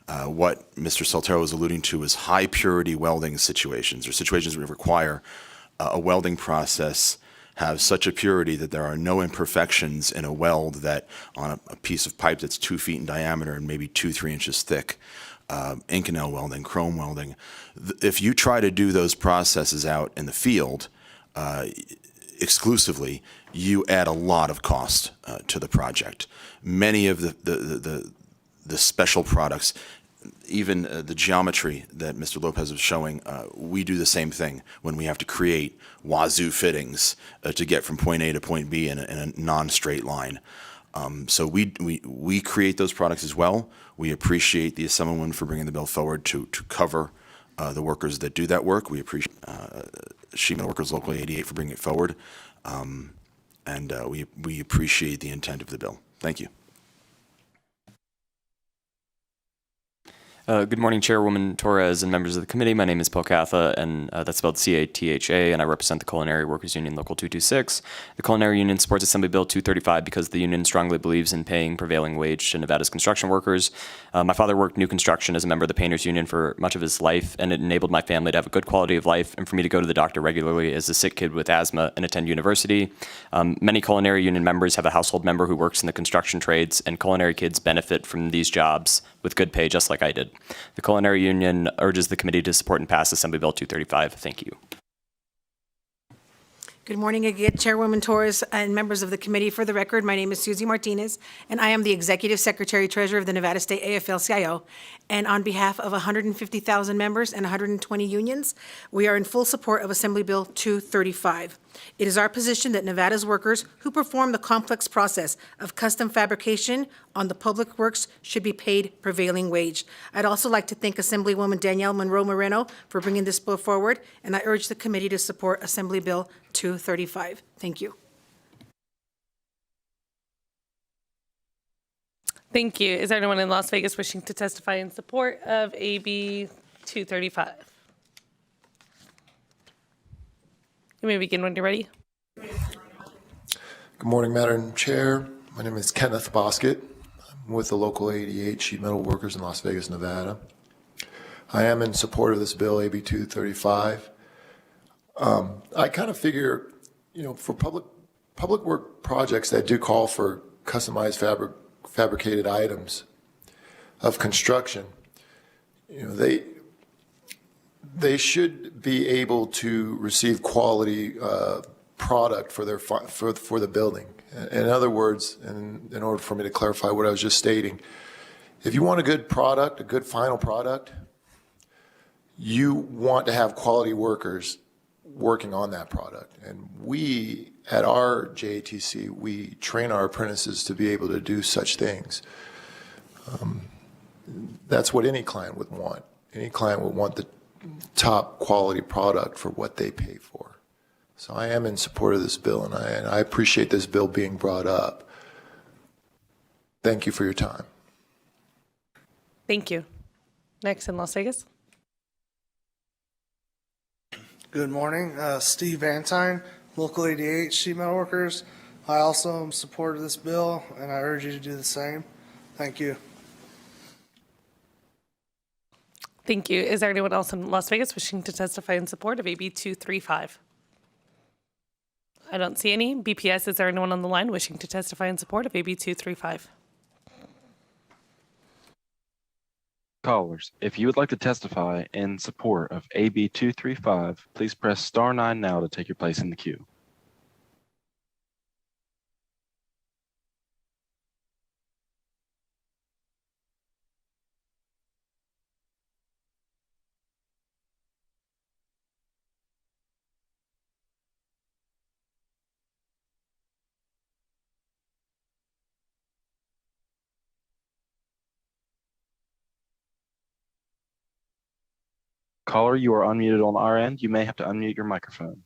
What Mr. Saltero was alluding to is high purity welding situations, or situations that require a welding process have such a purity that there are no imperfections in a weld that on a piece of pipe that's 2 feet in diameter and maybe 2-3 inches thick. Inconel welding, chrome welding. If you try to do those processes out in the field exclusively, you add a lot of cost to the project. Many of the special products, even the geometry that Mr. Lopez was showing, we do the same thing when we have to create wazoo fittings to get from point A to point B in a non-straight line. So we create those products as well. We appreciate the Assemblywoman for bringing the bill forward to cover the workers that do that work. We appreciate Sheet Metal Workers Local 88 for bringing it forward. And we appreciate the intent of the bill. Thank you. Good morning, Chairwoman Torres and members of the committee. My name is Pokatha, and that's spelled C-A-T-H-A, and I represent the Culinary Workers Union Local 226. The Culinary Union supports Assembly Bill 235 because the union strongly believes in paying prevailing wage to Nevada's construction workers. My father worked new construction as a member of the Painters Union for much of his life, and it enabled my family to have a good quality of life and for me to go to the doctor regularly as a sick kid with asthma and attend university. Many Culinary Union members have a household member who works in the construction trades, and culinary kids benefit from these jobs with good pay, just like I did. The Culinary Union urges the committee to support and pass Assembly Bill 235. Thank you. Good morning again, Chairwoman Torres and members of the committee. For the record, my name is Susie Martinez, and I am the Executive Secretary Treasurer of the Nevada State AFL-CIO. And on behalf of 150,000 members and 120 unions, we are in full support of Assembly Bill 235. It is our position that Nevada's workers who perform the complex process of custom fabrication on the public works should be paid prevailing wage. I'd also like to thank Assemblywoman Danielle Monroe Moreno for bringing this bill forward, and I urge the committee to support Assembly Bill 235. Thank you. Thank you. Is there anyone in Las Vegas wishing to testify in support of AB 235? You may begin when you're ready. Good morning, Madam Chair. My name is Kenneth Boskett. I'm with the Local 88 Sheet Metal Workers in Las Vegas, Nevada. I am in support of this bill, AB 235. I kind of figure, for public work projects that do call for customized fabricated items of construction, they should be able to receive quality product for their for the building. In other words, in order for me to clarify what I was just stating, if you want a good product, a good final product, you want to have quality workers working on that product. And we, at our JATC, we train our apprentices to be able to do such things. That's what any client would want. Any client would want the top quality product for what they pay for. So I am in support of this bill, and I appreciate this bill being brought up. Thank you for your time. Thank you. Next in Las Vegas. Good morning, Steve Vantine, Local 88 Sheet Metal Workers. I also am in support of this bill, and I urge you to do the same. Thank you. Thank you. Is there anyone else in Las Vegas wishing to testify in support of AB 235? I don't see any. BPS, is there anyone on the line wishing to testify in support of AB 235? Callers, if you would like to testify in support of AB 235, please press star 9 now to take your place in the queue. Caller, you are unmuted on our end. You may have to unmute your microphone.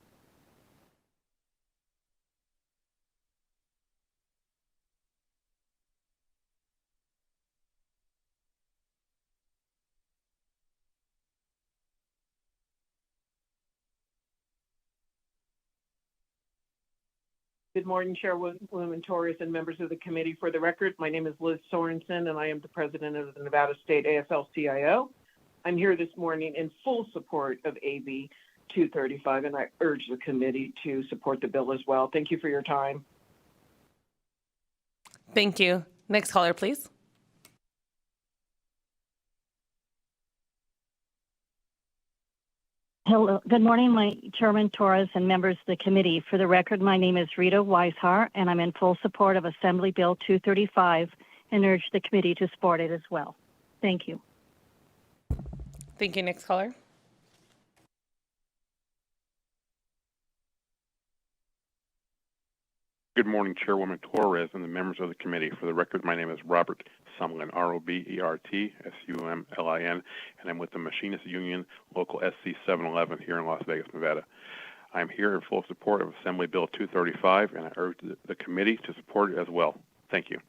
Good morning, Chairwoman Torres and members of the committee. For the record, my name is Liz Sorensen, and I am the president of the Nevada State AFL-CIO. I'm here this morning in full support of AB 235, and I urge the committee to support the bill as well. Thank you for your time. Thank you. Next caller, please. Hello. Good morning, my Chairman Torres and members of the committee. For the record, my name is Rita Weishar, and I'm in full support of Assembly Bill 235 and urge the committee to support it as well. Thank you. Thank you. Next caller. Good morning, Chairwoman Torres and the members of the committee. For the record, my name is Robert Sumlin, Robert Sumlin, and I'm with the Machinists Union, Local SC 711 here in Las Vegas, Nevada. I'm here in full support of Assembly Bill 235, and I urge the committee to support it as well. Thank you.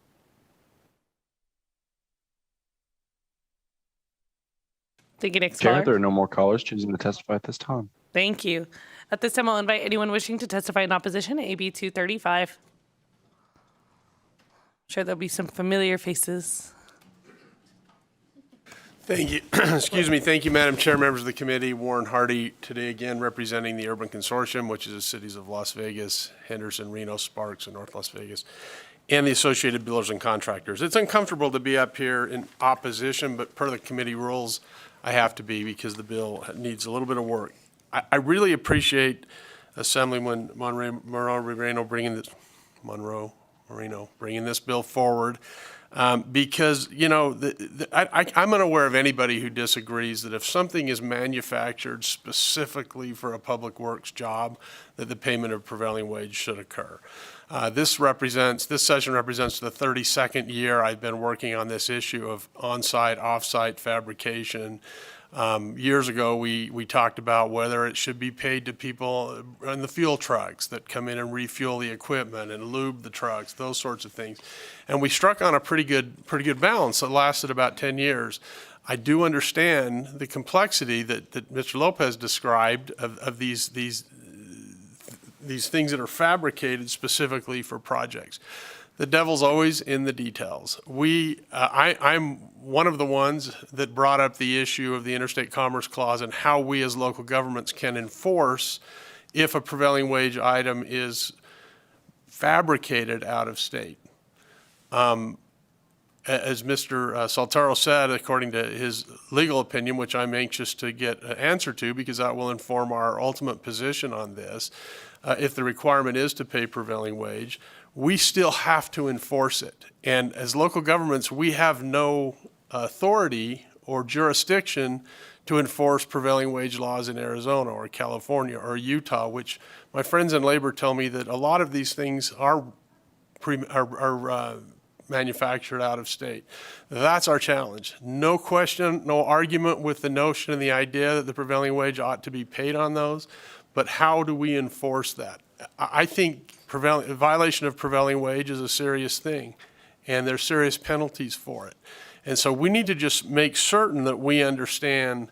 Thank you. Next Chair, caller. there are no more callers choosing to testify at this time. Thank you. At this time, I'll invite anyone wishing to testify in opposition to AB 235. I'm sure there'll be some familiar faces. Thank you. Excuse me. Thank you, Madam Chair, members of the committee. Warren Hardy, today again representing the Urban Consortium, which is the cities of Las Vegas, Henderson, Reno, Sparks, and North Las Vegas, and the associated builders and contractors. It's uncomfortable to be up here in opposition, but per the committee rules, I have to be because the bill needs a little bit of work. I really appreciate Assemblyman Moreno bringing this bill forward because, you know, I'm unaware of anybody who disagrees that if something is manufactured specifically for a public works job, that the payment of prevailing wage should occur. This session represents the 32nd year I've been working on this issue of on-site, off-site fabrication. Years ago, we talked about whether it should be paid to people in the fuel trucks that come in and refuel the equipment and lube the trucks, those sorts of things. And we struck on a pretty good balance that lasted about 10 years. I do understand the complexity that Mr. Lopez described of these things that are fabricated specifically for projects. The devil's always in the details. I'm one of the ones that brought up the issue of the Interstate Commerce Clause and how we as local governments can enforce if a prevailing wage item is fabricated out of state. As Mr. Saltero said, according to his legal opinion, which I'm anxious to get an answer to because that will inform our ultimate position on this, if the requirement is to pay prevailing wage, we still have to enforce it. And as local governments, we have no authority or jurisdiction to enforce prevailing wage laws in Arizona or California or Utah, which my friends in labor tell me that a lot of these things are manufactured out of state. That's our challenge. No question, no argument with the notion and the idea that the prevailing wage ought to be paid on those, but how do we enforce that? I think violation of prevailing wage is a serious thing, and there's serious penalties for it. And so we need to just make certain that we understand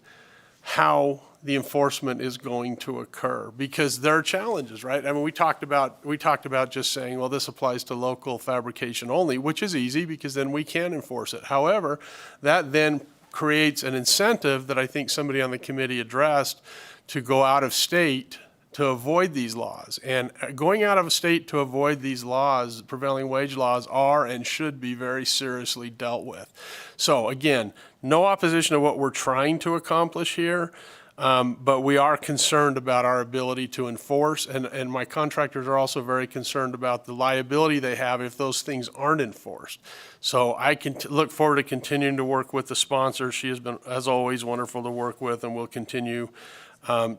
how the enforcement is going to occur, because there are challenges, right? I mean, we talked about just saying, well, this applies to local fabrication only, which is easy because then we can enforce it. However, that then creates an incentive that I think somebody on the committee addressed to go out of state to avoid these laws. And going out of state to avoid these laws, prevailing wage laws, are and should be very seriously dealt with. So again, no opposition to what we're trying to accomplish here, but we are concerned about our ability to enforce, and my contractors are also very concerned about the liability they have if those things aren't enforced. So I can look forward to continuing to work with the sponsor. She has been, as always, wonderful to work with, and will continue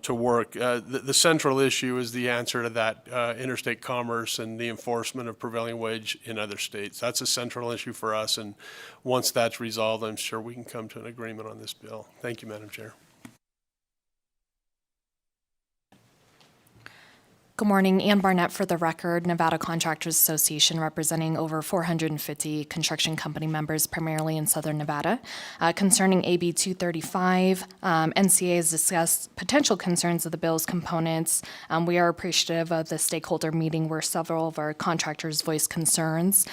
to work. The central issue is the answer to that interstate commerce and the enforcement of prevailing wage in other states. That's a central issue for us, and once that's resolved, I'm sure we can come to an agreement on this bill. Thank you, Madam Chair. Good morning. Ann Barnett for the record, Nevada Contractors Association, representing over 450 construction company members, primarily in Southern Nevada. Concerning AB 235, NCA has discussed potential concerns of the bill's components. We are appreciative of the stakeholder meeting where several of our contractors voiced concerns,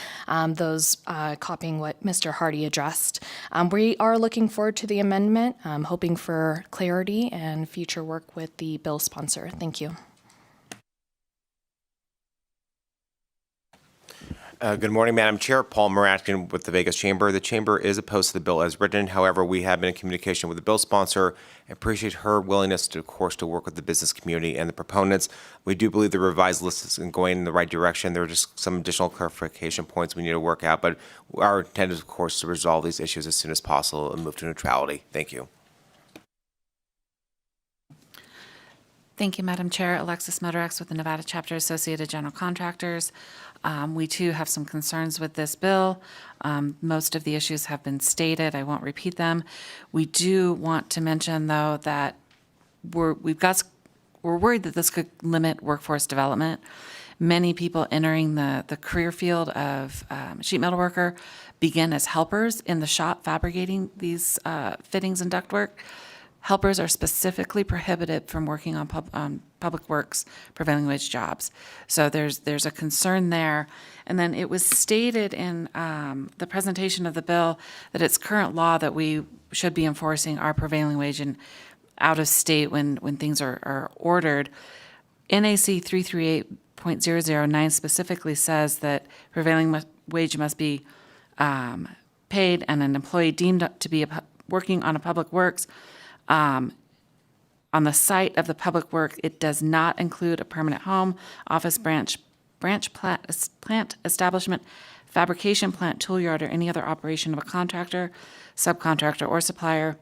those copying what Mr. Hardy addressed. We are looking forward to the amendment, hoping for clarity and future work with the bill sponsor. Thank you. Good morning, Madam Chair. Paul Maratkin with the Vegas Chamber. The Chamber is opposed to the bill as written. However, we have been in communication with the bill sponsor. I appreciate her willingness, to, of course, to work with the business community and the proponents. We do believe the revised list is going in the right direction. There are just some additional clarification points we need to work out, but our intent is, of course, to resolve these issues as soon as possible and move to neutrality. Thank you. Thank you, Madam Chair. Alexis Motorex with the Nevada Chapter Associated General Contractors. We too have some concerns with this bill. Most of the issues have been stated. I won't repeat them. We do want to mention, though, that we're worried that this could limit workforce development. Many people entering the career field of sheet metal worker begin as helpers in the shop fabricating these fittings and ductwork. Helpers are specifically prohibited from working on public works prevailing wage jobs. So there's a concern there. And then it was stated in the presentation of the bill that it's current law that we should be enforcing our prevailing wage in out of state when things are ordered. NAC 338.009 specifically says that prevailing wage must be paid and an employee deemed to be working on a public works on the site of the public work. It does not include a permanent home, office, branch plant establishment, fabrication plant, tool yard, or any other operation of a contractor, subcontractor, or supplier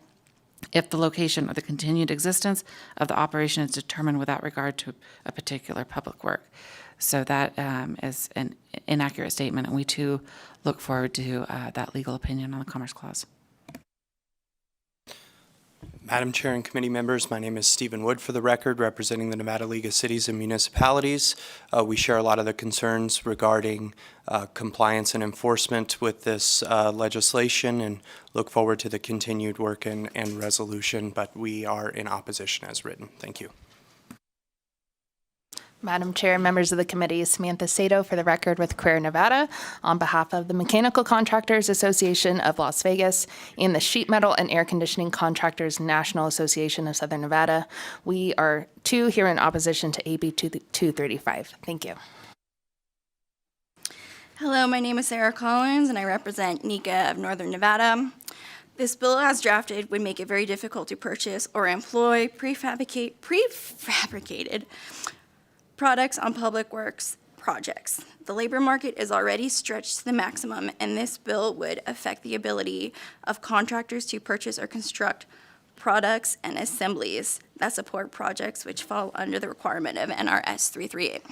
if the location or the continued existence of the operation is determined without regard to a particular public work. So that is an inaccurate statement, and we too look forward to that legal opinion on the Commerce Clause. Madam Chair and committee members, my name is Stephen Wood for the record, representing the Nevada League of Cities and Municipalities. We share a lot of the concerns regarding compliance and enforcement with this legislation and look forward to the continued work and resolution, but we are in opposition as written. Thank you. Madam Chair, members of the committee, Samantha Sato for the record with Career Nevada on behalf of the Mechanical Contractors Association of Las Vegas and the Sheet Metal and Air Conditioning Contractors National Association of Southern Nevada. We are too here in opposition to AB 235. Thank you. Hello, my name is Sarah Collins and I represent NECA of Northern Nevada. This bill as drafted would make it very difficult to purchase or employ prefabricated products on public works projects. The labor market is already stretched to the maximum, and this bill would affect the ability of contractors to purchase or construct products and assemblies that support projects which fall under the requirement of NRS 338.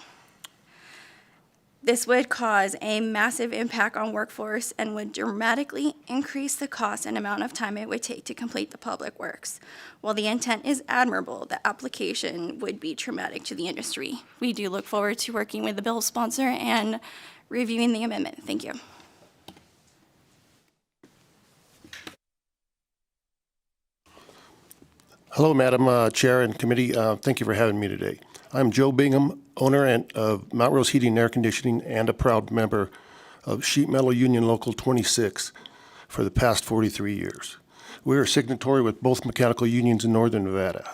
This would cause a massive impact on workforce and would dramatically increase the cost and amount of time it would take to complete the public works. While the intent is admirable, the application would be traumatic to the industry. We do look forward to working with the bill sponsor and reviewing the amendment. Thank you. Hello, Madam Chair and Committee. Thank you for having me today. I'm Joe Bingham, owner of Mount Rose Heating and Air Conditioning and a proud member of Sheet Metal Union Local 26 for the past 43 years. We are signatory with both mechanical unions in Northern Nevada.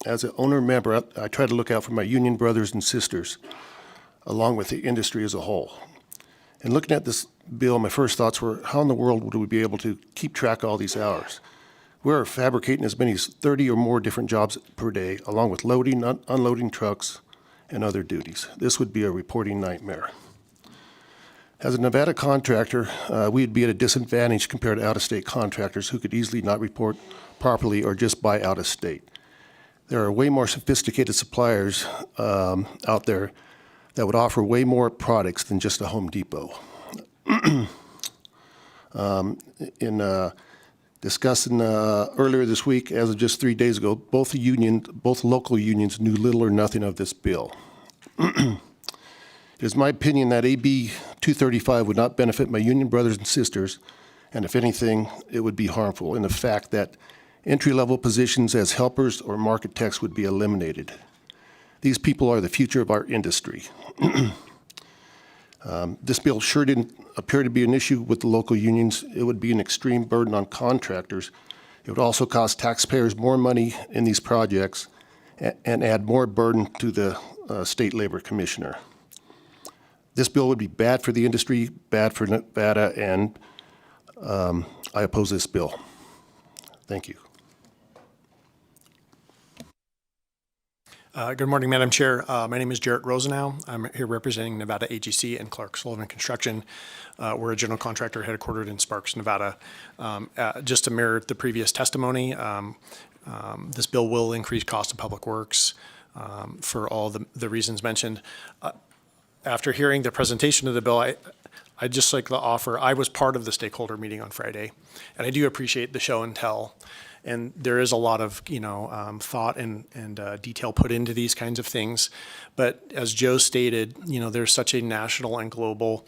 As an owner member, I try to look out for my union brothers and sisters, along with the industry as a whole. And looking at this bill, my first thoughts were, how in the world would we be able to keep track of all these hours? We're fabricating as many as 30 or more different jobs per day, along with loading, unloading trucks, and other duties. This would be a reporting nightmare. As a Nevada contractor, we'd be at a disadvantage compared to out-of-state contractors who could easily not report properly or just buy out of state. There are way more sophisticated suppliers out there that would offer way more products than just a Home Depot. Discussing earlier this week, as of just 3 days ago, both local unions knew little or nothing of this bill. It is my opinion that AB 235 would not benefit my union brothers and sisters, and if anything, it would be harmful in the fact that entry-level positions as helpers or market techs would be eliminated. These people are the future of our industry. This bill sure didn't appear to be an issue with the local unions. It would be an extreme burden on contractors. It would also cost taxpayers more money in these projects and add more burden to the state labor commissioner. This bill would be bad for the industry, bad for Nevada, and I oppose this bill. Thank you. Good morning, Madam Chair. My name is Jarrett Rosenau. I'm here representing Nevada AGC and Clark Sullivan Construction. We're a general contractor headquartered in Sparks, Nevada. Just to mirror the previous testimony, this bill will increase cost of public works for all the reasons mentioned. After hearing the presentation of the bill, I'd just like to offer, I was part of the stakeholder meeting on Friday, and I do appreciate the show and tell. And there is a lot of, thought and detail put into these kinds of things. But as Joe stated, there's such a national and global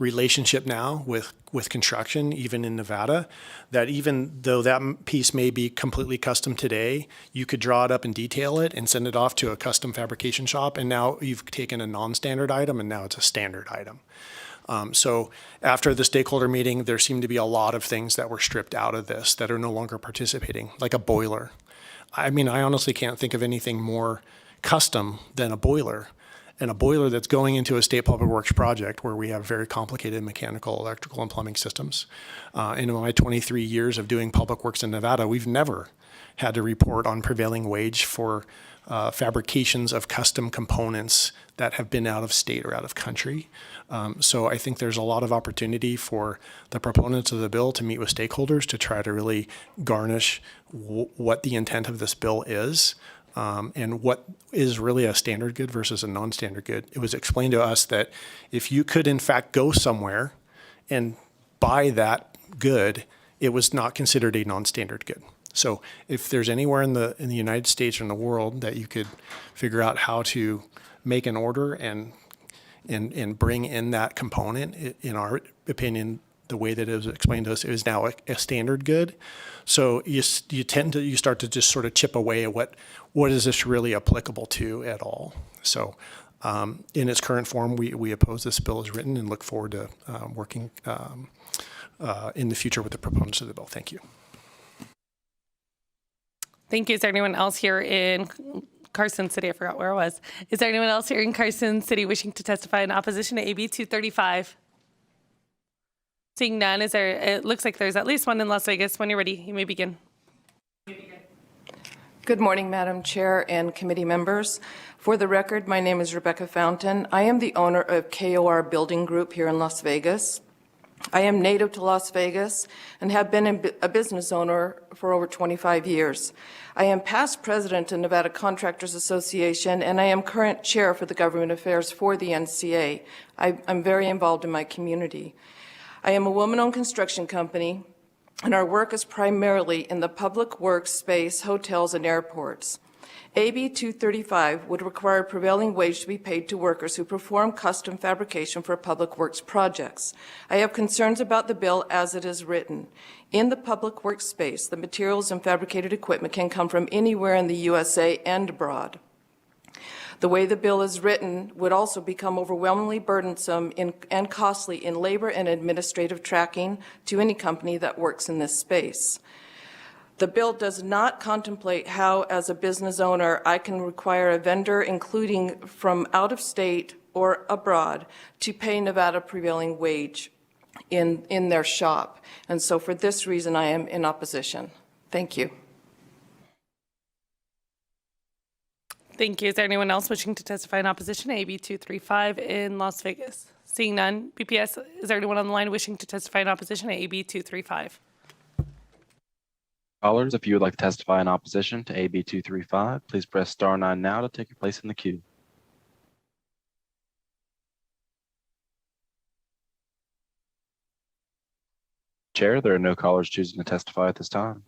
relationship now with construction, even in Nevada, that even though that piece may be completely custom today, you could draw it up and detail it and send it off to a custom fabrication shop. And now you've taken a non-standard item and now it's a standard item. So after the stakeholder meeting, there seemed to be a lot of things that were stripped out of this that are no longer participating, like a boiler. I mean, I honestly can't think of anything more custom than a boiler. And a boiler that's going into a state public works project where we have very complicated mechanical, electrical, and plumbing systems. In my 23 years of doing public works in Nevada, we've never had to report on prevailing wage for fabrications of custom components that have been out of state or out of country. So I think there's a lot of opportunity for the proponents of the bill to meet with stakeholders to try to really garnish what the intent of this bill is. And what is really a standard good versus a non-standard good. It was explained to us that if you could in fact go somewhere and buy that good, it was not considered a non-standard good. So if there's anywhere in the United States or in the world that you could figure out how to make an order and bring in that component, in our opinion, the way that it was explained to us, it is now a standard good. So you start to just sort of chip away at what is this really applicable to at all. So in its current form, we oppose this bill as written and look forward to working in the future with the proponents of the bill. Thank you. Thank you. Is there anyone else here in Carson City? I forgot where I was. Is there anyone else here in Carson City wishing to testify in opposition to AB 235? Seeing none, it looks like there's at least one in Las Vegas. When you're ready, you may begin. Good morning, Madam Chair and committee members. For the record, my name is Rebecca Fountain. I am the owner of KOR Building Group here in Las Vegas. I am native to Las Vegas and have been a business owner for over 25 years. I am past president of Nevada Contractors Association, and I am current chair for the government affairs for the NCA. I'm very involved in my community. I am a woman-owned construction company, and our work is primarily in the public works space, hotels, and airports. AB 235 would require prevailing wage to be paid to workers who perform custom fabrication for public works projects. I have concerns about the bill as it is written. In the public works space, the materials and fabricated equipment can come from anywhere in the USA and abroad. The way the bill is written would also become overwhelmingly burdensome and costly in labor and administrative tracking to any company that works in this space. The bill does not contemplate how, as a business owner, I can require a vendor, including from out of state or abroad, to pay Nevada prevailing wage in their shop. And so for this reason, I am in opposition. Thank you. Thank you. Is there anyone else wishing to testify in opposition to AB 235 in Las Vegas? Seeing none, BPS, is there anyone on the line wishing to testify in opposition to AB 235? Callers, if you would like to testify in opposition to AB 235, please press star 9 now to take your place in the queue. Chair, there are no callers choosing to testify at this time.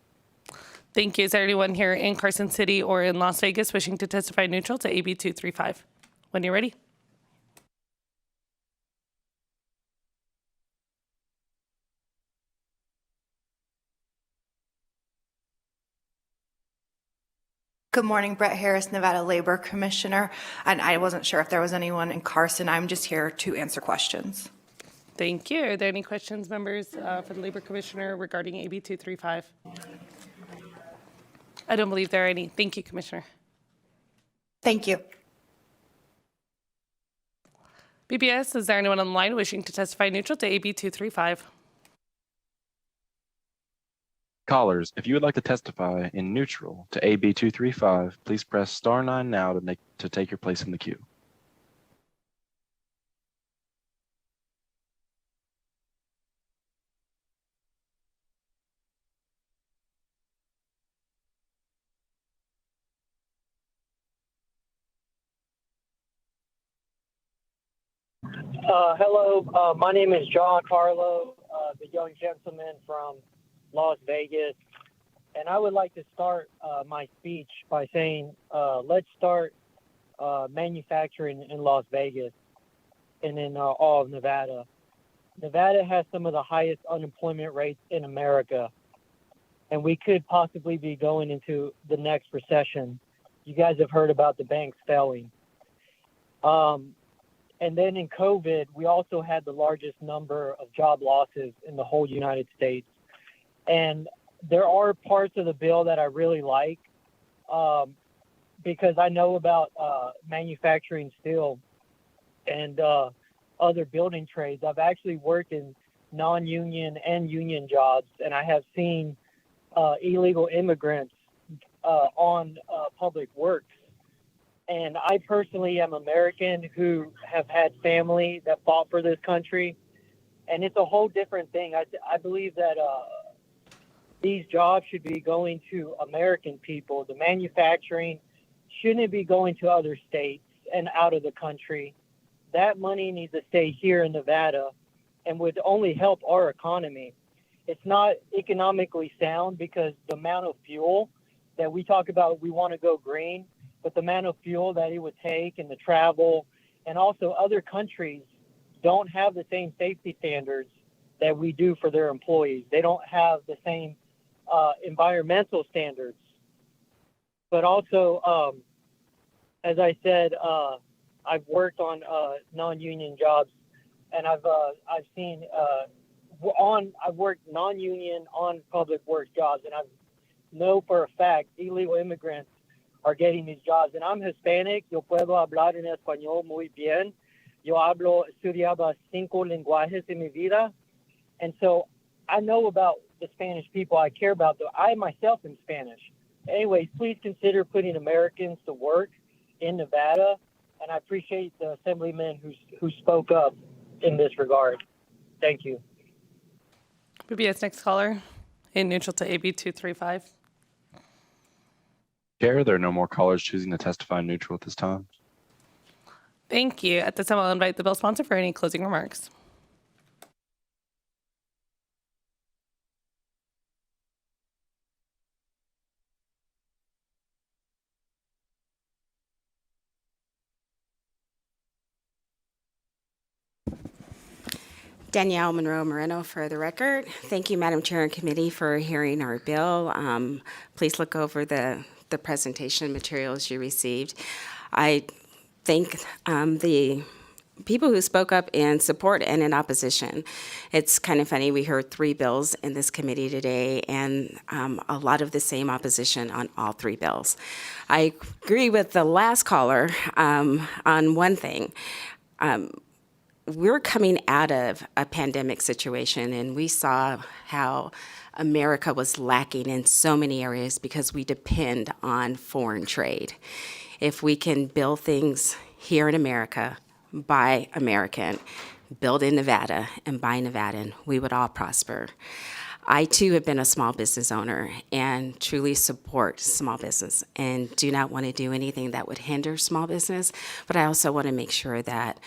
Thank you. Is there anyone here in Carson City or in Las Vegas wishing to testify neutral to AB 235? When you're ready. Good morning, Brett Harris, Nevada Labor Commissioner. And I wasn't sure if there was anyone in Carson. I'm just here to answer questions. Thank you. Are there any questions, members, for the Labor Commissioner regarding AB 235? I don't believe there are any. Thank you, Commissioner. Thank you. BBS, is there anyone on the line wishing to testify neutral to AB 235? Callers, if you would like to testify in neutral to AB 235, please press star 9 now to take your place in the queue. Hello, my name is John Carlo, the young gentleman from Las Vegas, and I would like to start my speech by saying, let's start manufacturing in Las Vegas and in all of Nevada. Nevada has some of the highest unemployment rates in America, and we could possibly be going into the next recession. You guys have heard about the banks failing. And then in COVID, we also had the largest number of job losses in the whole United States. And there are parts of the bill that I really like because I know about manufacturing steel and other building trades. I've actually worked in non-union and union jobs, and I have seen illegal immigrants on public works. And I personally am American who have had family that fought for this country. And it's a whole different thing. I believe that these jobs should be going to American people. The manufacturing shouldn't be going to other states and out of the country. That money needs to stay here in Nevada and would only help our economy. It's not economically sound because the amount of fuel that we talk about, we want to go green, but the amount of fuel that it would take and the travel, and also other countries don't have the same safety standards that we do for their employees. They don't have the same environmental standards. But also, as I said, I've worked on non-union jobs, and I've seen I've worked non-union on public works jobs, and I know for a fact illegal immigrants are getting these jobs. And I'm Hispanic. Yo puedo hablar en español muy bien. Yo estudiaba 5 lenguajes en mi vida. And so I know about the Spanish people. I care about them. I myself am Spanish. Anyways, please consider putting Americans to work in Nevada. And I appreciate the assemblyman who spoke up in this regard. Thank you. BBS, next caller, in neutral to AB 235. Chair, there are no more callers choosing to testify neutral at this time. Thank you. At this time, I'll invite the bill sponsor for any closing remarks. Danielle Monroe Moreno for the record. Thank you, Madam Chair and Committee, for hearing our bill. Please look over the presentation materials you received. I thank the people who spoke up in support and in opposition. It's kind of funny, we heard 3 bills in this committee today and a lot of the same opposition on all 3 bills. I agree with the last caller on one thing. We're coming out of a pandemic situation, and we saw how America was lacking in so many areas because we depend on foreign trade. If we can build things here in America, by American, build in Nevada and by Nevadan, we would all prosper. I too have been a small business owner and truly support small business and do not want to do anything that would hinder small business, but I also want to make sure that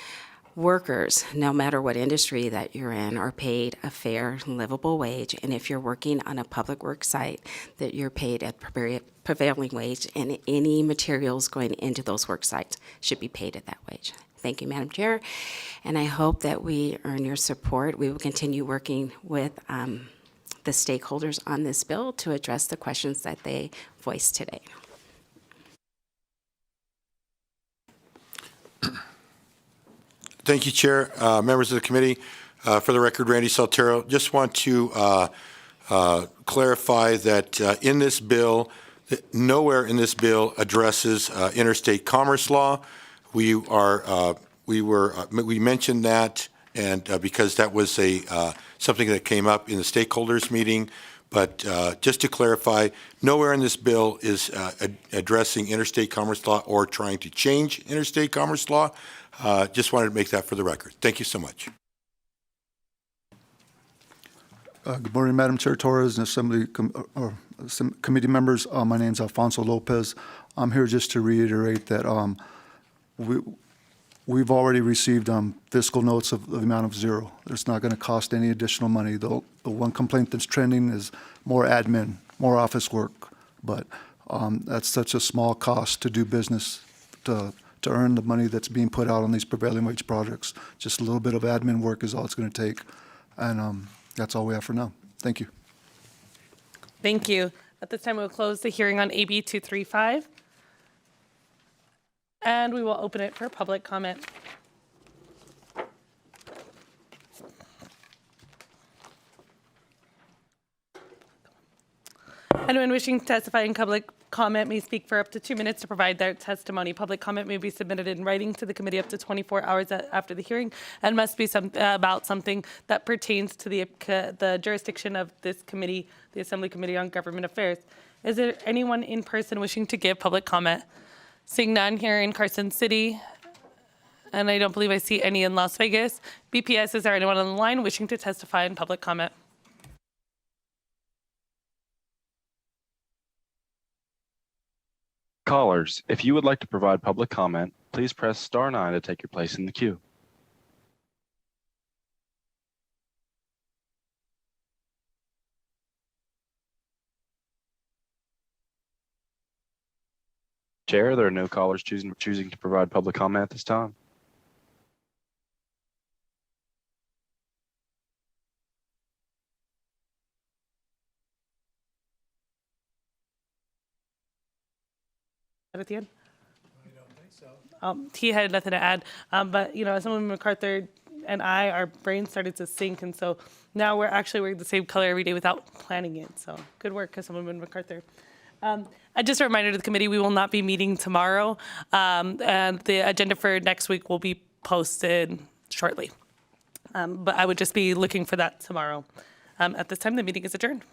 workers, no matter what industry that you're in, are paid a fair, livable wage. And if you're working on a public work site, that you're paid at prevailing wage, and any materials going into those work sites should be paid at that wage. Thank you, Madam Chair. And I hope that we earn your support. We will continue working with the stakeholders on this bill to address the questions that they voiced today. Thank you, Chair. Members of the committee, for the record, Randy Saltero, just want to clarify that in this bill, nowhere in this bill addresses interstate commerce law. We are we mentioned that, and because that was something that came up in the stakeholders meeting. But just to clarify, nowhere in this bill is addressing interstate commerce law or trying to change interstate commerce law. Just wanted to make that for the record. Thank you so much. Good morning, Madam Chair Torres and committee members. My name is Alfonso Lopez. I'm here just to reiterate that we've already received fiscal notes of the amount of zero. It's not going to cost any additional money. The one complaint that's trending is more admin, more office work, but that's such a small cost to do business, to earn the money that's being put out on these prevailing wage projects. Just a little bit of admin work is all it's going to take, and that's all we have for now. Thank you. Thank you. At this time, we'll close the hearing on AB 235. And we will open it for public comment. Anyone wishing to testify in public comment may speak for up to 2 minutes to provide their testimony. Public comment may be submitted in writing to the committee up to 24 hours after the hearing and must be about something that pertains to the jurisdiction of this committee, the Assembly Committee on Government Affairs. Is there anyone in person wishing to give public comment? Seeing none here in Carson City, and I don't believe I see any in Las Vegas. BPS, is there anyone on the line wishing to testify in public comment? Callers, if you would like to provide public comment, please press star 9 to take your place in the queue. Chair, there are no callers choosing to provide public comment at this time. At the end? I don't think so. He had nothing to add, but Assemblymember MacArthur and our brains started to sync, and so now we're actually wearing the same color every day without planning it. So good work, Assemblymember MacArthur. Just a reminder to the committee, we will not be meeting tomorrow, and the agenda for next week will be posted shortly. But I would just be looking for that tomorrow. At this time, the meeting is adjourned.